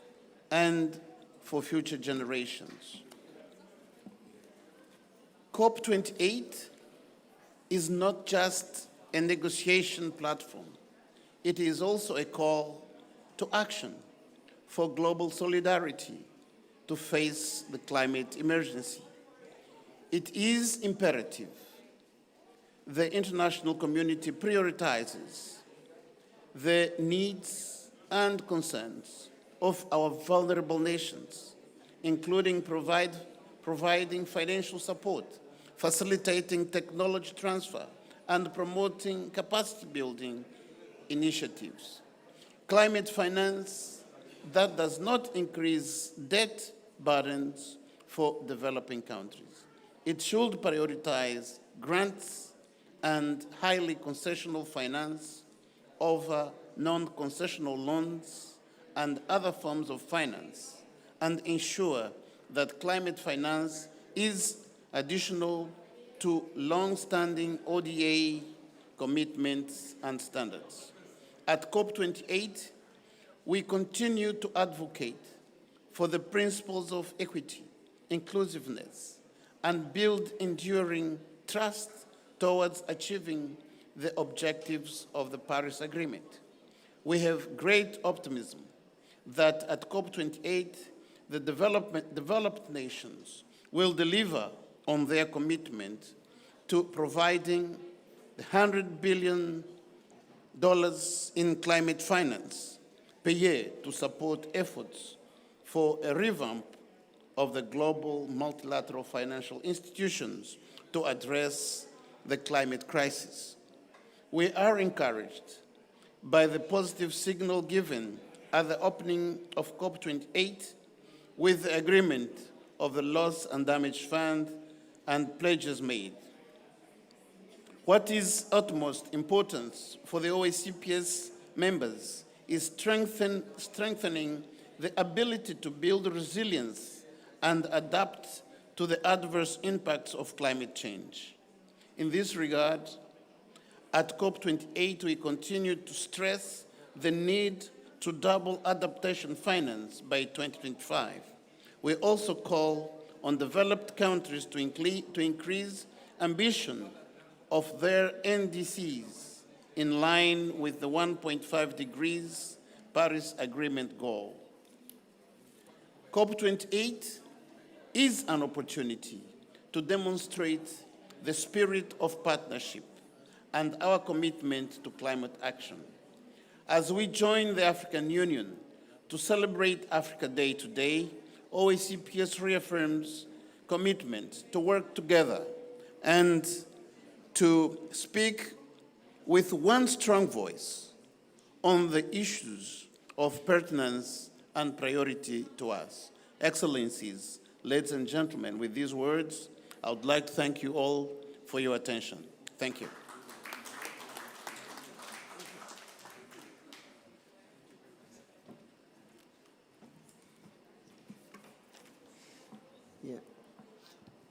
and for future generations. COP28 is not just a negotiation platform. It is also a call to action for global solidarity to face the climate emergency. It is imperative the international community prioritizes the needs and concerns of our vulnerable nations, including providing financial support, facilitating technology transfer, and promoting capacity building initiatives. Climate finance that does not increase debt burdens for developing countries. It should prioritize grants and highly concessional finance over non-concessional loans and other forms of finance, and ensure that climate finance is additional to long-standing ODA commitments and standards. At COP28, we continue to advocate for the principles of equity, inclusiveness, and build enduring trust towards achieving the objectives of the Paris Agreement. We have great optimism that at COP28, the developed nations will deliver on their commitment to providing $100 billion in climate finance per year to support efforts for a revamp of the global multilateral financial institutions to address the climate crisis. We are encouraged by the positive signal given at the opening of COP28 with the agreement of the Loss and Damage Fund and pledges made. What is utmost importance for the OACPS members is strengthening the ability to build resilience and adapt to the adverse impacts of climate change. In this regard, at COP28, we continue to stress the need to double adaptation finance by 2025. We also call on developed countries to increase ambition of their NDCs in line with the 1.5 degrees Paris Agreement goal. COP28 is an opportunity to demonstrate the spirit of partnership and our commitment to climate action. As we join the African Union to celebrate Africa Day today, OACPS reaffirms commitment to work together and to speak with one strong voice on the issues of pertinence and priority to us. Excellencies, ladies and gentlemen, with these words, I would like to thank you all for your attention. Thank you.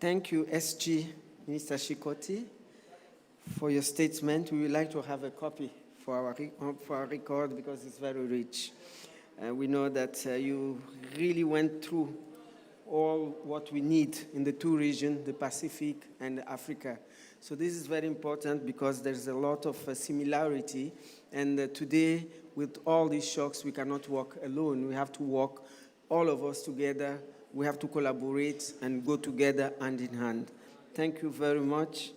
Thank you, SG Minister Shikoti, for your statement. We would like to have a copy for our record because it's very rich. We know that you really went through all what we need in the two regions, the Pacific and Africa. So this is very important because there's a lot of similarity. And today, with all these shocks, we cannot walk alone. We have to walk, all of us together. We have to collaborate and go together hand in hand. Thank you very much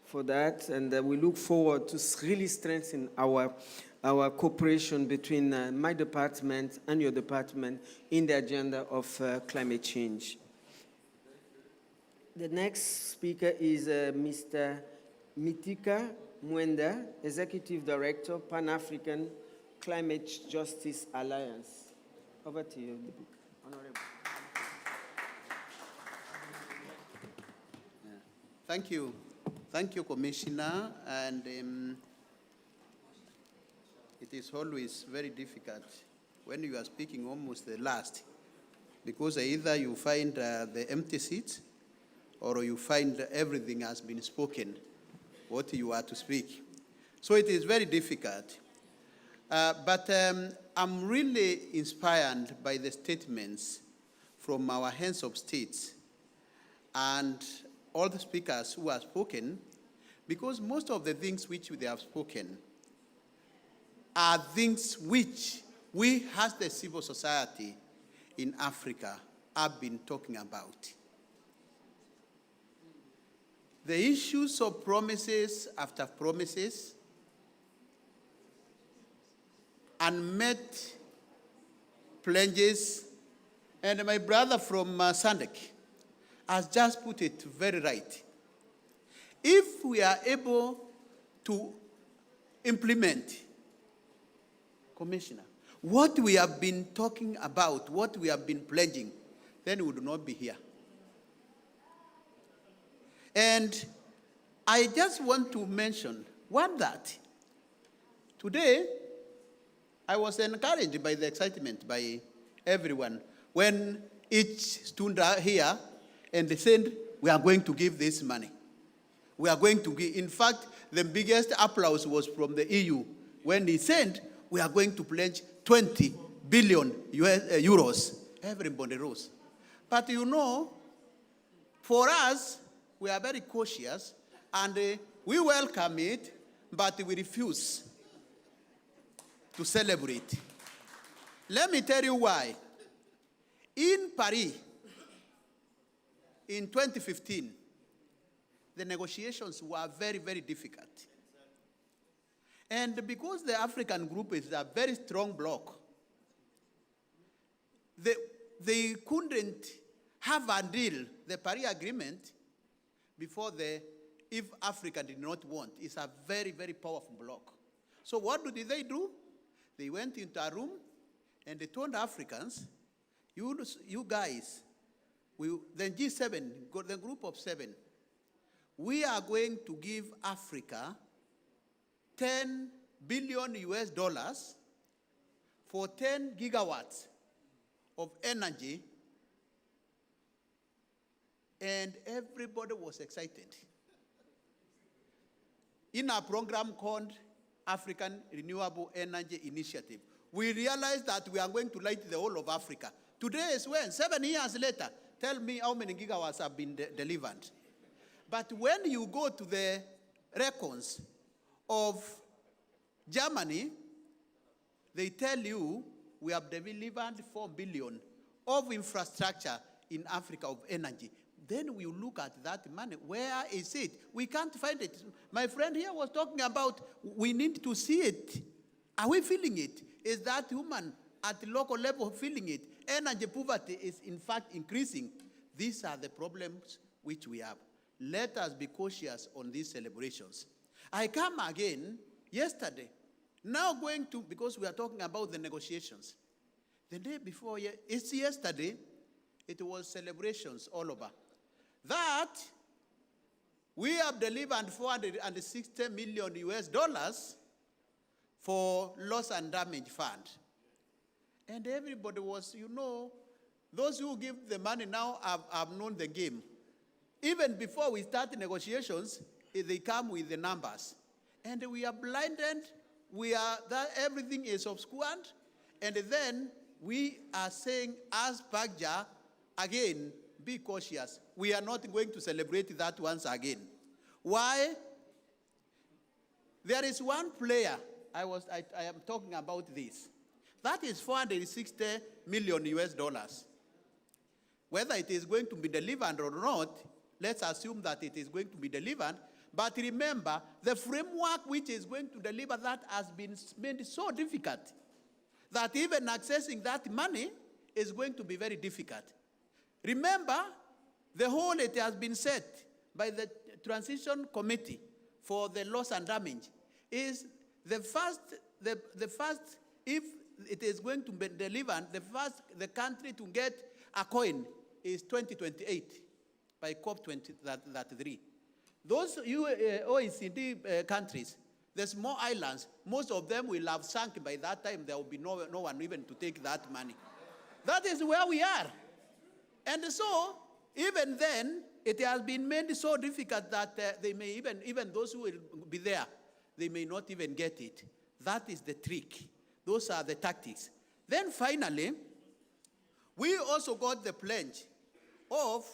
for that. And we look forward to really strengthen our cooperation between my department and your department in the agenda of climate change. The next speaker is Mr. Mitika Mwenda, Executive Director, Pan-African Climate Justice Alliance. Over to you, Honorable. Thank you. Thank you, Commissioner. And it is always very difficult when you are speaking almost the last, because either you find the empty seats or you find everything has been spoken, what you are to speak. So it is very difficult. But I'm really inspired by the statements from our heads of states and all the speakers who have spoken, because most of the things which they have spoken are things which we as the civil society in Africa have been talking about. The issues of promises after promises, unmet pledges, and my brother from Sandek has just put it very right. If we are able to implement, Commissioner, what we have been talking about, what we have been pledging, then we would not be here. And I just want to mention that today I was encouraged by the excitement by everyone when each stood here and they said, we are going to give this money. We are going to give. In fact, the biggest applause was from the EU when he said, we are going to pledge 20 billion euros. Everybody rose. But you know, for us, we are very cautious and we welcome it, but we refuse to celebrate. Let me tell you why. In Paris, in 2015, the negotiations were very, very difficult. And because the African group is a very strong bloc, they couldn't have a deal, the Paris Agreement, before if Africa did not want. It's a very, very powerful bloc. So what did they do? They went into a room and they told Africans, you guys, the G7, the group of 7, we are going to give Africa 10 billion US dollars for 10 gigawatts of energy, and everybody was excited. In a program called African Renewable Energy Initiative, we realized that we are going to light the whole of Africa. Today is when, 7 years later, tell me how many gigawatts have been delivered. But when you go to the records of Germany, they tell you we have delivered 4 billion of infrastructure in Africa of energy. Then we look at that money. Where is it? We can't find it. My friend here was talking about we need to see it. Are we feeling it? Is that human at the local level feeling it? Energy poverty is in fact increasing. These are the problems which we have. Let us be cautious on these celebrations. I come again yesterday. Now going to, because we are talking about the negotiations. The day before, it's yesterday, it was celebrations all over. That we have delivered 460 million US dollars for loss and damage fund. And everybody was, those who give the money now have known the game. Even before we start negotiations, they come with the numbers. And we are blinded, that everything is obscured, and then we are saying, as PAGJA, again, be cautious. We are not going to celebrate that once again. Why? There is one player, I am talking about this. That is 460 million US dollars. Whether it is going to be delivered or not, let's assume that it is going to be delivered. But remember, the framework which is going to deliver that has been made so difficult that even accessing that money is going to be very difficult. Remember, the whole it has been set by the Transition Committee for the loss and damage is the first if it is going to be delivered, the country to get a coin is 2028 by COP28. Those OECD countries, the small islands, most of them will have sunk by that time. There will be no one even to take that money. That is where we are. And so, even then, it has been made so difficult that they may even those who will be there, they may not even get it. That is the trick. Those are the tactics. Then finally, we also got the pledge of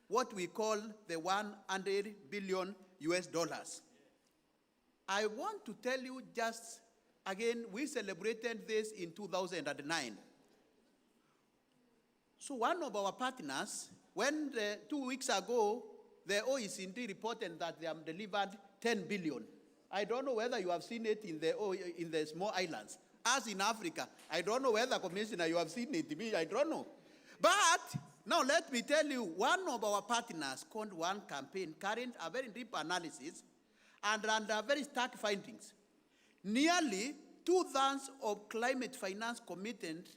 what we call the 100 billion US dollars. I want to tell you just again, we celebrated this in 2009. So one of our partners, when 2 weeks ago, the OECD reported that they have delivered 10 billion. I don't know whether you have seen it in the small islands. As in Africa, I don't know whether, Commissioner, you have seen it. I don't know. But now let me tell you, one of our partners called one campaign carried a very deep analysis and very stark findings. Nearly 2/3 of climate finance commitment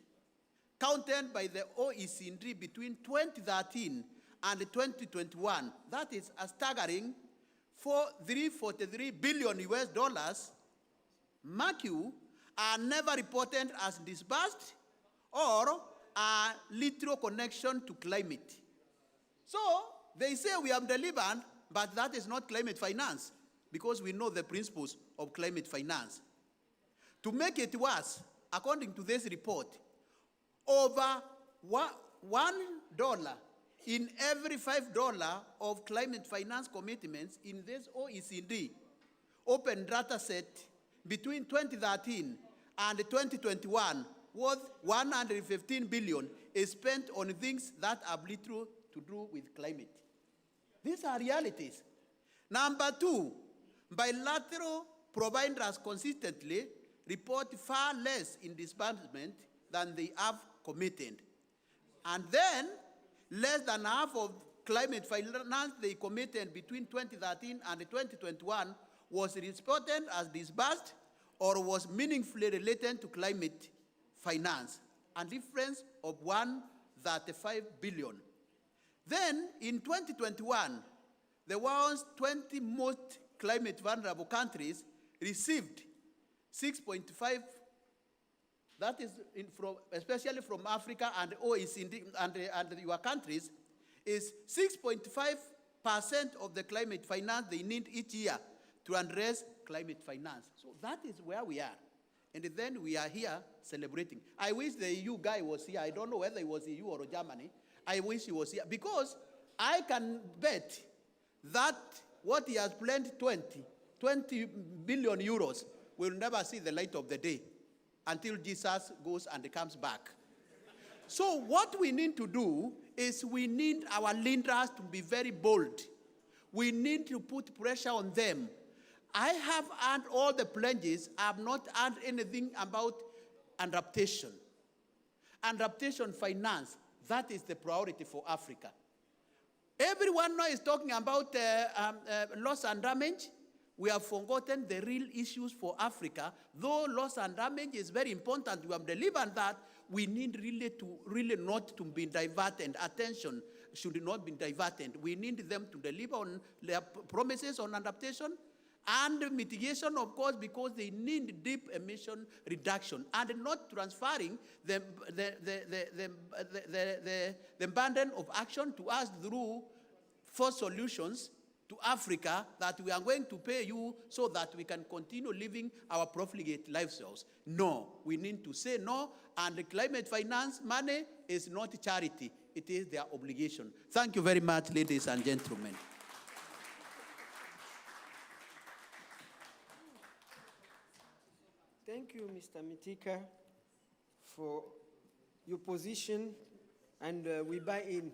counted by the OECD between 2013 and 2021. That is a staggering 343 billion US dollars, mark you, are never reported as disbursed or a literal connection to climate. So they say we have delivered, but that is not climate finance because we know the principles of climate finance. To make it worse, according to this report, over $1 in every $5 of climate finance commitments in this OECD open data set between 2013 and 2021 worth 115 billion is spent on things that have little to do with climate. These are realities. Number two, bilateral providers consistently report far less in disbursement than they have committed. And then, less than half of climate finance they committed between 2013 and 2021 was reported as disbursed or was meaningfully related to climate finance, a difference of 135 billion. Then, in 2021, the world's 20 most climate vulnerable countries received 6.5, that is especially from Africa and OECD and your countries, is 6.5% of the climate finance they need each year to address climate finance. So that is where we are. And then we are here celebrating. I wish the EU guy was here. I don't know whether it was EU or Germany. I wish he was here because I can bet that what he has planned, 20 billion euros, will never see the light of the day until Jesus goes and comes back. So what we need to do is we need our leaders to be very bold. We need to put pressure on them. I have heard all the pledges. I have not heard anything about adaptation. Adaptation finance, that is the priority for Africa. Everyone now is talking about loss and damage. We have forgotten the real issues for Africa. Though loss and damage is very important, we have delivered that. We need really not to be diverted. Attention should not be diverted. We need them to deliver on their promises on adaptation and mitigation, of course, because they need deep emission reduction and not transferring the burden of action to us through forced solutions to Africa that we are going to pay you so that we can continue living our profligate lifestyles. No, we need to say no, and the climate finance money is not charity. It is their obligation. Thank you very much, ladies and gentlemen. Thank you, Mr. Mitika, for your position, and we buy in.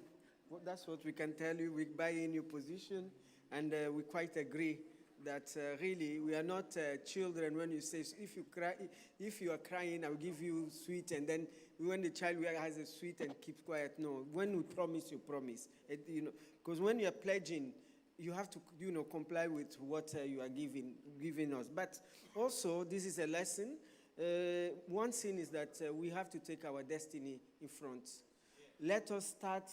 That's what we can tell you. We buy in your position, and we quite agree that really we are not children when you say, if you are crying, I'll give you sweet, and then when the child has a sweet and keeps quiet. No, when we promise, you promise. Because when you are pledging, you have to, comply with what you are giving us. But also, this is a lesson. One thing is that we have to take our destiny in front. Let us start,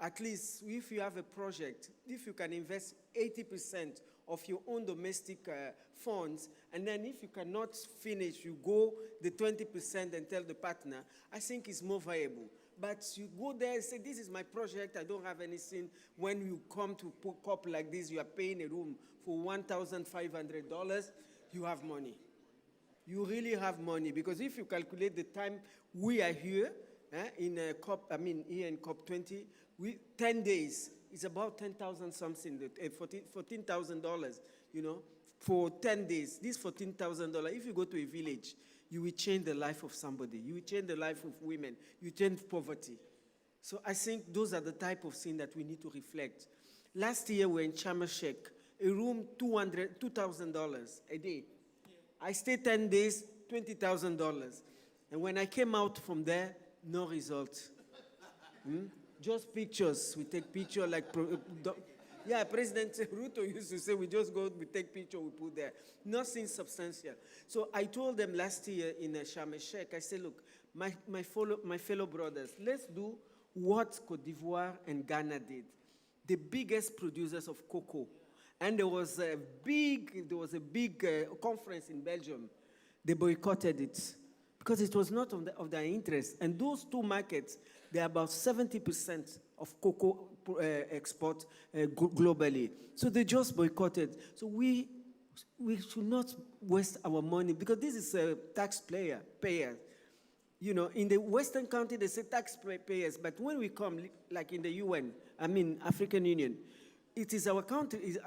at least if you have a project, if you can invest 80% of your own domestic funds, and then if you cannot finish, you go the 20% and tell the partner, I think it's more viable. But you go there and say, this is my project, I don't have anything. When you come to COP like this, you are paying a room for $1,500, you have money. You really have money, because if you calculate the time we are here, here in COP20, 10 days, it's about 10,000 something, $14,000, for 10 days. This $14,000, if you go to a village, you will change the life of somebody. You will change the life of women. You change poverty. So I think those are the type of things that we need to reflect. Last year, we were in Sharm el-Sheikh, a room, $2,000 a day. I stayed 10 days, $20,000. And when I came out from there, no result. Just pictures. We take picture like, President Ruto used to say, we just go, we take picture, we put there. Nothing substantial. So I told them last year in Sharm el-Sheikh, I said, look, my fellow brothers, let's do what Cote d'Ivoire and Ghana did. The biggest producers of cocoa. And there was a big conference in Belgium. They boycotted it because it was not of their interest. And those two markets, they are about 70% of cocoa export globally. So they just boycotted. So we should not waste our money, because this is a taxpayer. In the Western country, they say taxpayers, but when we come, like in the UN, African Union, it is our countries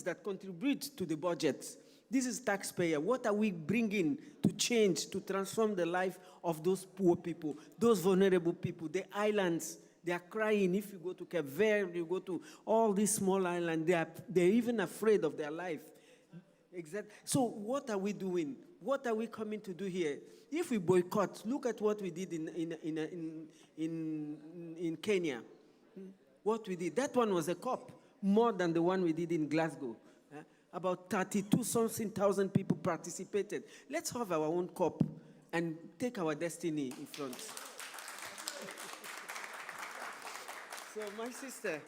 that contribute to the budget. This is taxpayer. What are we bringing to change, to transform the life of those poor people, those vulnerable people, the islands? They are crying. If you go to Cape Verde, you go to all these small islands, they're even afraid of their life. Exactly. So what are we doing? What are we coming to do here? If we boycott, look at what we did in Kenya. What we did. That one was a COP, more than the one we did in Glasgow. About 32,000 people participated. Let's have our own COP and take our destiny in front. So my sister,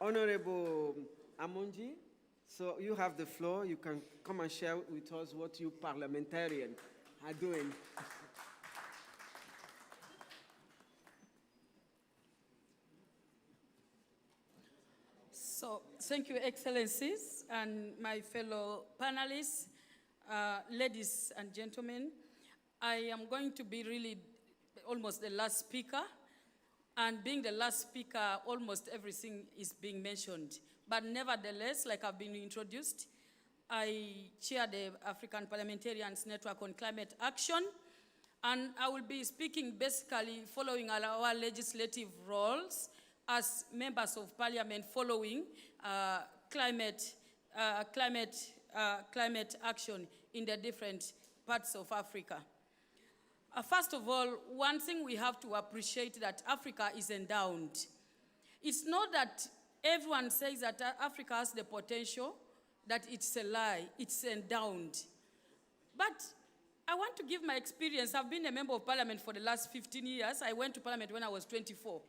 Honorable Amonji, so you have the floor. You can come and share with us what you parliamentarians are doing. So, thank you, Excellencies, and my fellow panelists, ladies and gentlemen. I am going to be really almost the last speaker, and being the last speaker, almost everything is being mentioned. But nevertheless, like I've been introduced, I chair the African Parliamentarians Network on Climate Action, and I will be speaking basically following our legislative roles as members of parliament following climate action in the different parts of Africa. First of all, one thing we have to appreciate that Africa is endowed. It's not that everyone says that Africa has the potential, that it's a lie, it's endowed. But I want to give my experience. I've been a member of parliament for the last 15 years. I went to parliament when I was 24.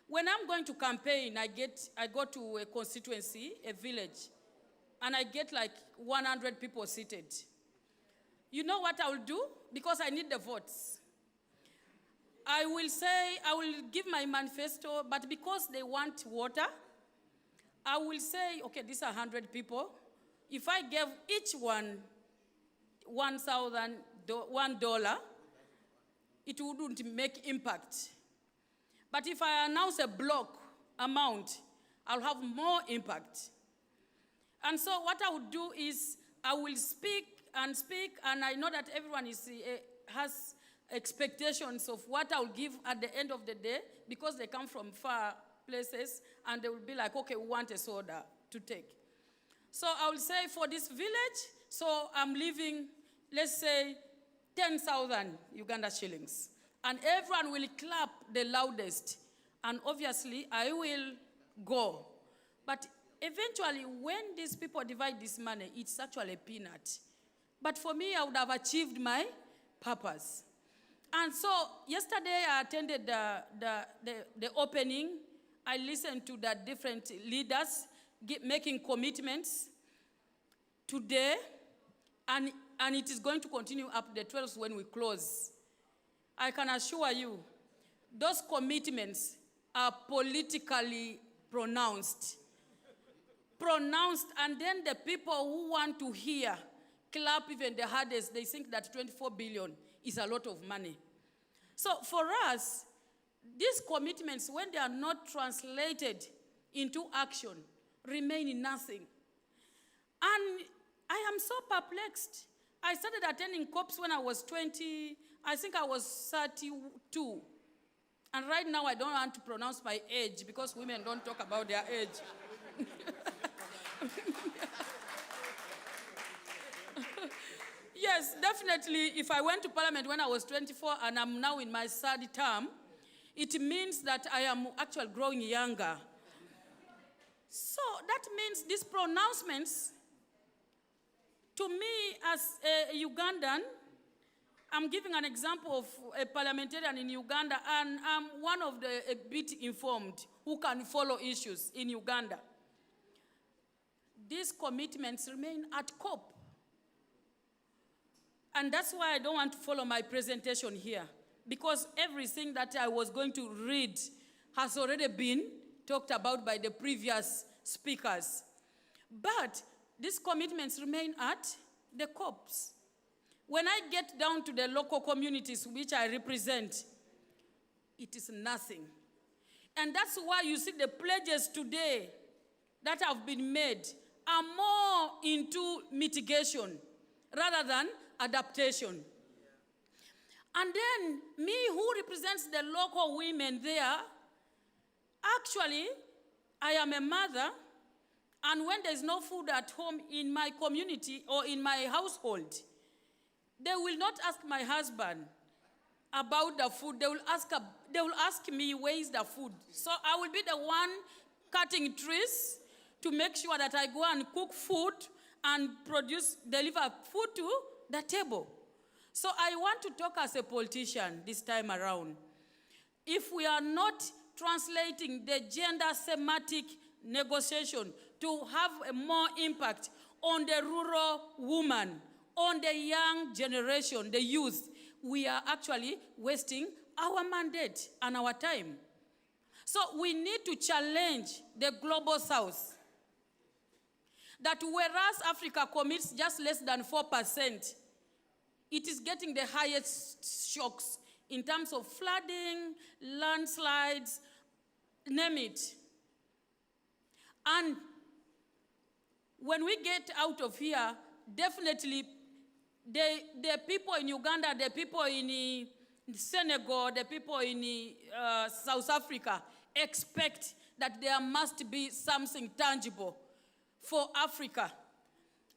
When I'm going to campaign, I go to a constituency, a village, and I get like 100 people seated. You know what I will do? Because I need the votes. I will say, I will give my manifesto, but because they want water, I will say, okay, these are 100 people. If I gave each one $1, it wouldn't make impact. But if I announce a block amount, I'll have more impact. And so what I would do is I will speak, and I know that everyone has expectations of what I'll give at the end of the day, because they come from far places, and they will be like, okay, we want a soda to take. So I will say for this village, so I'm leaving, let's say, 10,000 Uganda shillings. And everyone will clap the loudest. And obviously, I will go. But eventually, when these people divide this money, it's actually a peanut. But for me, I would have achieved my purpose. And so yesterday I attended the opening. I listened to the different leaders making commitments today, and it is going to continue up the 12th when we close. I can assure you, those commitments are politically pronounced. And then the people who want to hear clap even the hardest. They think that 24 billion is a lot of money. So for us, these commitments, when they are not translated into action, remain in nothing. And I am so perplexed. I started attending COPs when I was 20, I think I was 32. And right now I don't want to pronounce my age because women don't talk about their age. Yes, definitely, if I went to Parliament when I was 24 and I'm now in my third term, it means that I am actually growing younger. So that means these pronouncements, to me as a Ugandan, I'm giving an example of a parliamentarian in Uganda, and I'm one of the a bit informed who can follow issues in Uganda. These commitments remain at COP. And that's why I don't want to follow my presentation here, because everything that I was going to read has already been talked about by the previous speakers. But these commitments remain at the COPs. When I get down to the local communities which I represent, it is nothing. And that's why you see the pledges today that have been made are more into mitigation rather than adaptation. And then me, who represents the local women there, actually, I am a mother, and when there's no food at home in my community or in my household, they will not ask my husband about the food. They will ask me, where is the food? So I will be the one cutting trees to make sure that I go and cook food and deliver food to the table. So I want to talk as a politician this time around. If we are not translating the gender thematic negotiation to have a more impact on the rural woman, on the young generation, the youth, we are actually wasting our mandate and our time. So we need to challenge the global south, that whereas Africa commits just less than 4%, it is getting the highest shocks in terms of flooding, landslides, name it. And when we get out of here, definitely the people in Uganda, the people in Senegal, the people in South Africa expect that there must be something tangible for Africa.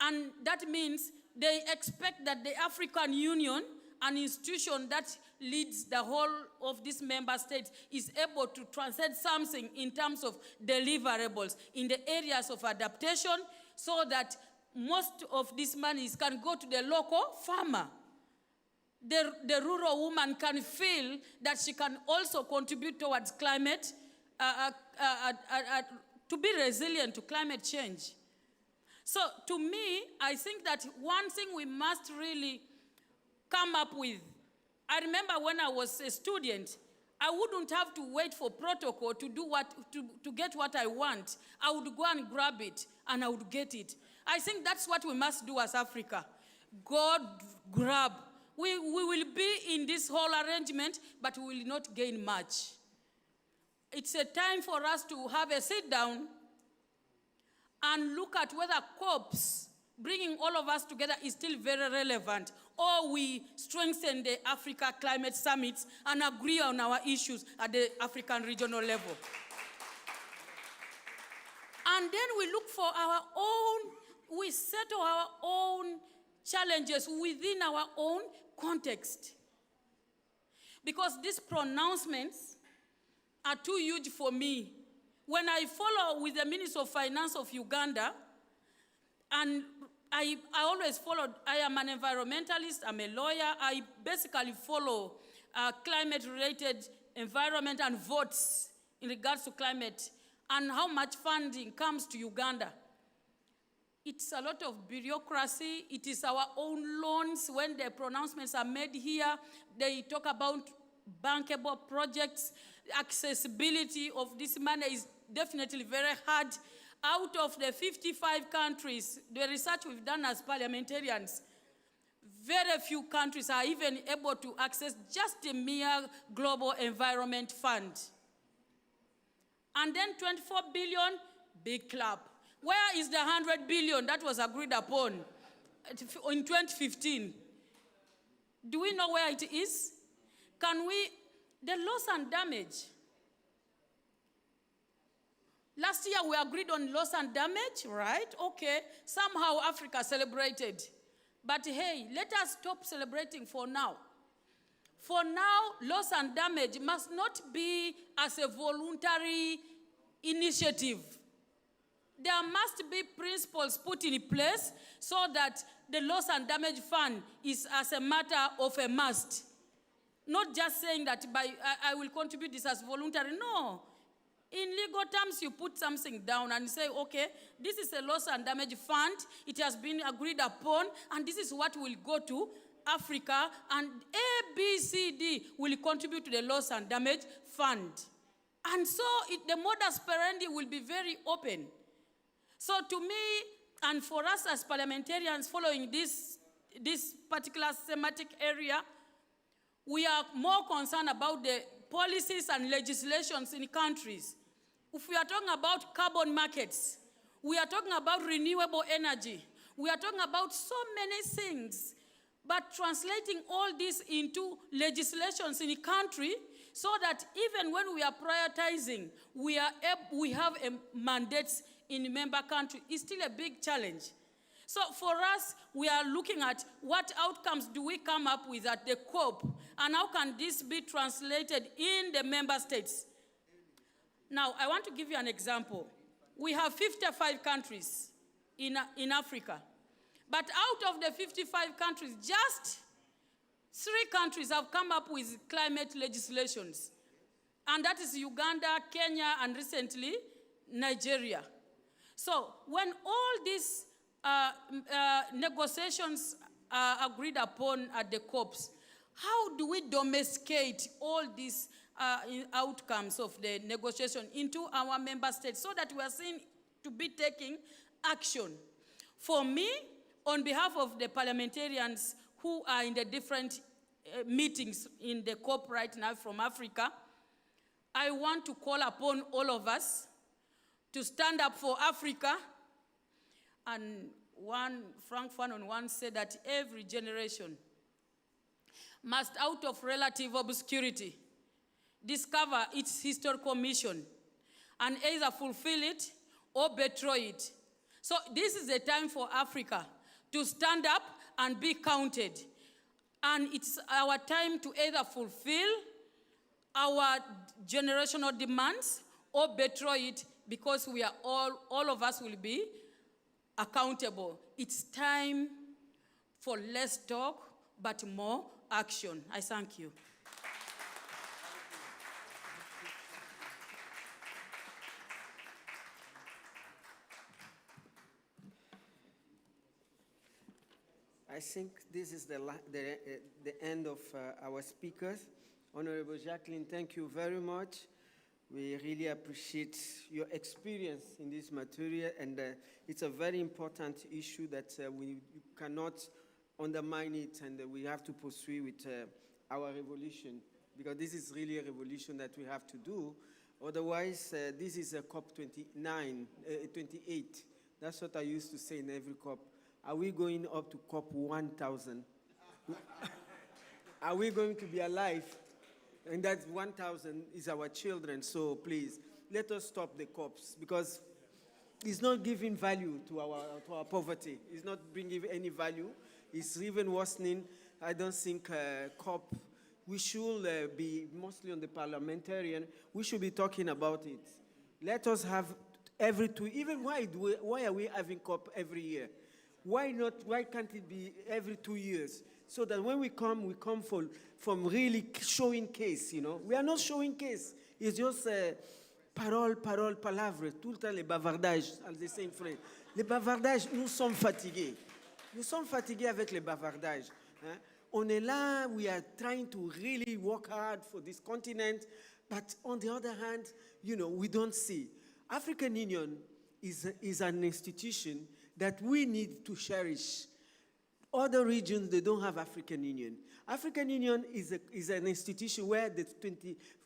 And that means they expect that the African Union, an institution that leads the whole of these member states, is able to translate something in terms of deliverables in the areas of adaptation, so that most of these monies can go to the local farmer. The rural woman can feel that she can also contribute towards climate, to be resilient to climate change. So to me, I think that one thing we must really come up with, I remember when I was a student, I wouldn't have to wait for protocol to get what I want. I would go and grab it, and I would get it. I think that's what we must do as Africa. Go grab. We will be in this whole arrangement, but we will not gain much. It's a time for us to have a sit down and look at whether COPs, bringing all of us together, is still very relevant, or we strengthen the Africa Climate Summits and agree on our issues at the African regional level. And then we look for our own, we settle our own challenges within our own context. Because these pronouncements are too huge for me. When I follow with the Minister of Finance of Uganda, and I always followed, I am an environmentalist, I'm a lawyer, I basically follow climate-related environment and votes in regards to climate and how much funding comes to Uganda. It's a lot of bureaucracy. It is our own loans. When the pronouncements are made here, they talk about bankable projects. Accessibility of this money is definitely very hard. Out of the 55 countries, the research we've done as parliamentarians, very few countries are even able to access just a mere global environment fund. And then 24 billion, big clap. Where is the 100 billion that was agreed upon in 2015? Do we know where it is? Can we, the loss and damage. Last year we agreed on loss and damage, right? Okay, somehow Africa celebrated. But hey, let us stop celebrating for now. For now, loss and damage must not be as a voluntary initiative. There must be principles put in place so that the loss and damage fund is as a matter of a must. Not just saying that I will contribute this as voluntary. No. In legal terms, you put something down and say, okay, this is a loss and damage fund. It has been agreed upon, and this is what will go to Africa, and A, B, C, D will contribute to the loss and damage fund. And so the modus operandi will be very open. So to me, and for us as parliamentarians following this particular thematic area, we are more concerned about the policies and legislations in countries. If we are talking about carbon markets, we are talking about renewable energy, we are talking about so many things, but translating all this into legislations in a country so that even when we are prioritizing, we have mandates in member country is still a big challenge. So for us, we are looking at what outcomes do we come up with at the COP, and how can this be translated in the member states. Now, I want to give you an example. We have 55 countries in Africa, but out of the 55 countries, just 3 countries have come up with climate legislations, and that is Uganda, Kenya, and recently, Nigeria. So when all these negotiations are agreed upon at the COPs, how do we domesticate all these outcomes of the negotiation into our member states so that we are seen to be taking action? For me, on behalf of the parliamentarians who are in the different meetings in the COP right now from Africa, I want to call upon all of us to stand up for Africa. And Frank Fanon once said that every generation must, out of relative obscurity, discover its historical mission and either fulfill it or betray it. So this is a time for Africa to stand up and be counted. And it's our time to either fulfill our generational demands or betray it, because we are all of us will be accountable. It's time for less talk, but more action. I thank you. I think this is the end of our speakers. Honorable Jacqueline, thank you very much. We really appreciate your experience in this material, and it's a very important issue that we cannot undermine it, and we have to pursue with our revolution, because this is really a revolution that we have to do. Otherwise, this is a COP29, 28. That's what I used to say in every COP. Are we going up to COP 1000? Are we going to be alive? And that 1,000 is our children. So please, let us stop the COPs, because it's not giving value to our poverty. It's not bringing any value. It's even worsening. I don't think COP, we should be mostly on the parliamentarian. We should be talking about it. Let us have every 2, even why are we having COP every year? Why not? Why can't it be every 2 years? So that when we come from really showing case, you know. We are not showing case. It's just parole, palavre. Tout le temps les bavardages, as they say in French. Les bavardages, nous sommes fatigués. Nous sommes fatigués avec les bavardages. Hein? On est là, we are trying to really work hard for this continent, but on the other hand, you know, we don't see. African Union is an institution that we need to cherish. Other regions, they don't have African Union. African Union is an institution where the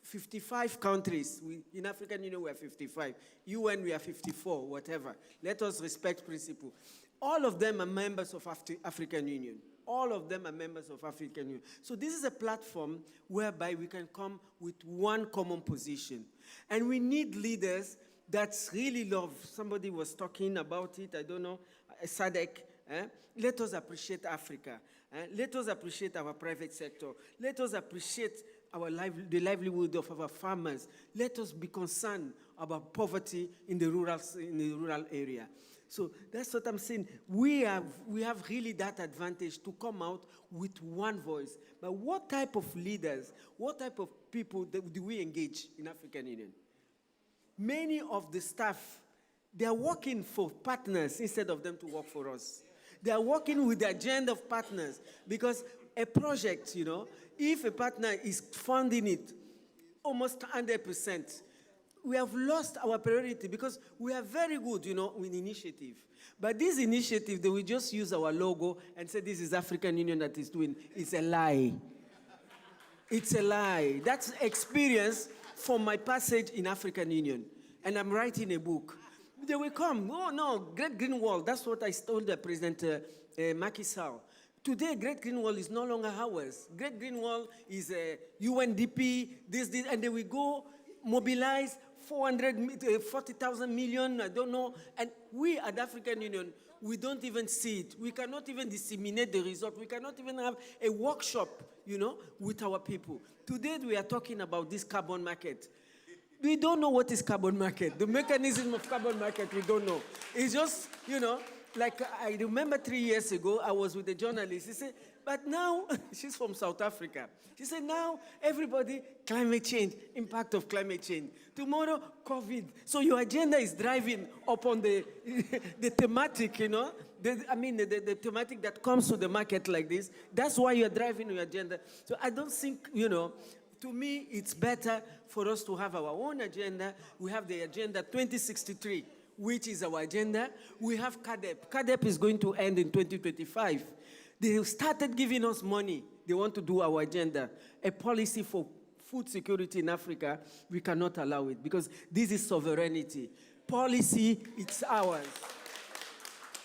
55 countries, in African Union we are 55, UN we are 54, whatever. Let us respect principle. All of them are members of African Union. All of them are members of African Union. So this is a platform whereby we can come with one common position. And we need leaders that really love. Somebody was talking about it, I don't know, SADC. Let us appreciate Africa. Let us appreciate our private sector. Let us appreciate the livelihood of our farmers. Let us be concerned about poverty in the rural area. So that's what I'm saying. We have really that advantage to come out with one voice. But what type of leaders, what type of people do we engage in African Union? Many of the staff, they are working for partners instead of them to work for us. They are working with the agenda of partners because a project, you know, if a partner is funding it almost 100%, we have lost our priority because we are very good, you know, with initiative. But this initiative, they will just use our logo and say this is African Union that is doing. It's a lie. It's a lie. That's experience from my passage in African Union. And I'm writing a book. They will come. Oh, no, Great Green Wall. That's what I told the President Macky Sall. Today, Great Green Wall is no longer ours. Great Green Wall is UNDP, this, and they will go mobilize 40,000 million, I don't know. And we at the African Union, we don't even see it. We cannot even disseminate the result. We cannot even have a workshop, you know, with our people. Today, we are talking about this carbon market. We don't know what is carbon market. The mechanism of carbon market, we don't know. It's just, you know, like I remember 3 years ago, I was with a journalist. He said, but now, she's from South Africa. She said, now everybody, climate change, impact of climate change. Tomorrow, COVID. So your agenda is driving upon the thematic, you know, the thematic that comes to the market like this. That's why you're driving your agenda. So I don't think, you know, to me, it's better for us to have our own agenda. We have the Agenda 2063, which is our agenda. We have CADEP. CADEP is going to end in 2025. They started giving us money. They want to do our agenda. A policy for food security in Africa, we cannot allow it because this is sovereignty. Policy, it's ours.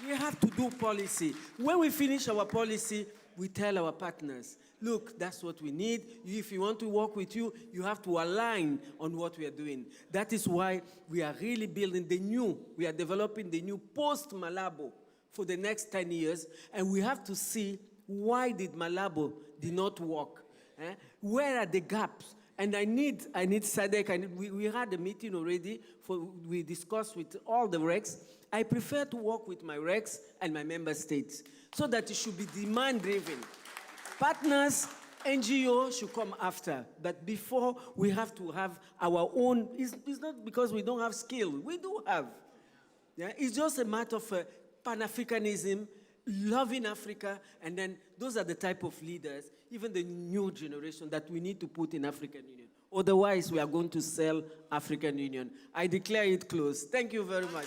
We have to do policy. When we finish our policy, we tell our partners, look, that's what we need. If we want to work with you, you have to align on what we are doing. That is why we are really building we are developing the new post-Malabo for the next 10 years, and we have to see why did Malabo did not work. Where are the gaps? And I need SADC. We had a meeting already. We discussed with all the RECs. I prefer to work with my RECs and my member states so that it should be demand-driven. Partners, NGO should come after. But before, we have to have our own. It's not because we don't have skill. We do have. Yeah? It's just a matter of Pan-Africanism, loving Africa, and then those are the type of leaders, even the new generation, that we need to put in African Union. Otherwise, we are going to sell African Union. I declare it closed. Thank you very much.